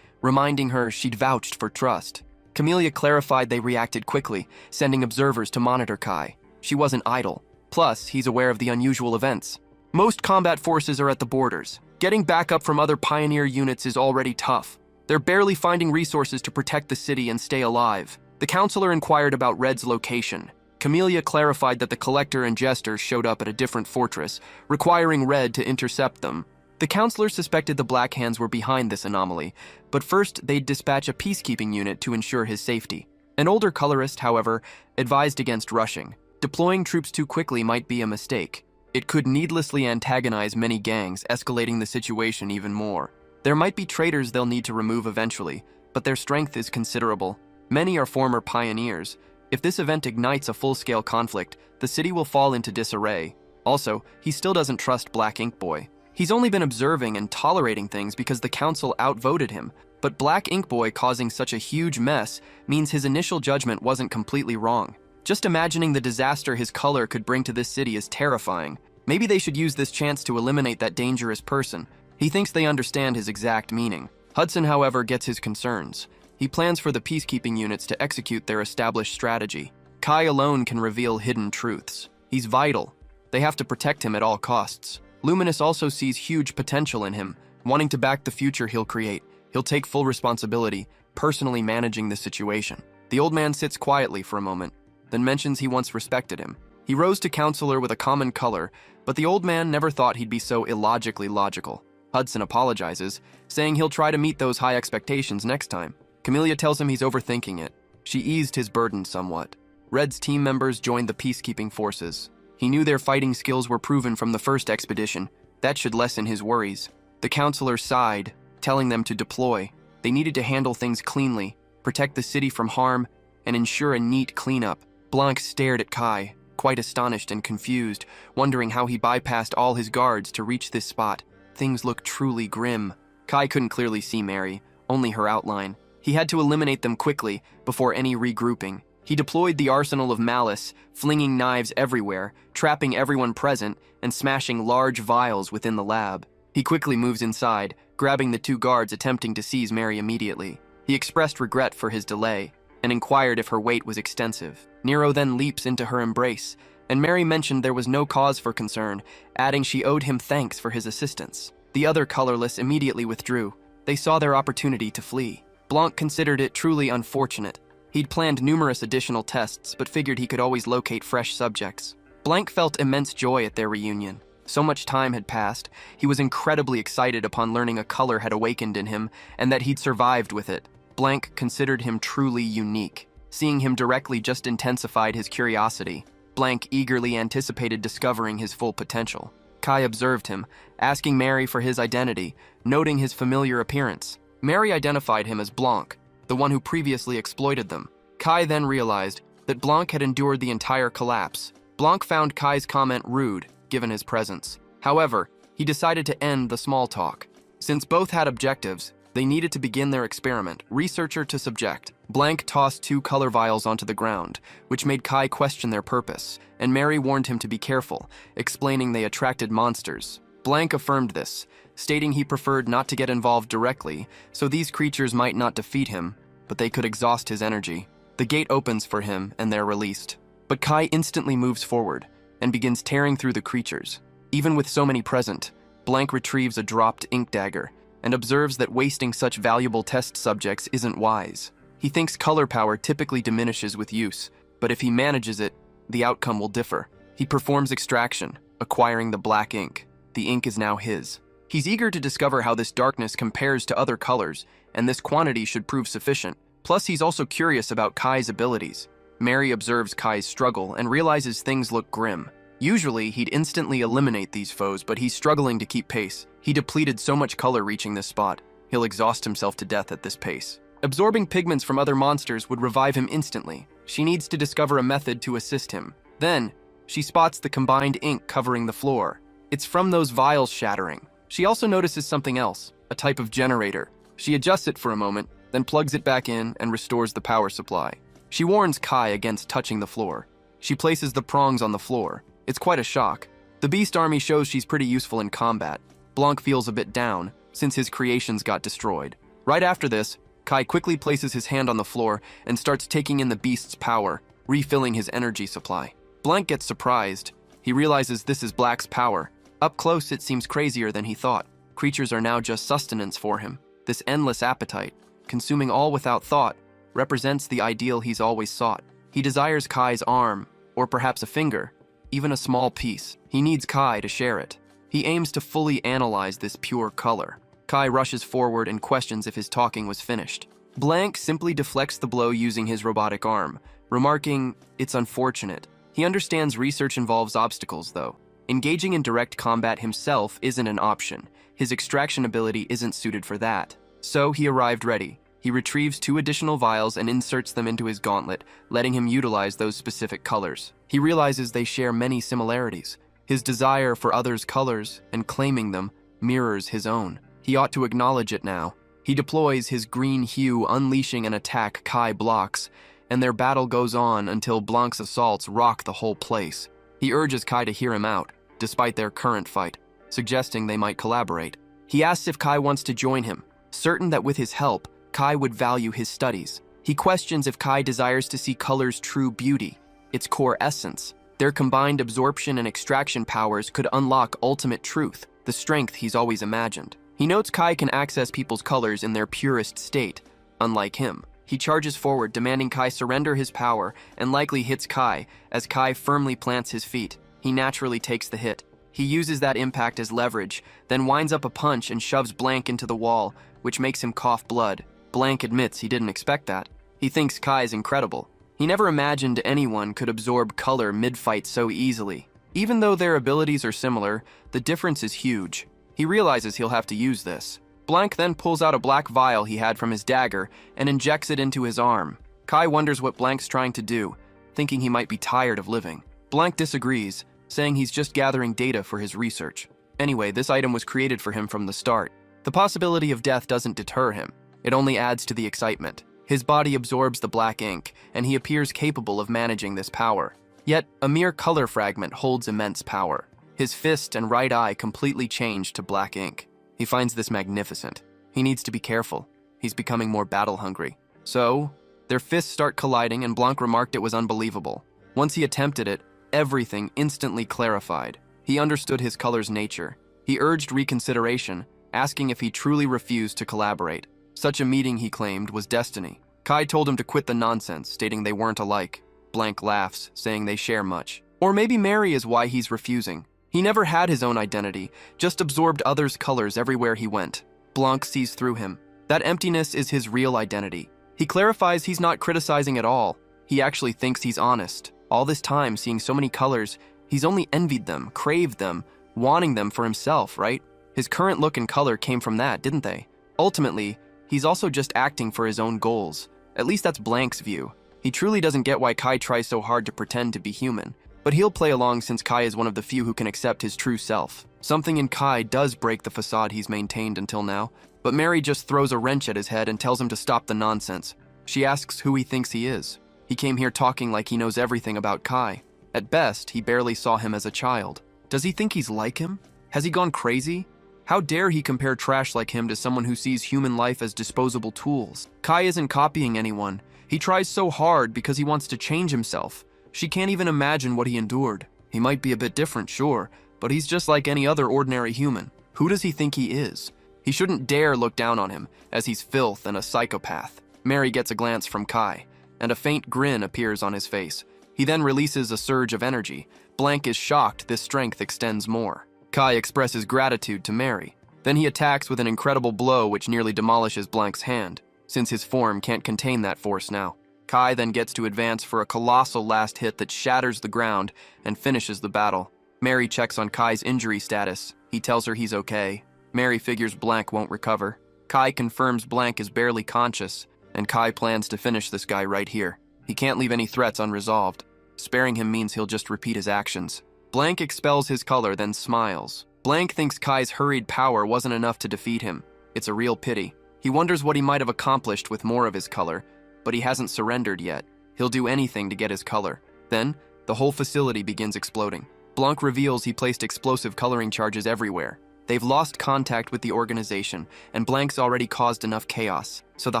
reminding her she'd vouched for trust. Camellia clarified they reacted quickly, sending observers to monitor Kai. She wasn't idle. Plus, he's aware of the unusual events. Most combat forces are at the borders. Getting backup from other pioneer units is already tough. They're barely finding resources to protect the city and stay alive. The counselor inquired about Red's location. Camellia clarified that the Collector and Jester showed up at a different fortress, requiring Red to intercept them. The counselor suspected the Black Hands were behind this anomaly, but first they'd dispatch a peacekeeping unit to ensure his safety. An older colorist, however, advised against rushing. Deploying troops too quickly might be a mistake. It could needlessly antagonize many gangs, escalating the situation even more. There might be traitors they'll need to remove eventually, but their strength is considerable. Many are former pioneers. If this event ignites a full-scale conflict, the city will fall into disarray. Also, he still doesn't trust Black Ink Boy. He's only been observing and tolerating things because the council outvoted him, but Black Ink Boy causing such a huge mess means his initial judgment wasn't completely wrong. Just imagining the disaster his color could bring to this city is terrifying. Maybe they should use this chance to eliminate that dangerous person. He thinks they understand his exact meaning. Hudson, however, gets his concerns. He plans for the peacekeeping units to execute their established strategy. Kai alone can reveal hidden truths. He's vital. They have to protect him at all costs. Luminous also sees huge potential in him, wanting to back the future he'll create. He'll take full responsibility, personally managing the situation. The old man sits quietly for a moment, then mentions he once respected him. He rose to counselor with a common color, but the old man never thought he'd be so illogically logical. Hudson apologizes, saying he'll try to meet those high expectations next time. Camellia tells him he's overthinking it. She eased his burden somewhat. Red's team members joined the peacekeeping forces. He knew their fighting skills were proven from the first expedition. That should lessen his worries. The counselor sighed, telling them to deploy. They needed to handle things cleanly, protect the city from harm, and ensure a neat cleanup. Blanc stared at Kai, quite astonished and confused, wondering how he bypassed all his guards to reach this spot. Things looked truly grim. Kai couldn't clearly see Mary, only her outline. He had to eliminate them quickly, before any regrouping. He deployed the arsenal of malice, flinging knives everywhere, trapping everyone present, and smashing large vials within the lab. He quickly moves inside, grabbing the two guards attempting to seize Mary immediately. He expressed regret for his delay, and inquired if her weight was extensive. Nero then leaps into her embrace, and Mary mentioned there was no cause for concern, adding she owed him thanks for his assistance. The other colorless immediately withdrew. They saw their opportunity to flee. Blanc considered it truly unfortunate. He'd planned numerous additional tests, but figured he could always locate fresh subjects. Blanc felt immense joy at their reunion. So much time had passed, he was incredibly excited upon learning a color had awakened in him, and that he'd survived with it. Blanc considered him truly unique. Seeing him directly just intensified his curiosity. Blanc eagerly anticipated discovering his full potential. Kai observed him, asking Mary for his identity, noting his familiar appearance. Mary identified him as Blanc, the one who previously exploited them. Kai then realized that Blanc had endured the entire collapse. Blanc found Kai's comment rude, given his presence. However, he decided to end the small talk. Since both had objectives, they needed to begin their experiment, researcher to subject. Blanc tossed 2 color vials onto the ground, which made Kai question their purpose, and Mary warned him to be careful, explaining they attracted monsters. Blanc affirmed this, stating he preferred not to get involved directly, so these creatures might not defeat him, but they could exhaust his energy. The gate opens for him, and they're released. But Kai instantly moves forward, and begins tearing through the creatures. Even with so many present, Blanc retrieves a dropped ink dagger, and observes that wasting such valuable test subjects isn't wise. He thinks color power typically diminishes with use, but if he manages it, the outcome will differ. He performs extraction, acquiring the black ink. The ink is now his. He's eager to discover how this darkness compares to other colors, and this quantity should prove sufficient. Plus, he's also curious about Kai's abilities. Mary observes Kai's struggle and realizes things look grim. Usually, he'd instantly eliminate these foes, but he's struggling to keep pace. He depleted so much color reaching this spot. He'll exhaust himself to death at this pace. Absorbing pigments from other monsters would revive him instantly. She needs to discover a method to assist him. Then, she spots the combined ink covering the floor. It's from those vials shattering. She also notices something else, a type of generator. She adjusts it for a moment, then plugs it back in and restores the power supply. She warns Kai against touching the floor. She places the prongs on the floor. It's quite a shock. The Beast Army shows she's pretty useful in combat. Blanc feels a bit down, since his creations got destroyed. Right after this, Kai quickly places his hand on the floor and starts taking in the beast's power, refilling his energy supply. Blanc gets surprised. He realizes this is Black's power. Up close, it seems crazier than he thought. Creatures are now just sustenance for him. This endless appetite, consuming all without thought, represents the ideal he's always sought. He desires Kai's arm, or perhaps a finger, even a small piece. He needs Kai to share it. He aims to fully analyze this pure color. Kai rushes forward and questions if his talking was finished. Blanc simply deflects the blow using his robotic arm, remarking, "It's unfortunate." He understands research involves obstacles, though. Engaging in direct combat himself isn't an option. His extraction ability isn't suited for that. So he arrived ready. He retrieves 2 additional vials and inserts them into his gauntlet, letting him utilize those specific colors. He realizes they share many similarities. His desire for others' colors and claiming them mirrors his own. He ought to acknowledge it now. He deploys his green hue, unleashing an attack Kai blocks, and their battle goes on until Blanc's assaults rock the whole place. He urges Kai to hear him out, despite their current fight, suggesting they might collaborate. He asks if Kai wants to join him, certain that with his help, Kai would value his studies. He questions if Kai desires to see color's true beauty, its core essence. Their combined absorption and extraction powers could unlock ultimate truth, the strength he's always imagined. He notes Kai can access people's colors in their purest state, unlike him. He charges forward, demanding Kai surrender his power, and likely hits Kai, as Kai firmly plants his feet. He naturally takes the hit. He uses that impact as leverage, then winds up a punch and shoves Blanc into the wall, which makes him cough blood. Blanc admits he didn't expect that. He thinks Kai's incredible. He never imagined anyone could absorb color mid-fight so easily. Even though their abilities are similar, the difference is huge. He realizes he'll have to use this. Blanc then pulls out a black vial he had from his dagger and injects it into his arm. Kai wonders what Blanc's trying to do, thinking he might be tired of living. Blanc disagrees, saying he's just gathering data for his research. Anyway, this item was created for him from the start. The possibility of death doesn't deter him. It only adds to the excitement. His body absorbs the black ink, and he appears capable of managing this power. Yet, a mere color fragment holds immense power. His fist and right eye completely change to black ink. He finds this magnificent. He needs to be careful. He's becoming more battle-hungry. So, their fists start colliding, and Blanc remarked it was unbelievable. Once he attempted it, everything instantly clarified. He understood his color's nature. He urged reconsideration, asking if he truly refused to collaborate. Such a meeting, he claimed, was destiny. Kai told him to quit the nonsense, stating they weren't alike. Blanc laughs, saying they share much. Or maybe Mary is why he's refusing. He never had his own identity, just absorbed others' colors everywhere he went. Blanc sees through him. That emptiness is his real identity. He clarifies he's not criticizing at all. He actually thinks he's honest. All this time, seeing so many colors, he's only envied them, craved them, wanting them for himself, right? His current look and color came from that, didn't they? Ultimately, he's also just acting for his own goals. At least that's Blanc's view. He truly doesn't get why Kai tries so hard to pretend to be human. But he'll play along since Kai is one of the few who can accept his true self. Something in Kai does break the facade he's maintained until now, but Mary just throws a wrench at his head and tells him to stop the nonsense. She asks who he thinks he is. He came here talking like he knows everything about Kai. At best, he barely saw him as a child. Does he think he's like him? Has he gone crazy? How dare he compare trash like him to someone who sees human life as disposable tools? Kai isn't copying anyone. He tries so hard because he wants to change himself. She can't even imagine what he endured. He might be a bit different, sure, but he's just like any other ordinary human. Who does he think he is? He shouldn't dare look down on him, as he's filth and a psychopath. Mary gets a glance from Kai, and a faint grin appears on his face. He then releases a surge of energy. Blanc is shocked this strength extends more. Kai expresses gratitude to Mary. Then he attacks with an incredible blow which nearly demolishes Blanc's hand, since his form can't contain that force now. Kai then gets to advance for a colossal last hit that shatters the ground and finishes the battle. Mary checks on Kai's injury status. He tells her he's okay. Mary figures Blanc won't recover. Kai confirms Blanc is barely conscious. and Kai plans to finish this guy right here. He can't leave any threats unresolved. Sparing him means he'll just repeat his actions. Blank expels his color, then smiles. Blank thinks Kai's hurried power wasn't enough to defeat him. It's a real pity. He wonders what he might have accomplished with more of his color, but he hasn't surrendered yet. He'll do anything to get his color. Then, the whole facility begins exploding. Blanc reveals he placed explosive coloring charges everywhere. They've lost contact with the organization, and Blanc's already caused enough chaos, so the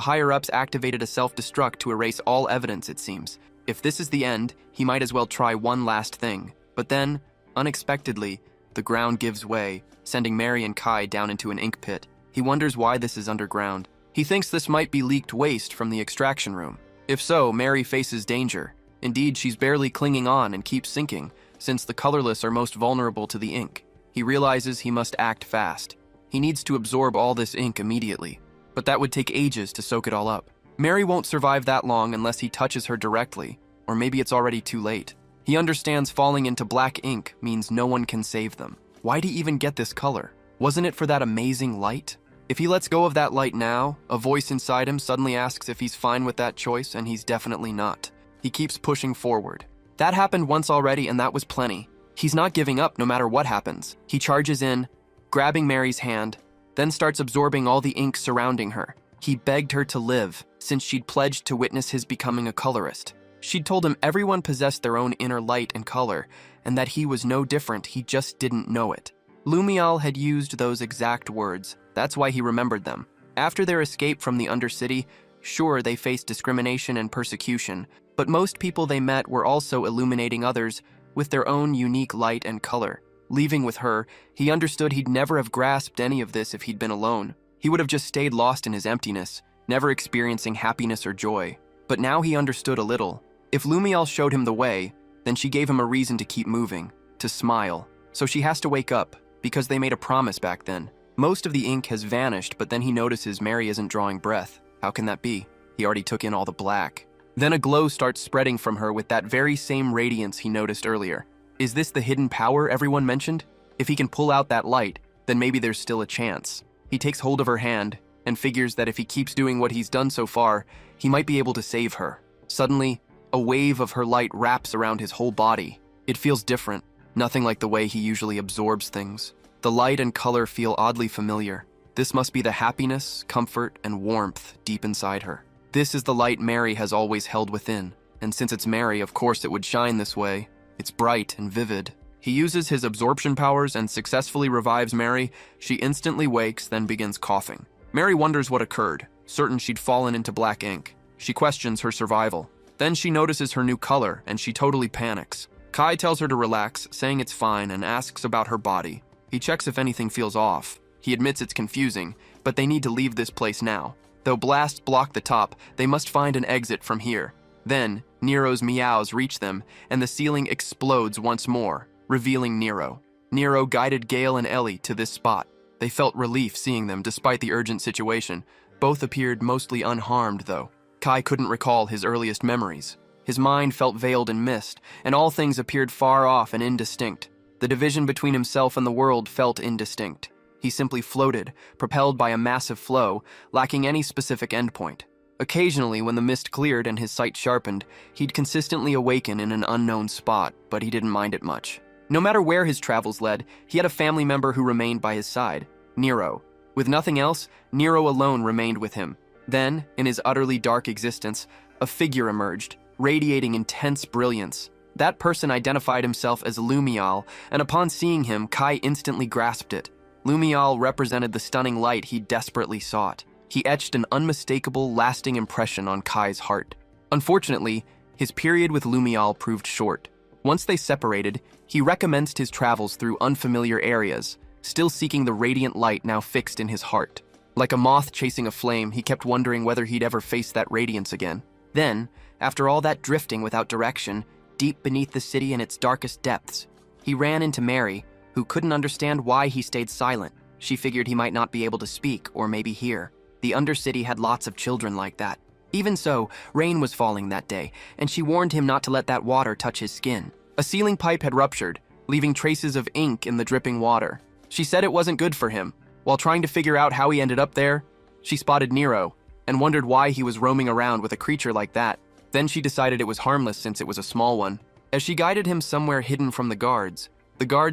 higher-ups activated a self-destruct to erase all evidence, it seems. If this is the end, he might as well try one last thing. But then, unexpectedly, the ground gives way, sending Mary and Kai down into an ink pit. He wonders why this is underground. He thinks this might be leaked waste from the extraction room. If so, Mary faces danger. Indeed, she's barely clinging on and keeps sinking, since the colorless are most vulnerable to the ink. He realizes he must act fast. He needs to absorb all this ink immediately, but that would take ages to soak it all up. Mary won't survive that long unless he touches her directly, or maybe it's already too late. He understands falling into black ink means no one can save them. Why'd he even get this color? Wasn't it for that amazing light? If he lets go of that light now, a voice inside him suddenly asks if he's fine with that choice, and he's definitely not. He keeps pushing forward. That happened once already, and that was plenty. He's not giving up no matter what happens. He charges in, grabbing Mary's hand, then starts absorbing all the ink surrounding her. He begged her to live, since she'd pledged to witness his becoming a colorist. She'd told him everyone possessed their own inner light and color, and that he was no different, he just didn't know it. Lumial had used those exact words. That's why he remembered them. After their escape from the Undercity, sure, they faced discrimination and persecution, but most people they met were also illuminating others with their own unique light and color. Leaving with her, he understood he'd never have grasped any of this if he'd been alone. He would have just stayed lost in his emptiness, never experiencing happiness or joy. But now he understood a little. If Lumial showed him the way, then she gave him a reason to keep moving, to smile. So she has to wake up, because they made a promise back then. Most of the ink has vanished, but then he notices Mary isn't drawing breath. How can that be? He already took in all the black. Then a glow starts spreading from her with that very same radiance he noticed earlier. Is this the hidden power everyone mentioned? If he can pull out that light, then maybe there's still a chance. He takes hold of her hand and figures that if he keeps doing what he's done so far, he might be able to save her. Suddenly, a wave of her light wraps around his whole body. It feels different, nothing like the way he usually absorbs things. The light and color feel oddly familiar. This must be the happiness, comfort, and warmth deep inside her. This is the light Mary has always held within, and since it's Mary, of course it would shine this way. It's bright and vivid. He uses his absorption powers and successfully revives Mary. She instantly wakes, then begins coughing. Mary wonders what occurred, certain she'd fallen into black ink. She questions her survival. Then she notices her new color, and she totally panics. Kai tells her to relax, saying it's fine, and asks about her body. He checks if anything feels off. He admits it's confusing, but they need to leave this place now. Though blasts block the top, they must find an exit from here. Then, Nero's meows reach them, and the ceiling explodes once more, revealing Nero. Nero guided Gale and Ellie to this spot. They felt relief seeing them despite the urgent situation. Both appeared mostly unharmed, though. Kai couldn't recall his earliest memories. His mind felt veiled in mist, and all things appeared far off and indistinct. The division between himself and the world felt indistinct. He simply floated, propelled by a massive flow, lacking any specific endpoint. Occasionally, when the mist cleared and his sight sharpened, he'd consistently awaken in an unknown spot, but he didn't mind it much. No matter where his travels led, he had a family member who remained by his side, Nero. With nothing else, Nero alone remained with him. Then, in his utterly dark existence, a figure emerged, radiating intense brilliance. That person identified himself as Lumial, and upon seeing him, Kai instantly grasped it. Lumial represented the stunning light he desperately sought. He etched an unmistakable, lasting impression on Kai's heart. Unfortunately, his period with Lumial proved short. Once they separated, he recommenced his travels through unfamiliar areas, still seeking the radiant light now fixed in his heart. Like a moth chasing a flame, he kept wondering whether he'd ever face that radiance again. Then, after all that drifting without direction, deep beneath the city in its darkest depths, he ran into Mary, who couldn't understand why he stayed silent. She figured he might not be able to speak or maybe hear. The Undercity had lots of children like that. Even so, rain was falling that day, and she warned him not to let that water touch his skin. A ceiling pipe had ruptured, leaving traces of ink in the dripping water. She said it wasn't good for him. While trying to figure out how he ended up there, she spotted Nero and wondered why he was roaming around with a creature like that. Then she decided it was harmless since it was a small one. As she guided him somewhere hidden from the guards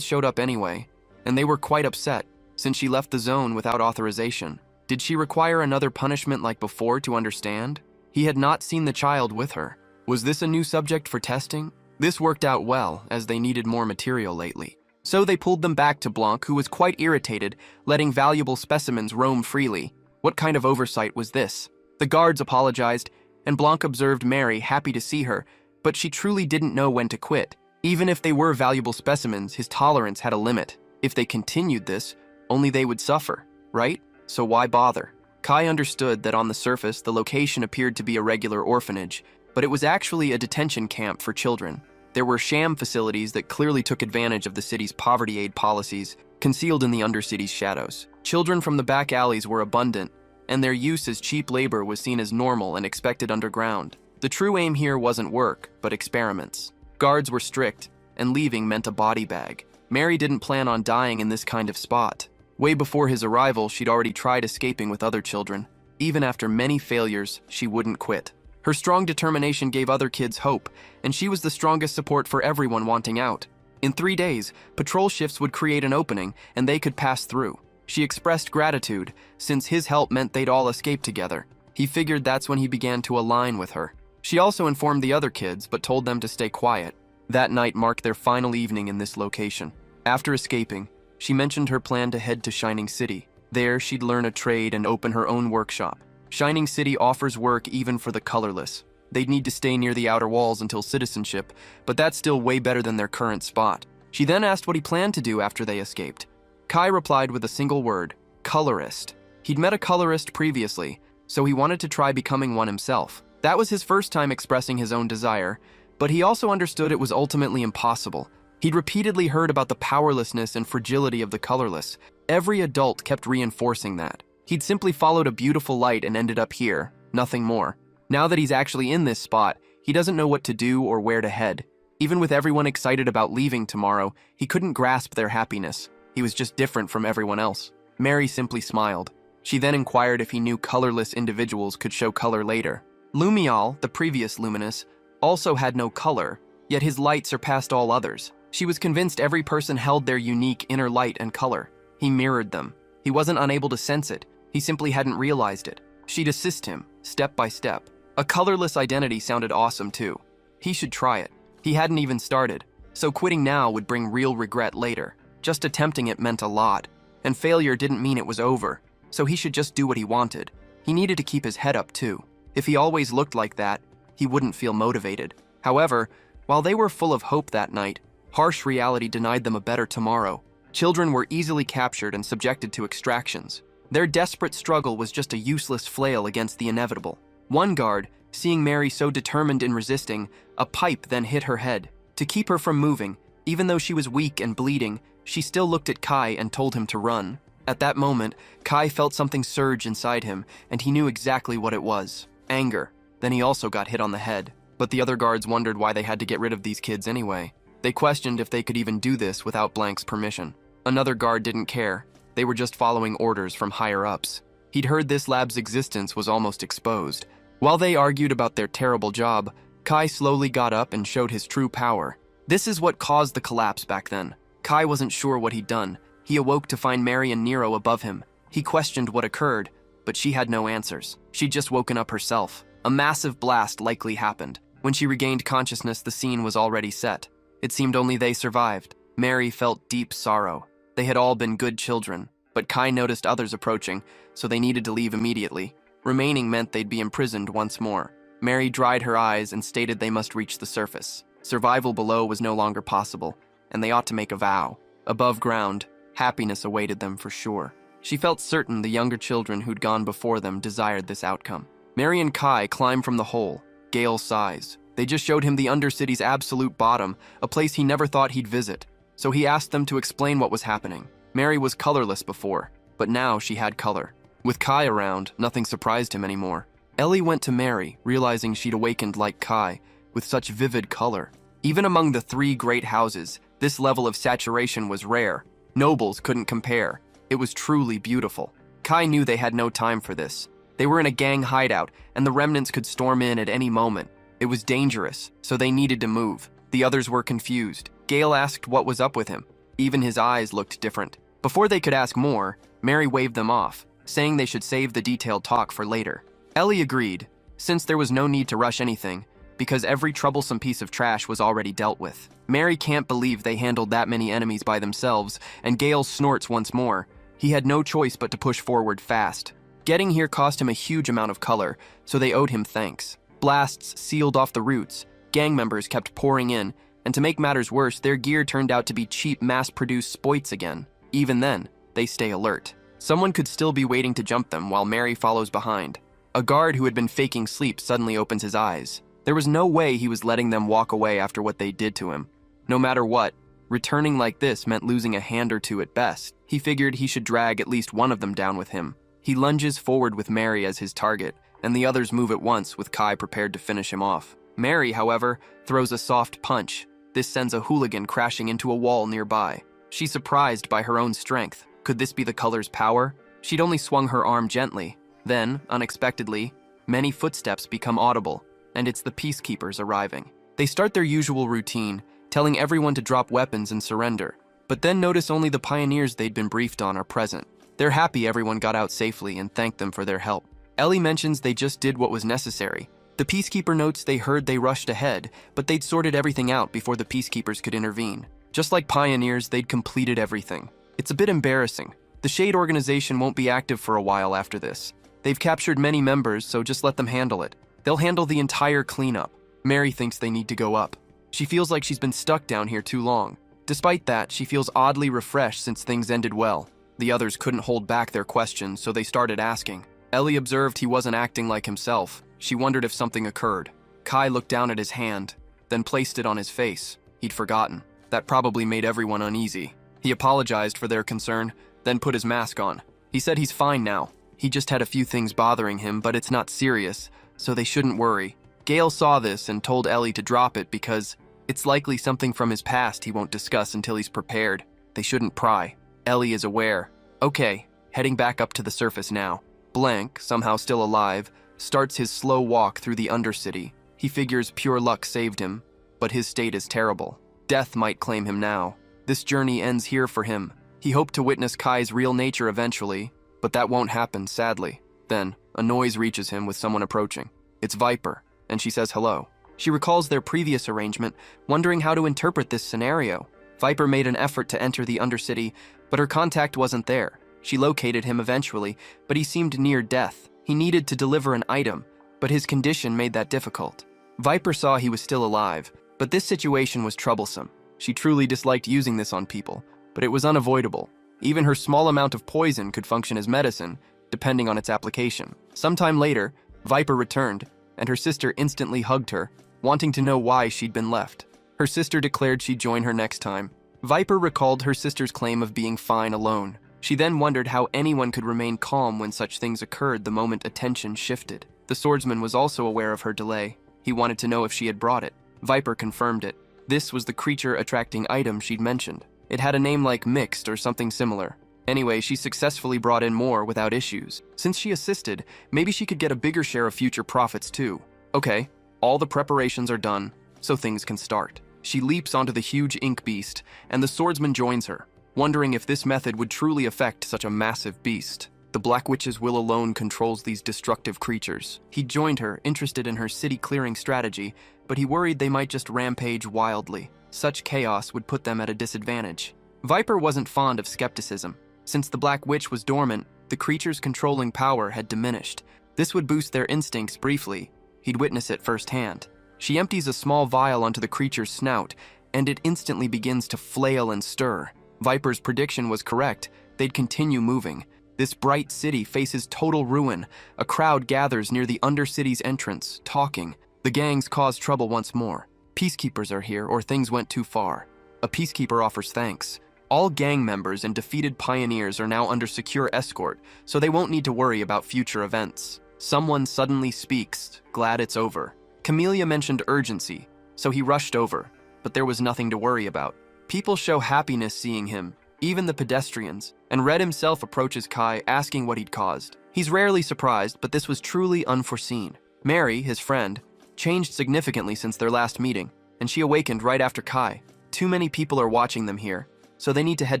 showed up anyway, and they were quite upset since she left the zone without authorization. Did she require another punishment like before to understand? He had not seen the child with her. Was this a new subject for testing? This worked out well, as they needed more material lately. So they pulled them back to Blanc, who was quite irritated, letting valuable specimens roam freely. What kind of oversight was this? The guards apologized, and Blanc observed Mary, happy to see her, but she truly didn't know when to quit. Even if they were valuable specimens, his tolerance had a limit. If they continued this, only they would suffer, right? So why bother? Kai understood that on the surface, the location appeared to be a regular orphanage, but it was actually a detention camp for children. There were sham facilities that clearly took advantage of the city's poverty aid policies, concealed in the Undercity's shadows. Children from the back alleys were abundant, and their use as cheap labor was seen as normal and expected underground. The true aim here wasn't work, but experiments. Guards were strict, and leaving meant a body bag. Mary didn't plan on dying in this kind of spot. Way before his arrival, she'd already tried escaping with other children. Even after many failures, she wouldn't quit. Her strong determination gave other kids hope, and she was the strongest support for everyone wanting out. In 3 days, patrol shifts would create an opening, and they could pass through. She expressed gratitude, since his help meant they'd all escape together. He figured that's when he began to align with her. She also informed the other kids, but told them to stay quiet. That night marked their final evening in this location. After escaping, she mentioned her plan to head to Shining City. There, she'd learn a trade and open her own workshop. Shining City offers work even for the colorless. They'd need to stay near the outer walls until citizenship, but that's still way better than their current spot. She then asked what he planned to do after they escaped. Kai replied with a single word: colorist. He'd met a colorist previously, so he wanted to try becoming one himself. That was his first time expressing his own desire, but he also understood it was ultimately impossible. He'd repeatedly heard about the powerlessness and fragility of the colorless. Every adult kept reinforcing that. He'd simply followed a beautiful light and ended up here, nothing more. Now that he's actually in this spot, he doesn't know what to do or where to head. Even with everyone excited about leaving tomorrow, he couldn't grasp their happiness. He was just different from everyone else. Mary simply smiled. She then inquired if he knew colorless individuals could show color later. Lumial, the previous Luminous, also had no color, yet his light surpassed all others. She was convinced every person held their unique inner light and color. He mirrored them. He wasn't unable to sense it. He simply hadn't realized it. She'd assist him, step by step. A colorless identity sounded awesome too. He should try it. He hadn't even started, so quitting now would bring real regret later. Just attempting it meant a lot, and failure didn't mean it was over, so he should just do what he wanted. He needed to keep his head up too. If he always looked like that, he wouldn't feel motivated. However, while they were full of hope that night, harsh reality denied them a better tomorrow. Children were easily captured and subjected to extractions. Their desperate struggle was just a useless flail against the inevitable. One guard, seeing Mary so determined in resisting, a pipe then hit her head. To keep her from moving, even though she was weak and bleeding, she still looked at Kai and told him to run. At that moment, Kai felt something surge inside him, and he knew exactly what it was: anger. Then he also got hit on the head. But the other guards wondered why they had to get rid of these kids anyway. They questioned if they could even do this without Blank's permission. Another guard didn't care. They were just following orders from higher-ups. He'd heard this lab's existence was almost exposed. While they argued about their terrible job, Kai slowly got up and showed his true power. This is what caused the collapse back then. Kai wasn't sure what he'd done. He awoke to find Mary and Nero above him. He questioned what occurred, but she had no answers. She'd just woken up herself. A massive blast likely happened. When she regained consciousness, the scene was already set. It seemed only they survived. Mary felt deep sorrow. They had all been good children, but Kai noticed others approaching, so they needed to leave immediately. Remaining meant they'd be imprisoned once more. Mary dried her eyes and stated they must reach the surface. Survival below was no longer possible, and they ought to make a vow. Above ground, happiness awaited them for sure. She felt certain the younger children who'd gone before them desired this outcome. Mary and Kai climbed from the hole, Gale's size. They just showed him the Undercity's absolute bottom, a place he never thought he'd visit. So he asked them to explain what was happening. Mary was colorless before, but now she had color. With Kai around, nothing surprised him anymore. Ellie went to Mary, realizing she'd awakened like Kai, with such vivid color. Even among the 3 great houses, this level of saturation was rare. Nobles couldn't compare. It was truly beautiful. Kai knew they had no time for this. They were in a gang hideout, and the remnants could storm in at any moment. It was dangerous, so they needed to move. The others were confused. Gale asked what was up with him. Even his eyes looked different. Before they could ask more, Mary waved them off, saying they should save the detailed talk for later. Ellie agreed, since there was no need to rush anything, because every troublesome piece of trash was already dealt with. Mary can't believe they handled that many enemies by themselves, and Gale snorts once more. He had no choice but to push forward fast. Getting here cost him a huge amount of color, so they owed him thanks. Blasts sealed off the routes, gang members kept pouring in, and to make matters worse, their gear turned out to be cheap, mass-produced spoits again. Even then, they stay alert. Someone could still be waiting to jump them while Mary follows behind. A guard who had been faking sleep suddenly opens his eyes. There was no way he was letting them walk away after what they did to him. No matter what, returning like this meant losing a hand or two at best. He figured he should drag at least one of them down with him. He lunges forward with Mary as his target, and the others move at once with Kai prepared to finish him off. Mary, however, throws a soft punch. This sends a hooligan crashing into a wall nearby. She's surprised by her own strength. Could this be the color's power? She'd only swung her arm gently. Then, unexpectedly, many footsteps become audible, and it's the peacekeepers arriving. They start their usual routine, telling everyone to drop weapons and surrender, but then notice only the pioneers they'd been briefed on are present. They're happy everyone got out safely and thank them for their help. Ellie mentions they just did what was necessary. The peacekeeper notes they heard they rushed ahead, but they'd sorted everything out before the peacekeepers could intervene. Just like pioneers, they'd completed everything. It's a bit embarrassing. The Shade organization won't be active for a while after this. They've captured many members, so just let them handle it. They'll handle the entire cleanup. Mary thinks they need to go up. She feels like she's been stuck down here too long. Despite that, she feels oddly refreshed since things ended well. The others couldn't hold back their questions, so they started asking. Ellie observed he wasn't acting like himself. She wondered if something occurred. Kai looked down at his hand, then placed it on his face. He'd forgotten. That probably made everyone uneasy. He apologized for their concern, then put his mask on. He said he's fine now. He just had a few things bothering him, but it's not serious, so they shouldn't worry. Gale saw this and told Ellie to drop it because it's likely something from his past he won't discuss until he's prepared. They shouldn't pry. Ellie is aware. Okay, heading back up to the surface now. Blank, somehow still alive, starts his slow walk through the Undercity. He figures pure luck saved him, but his state is terrible. Death might claim him now. This journey ends here for him. He hoped to witness Kai's real nature eventually, but that won't happen, sadly. Then, a noise reaches him with someone approaching. It's Viper, and she says hello. She recalls their previous arrangement, wondering how to interpret this scenario. Viper made an effort to enter the Undercity, but her contact wasn't there. She located him eventually, but he seemed near death. He needed to deliver an item, but his condition made that difficult. Viper saw he was still alive, but this situation was troublesome. She truly disliked using this on people, but it was unavoidable. Even her small amount of poison could function as medicine, depending on its application. Sometime later, Viper returned, and her sister instantly hugged her, wanting to know why she'd been left. Her sister declared she'd join her next time. Viper recalled her sister's claim of being fine alone. She then wondered how anyone could remain calm when such things occurred the moment attention shifted. The swordsman was also aware of her delay. He wanted to know if she had brought it. Viper confirmed it. This was the creature-attracting item she'd mentioned. It had a name like Mixed or something similar. Anyway, she successfully brought in more without issues. Since she assisted, maybe she could get a bigger share of future profits too. Okay, all the preparations are done, so things can start. She leaps onto the huge ink beast, and the swordsman joins her, wondering if this method would truly affect such a massive beast. The Black Witch's will alone controls these destructive creatures. He joined her, interested in her city-clearing strategy, but he worried they might just rampage wildly. Such chaos would put them at a disadvantage. Viper wasn't fond of skepticism. Since the Black Witch was dormant, the creature's controlling power had diminished. This would boost their instincts briefly. He'd witness it firsthand. She empties a small vial onto the creature's snout, and it instantly begins to flail and stir. Viper's prediction was correct. They'd continue moving. This bright city faces total ruin. A crowd gathers near the Undercity's entrance, talking. The gangs cause trouble once more. Peacekeepers are here, or things went too far. A peacekeeper offers thanks. All gang members and defeated pioneers are now under secure escort, so they won't need to worry about future events. Someone suddenly speaks, glad it's over. Camellia mentioned urgency, so he rushed over, but there was nothing to worry about. People show happiness seeing him, even the pedestrians, and Red himself approaches Kai, asking what he'd caused. He's rarely surprised, but this was truly unforeseen. Mary, his friend, changed significantly since their last meeting, and she awakened right after Kai. Too many people are watching them here, so they need to head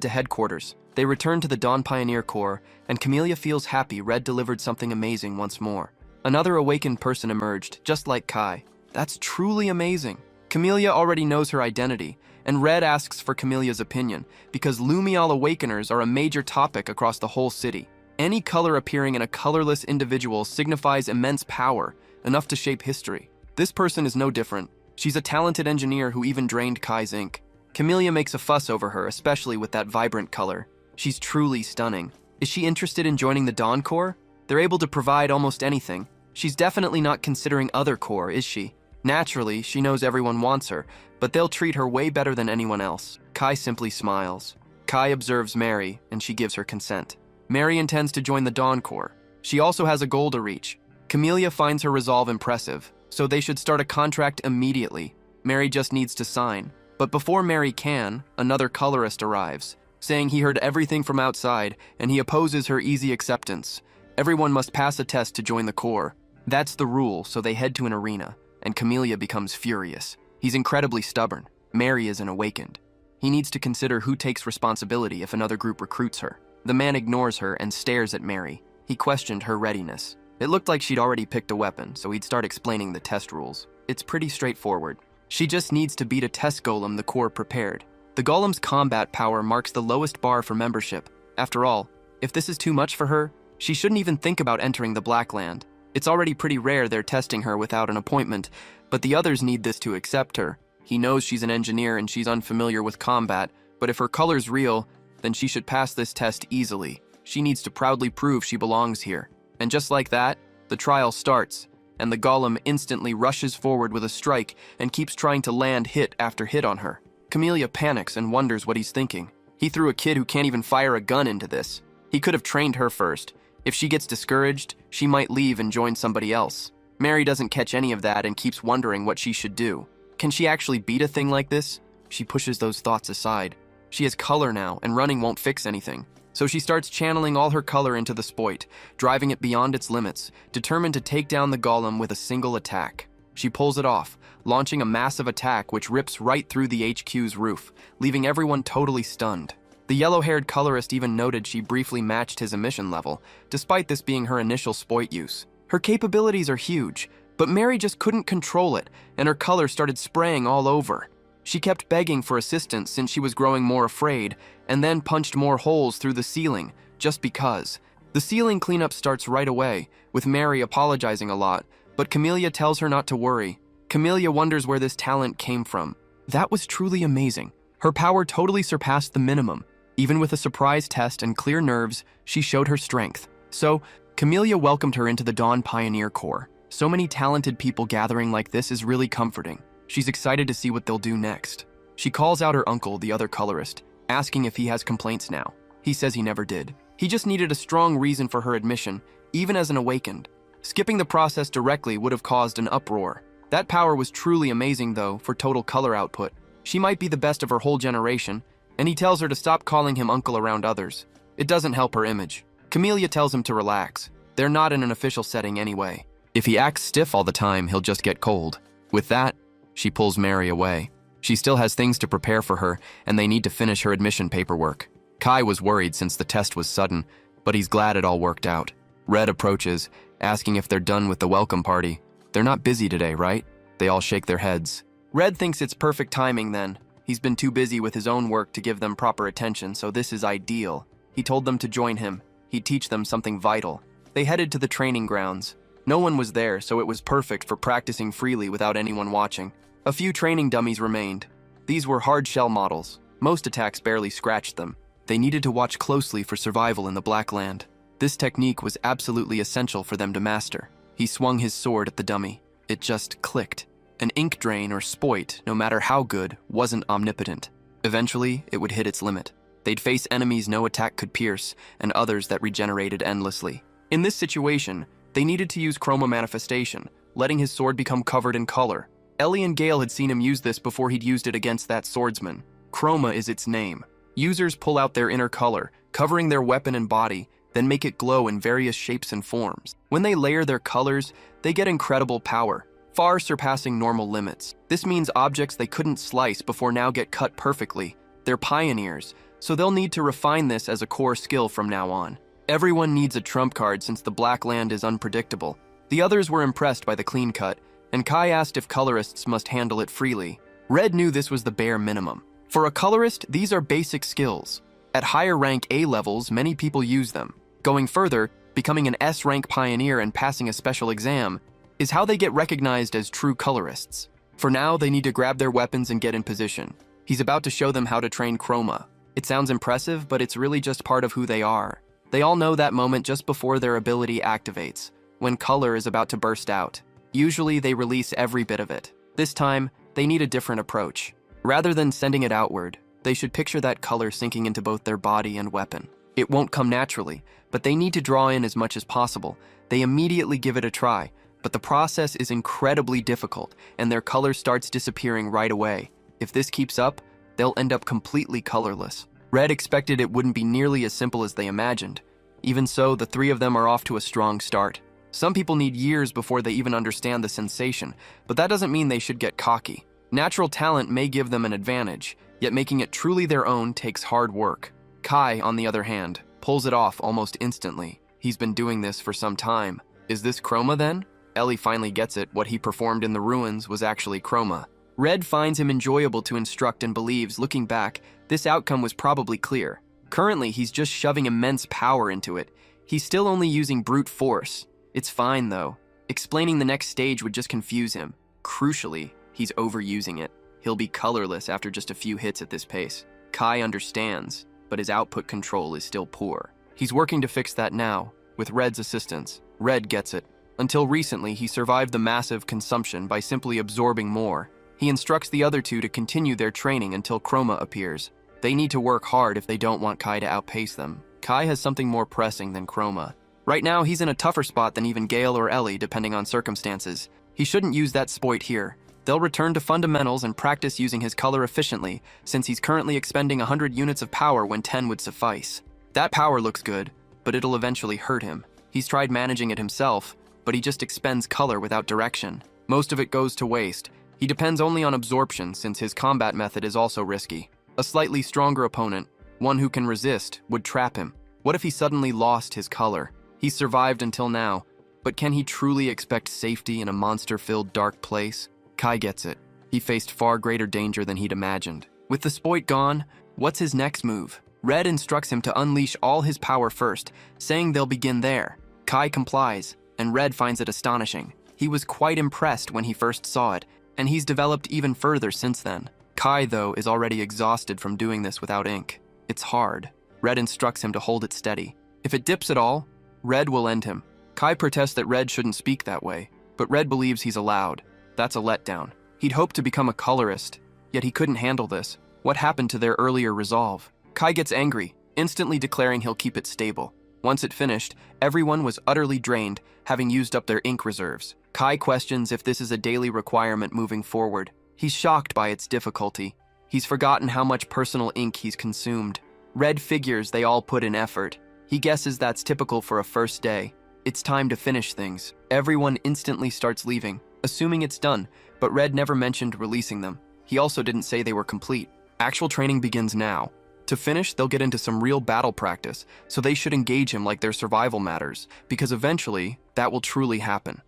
to headquarters. They return to the Dawn Pioneer Corps, and Camellia feels happy Red delivered something amazing once more. Another awakened person emerged, just like Kai. That's truly amazing. Camellia already knows her identity, and Red asks for Camelia's opinion, because Lumial Awakeners are a major topic across the whole city. Any color appearing in a colorless individual signifies immense power, enough to shape history. This person is no different. She's a talented engineer who even drained Kai's ink. Camellia makes a fuss over her, especially with that vibrant color. She's truly stunning. Is she interested in joining the Dawn Corps? They're able to provide almost anything. She's definitely not considering other corps, is she? Naturally, she knows everyone wants her, but they'll treat her way better than anyone else. Kai simply smiles. Kai observes Mary, and she gives her consent. Mary intends to join the Dawn Corps. She also has a goal to reach. Camellia finds her resolve impressive, so they should start a contract immediately. Mary just needs to sign. But before Mary can, another colorist arrives, saying he heard everything from outside, and he opposes her easy acceptance. Everyone must pass a test to join the Corps. That's the rule, so they head to an arena, and Camellia becomes furious. He's incredibly stubborn. Mary isn't awakened. He needs to consider who takes responsibility if another group recruits her. The man ignores her and stares at Mary. He questioned her readiness. It looked like she'd already picked a weapon, so he'd start explaining the test rules. It's pretty straightforward. She just needs to beat a test golem the Corps prepared. The golem's combat power marks the lowest bar for membership. After all, if this is too much for her, she shouldn't even think about entering the Blackland. It's already pretty rare they're testing her without an appointment, but the others need this to accept her. He knows she's an engineer and she's unfamiliar with combat, but if her color's real, then she should pass this test easily. She needs to proudly prove she belongs here. And just like that, the trial starts, and the golem instantly rushes forward with a strike and keeps trying to land hit after hit on her. Camellia panics and wonders what he's thinking. He threw a kid who can't even fire a gun into this. He could have trained her first. If she gets discouraged, she might leave and join somebody else. Mary doesn't catch any of that and keeps wondering what she should do. Can she actually beat a thing like this? She pushes those thoughts aside. She has color now, and running won't fix anything. So she starts channeling all her color into the spoit, driving it beyond its limits, determined to take down the golem with a single attack. She pulls it off, launching a massive attack which rips right through the HQ's roof, leaving everyone totally stunned. The yellow-haired colorist even noted she briefly matched his emission level, despite this being her initial spoit use. Her capabilities are huge, but Mary just couldn't control it, and her color started spraying all over. She kept begging for assistance since she was growing more afraid, and then punched more holes through the ceiling, just because. The ceiling cleanup starts right away, with Mary apologizing a lot, but Camellia tells her not to worry. Camellia wonders where this talent came from. That was truly amazing. Her power totally surpassed the minimum. Even with a surprise test and clear nerves, she showed her strength. So, Camellia welcomed her into the Dawn Pioneer Corps. So many talented people gathering like this is really comforting. She's excited to see what they'll do next. She calls out her uncle, the other colorist, asking if he has complaints now. He says he never did. He just needed a strong reason for her admission, even as an awakened. Skipping the process directly would have caused an uproar. That power was truly amazing, though, for total color output. She might be the best of her whole generation, and he tells her to stop calling him uncle around others. It doesn't help her image. Camellia tells him to relax. They're not in an official setting anyway. If he acts stiff all the time, he'll just get cold. With that, she pulls Mary away. She still has things to prepare for her, and they need to finish her admission paperwork. Kai was worried since the test was sudden, but he's glad it all worked out. Red approaches, asking if they're done with the welcome party. They're not busy today, right? They all shake their heads. Red thinks it's perfect timing then. He's been too busy with his own work to give them proper attention, so this is ideal. He told them to join him. He'd teach them something vital. They headed to the training grounds. No one was there, so it was perfect for practicing freely without anyone watching. A few training dummies remained. These were hard shell models. Most attacks barely scratched them. They needed to watch closely for survival in the Blackland. This technique was absolutely essential for them to master. He swung his sword at the dummy. It just clicked. An ink drain or spoit, no matter how good, wasn't omnipotent. Eventually, it would hit its limit. They'd face enemies no attack could pierce, and others that regenerated endlessly. In this situation, they needed to use chroma manifestation, letting his sword become covered in color. Ellie and Gale had seen him use this before he'd used it against that swordsman. Chroma is its name. Users pull out their inner color, covering their weapon and body, then make it glow in various shapes and forms. When they layer their colors, they get incredible power, far surpassing normal limits. This means objects they couldn't slice before now get cut perfectly. They're pioneers, so they'll need to refine this as a core skill from now on. Everyone needs a trump card since the Black Land is unpredictable. The others were impressed by the clean cut, and Kai asked if colorists must handle it freely. Red knew this was the bare minimum. For a colorist, these are basic skills. At higher rank A levels, many people use them. Going further, becoming an S rank pioneer and passing a special exam is how they get recognized as true colorists. For now, they need to grab their weapons and get in position. He's about to show them how to train chroma. It sounds impressive, but it's really just part of who they are. They all know that moment just before their ability activates, when color is about to burst out. Usually, they release every bit of it. This time, they need a different approach. Rather than sending it outward, they should picture that color sinking into both their body and weapon. It won't come naturally, but they need to draw in as much as possible. They immediately give it a try, but the process is incredibly difficult, and their color starts disappearing right away. If this keeps up, they'll end up completely colorless. Red expected it wouldn't be nearly as simple as they imagined. Even so, the three of them are off to a strong start. Some people need years before they even understand the sensation, but that doesn't mean they should get cocky. Natural talent may give them an advantage, yet making it truly their own takes hard work. Kai, on the other hand, pulls it off almost instantly. He's been doing this for some time. Is this chroma then? Ellie finally gets it. What he performed in the ruins was actually chroma. Red finds him enjoyable to instruct and believes, looking back, this outcome was probably clear. Currently, he's just shoving immense power into it. He's still only using brute force. It's fine, though. Explaining the next stage would just confuse him. Crucially, he's overusing it. He'll be colorless after just a few hits at this pace. Kai understands, but his output control is still poor. He's working to fix that now, with Red's assistance. Red gets it. Until recently, he survived the massive consumption by simply absorbing more. He instructs the other two to continue their training until chroma appears. They need to work hard if they don't want Kai to outpace them. Kai has something more pressing than chroma. Right now, he's in a tougher spot than even Gale or Ellie, depending on circumstances. He shouldn't use that spoit here. They'll return to fundamentals and practice using his color efficiently, since he's currently expending 100 units of power when 10 would suffice. That power looks good, but it'll eventually hurt him. He's tried managing it himself, but he just expends color without direction. Most of it goes to waste. He depends only on absorption, since his combat method is also risky. A slightly stronger opponent, one who can resist, would trap him. What if he suddenly lost his color? He's survived until now, but can he truly expect safety in a monster-filled dark place? Kai gets it. He faced far greater danger than he'd imagined. With the spoit gone, what's his next move? Red instructs him to unleash all his power first, saying they'll begin there. Kai complies, and Red finds it astonishing. He was quite impressed when he first saw it, and he's developed even further since then. Kai, though, is already exhausted from doing this without ink. It's hard. Red instructs him to hold it steady. If it dips at all, Red will end him. Kai protests that Red shouldn't speak that way, but Red believes he's allowed. That's a letdown. He'd hoped to become a colorist, yet he couldn't handle this. What happened to their earlier resolve? Kai gets angry, instantly declaring he'll keep it stable. Once it finished, everyone was utterly drained, having used up their ink reserves. Kai questions if this is a daily requirement moving forward. He's shocked by its difficulty. He's forgotten how much personal ink he's consumed. Red figures they all put in effort. He guesses that's typical for a first day. It's time to finish things. Everyone instantly starts leaving, assuming it's done, but Red never mentioned releasing them. He also didn't say they were complete. Actual training begins now. To finish, they'll get into some real battle practice, so they should engage him like their survival matters, because eventually, that will truly happen.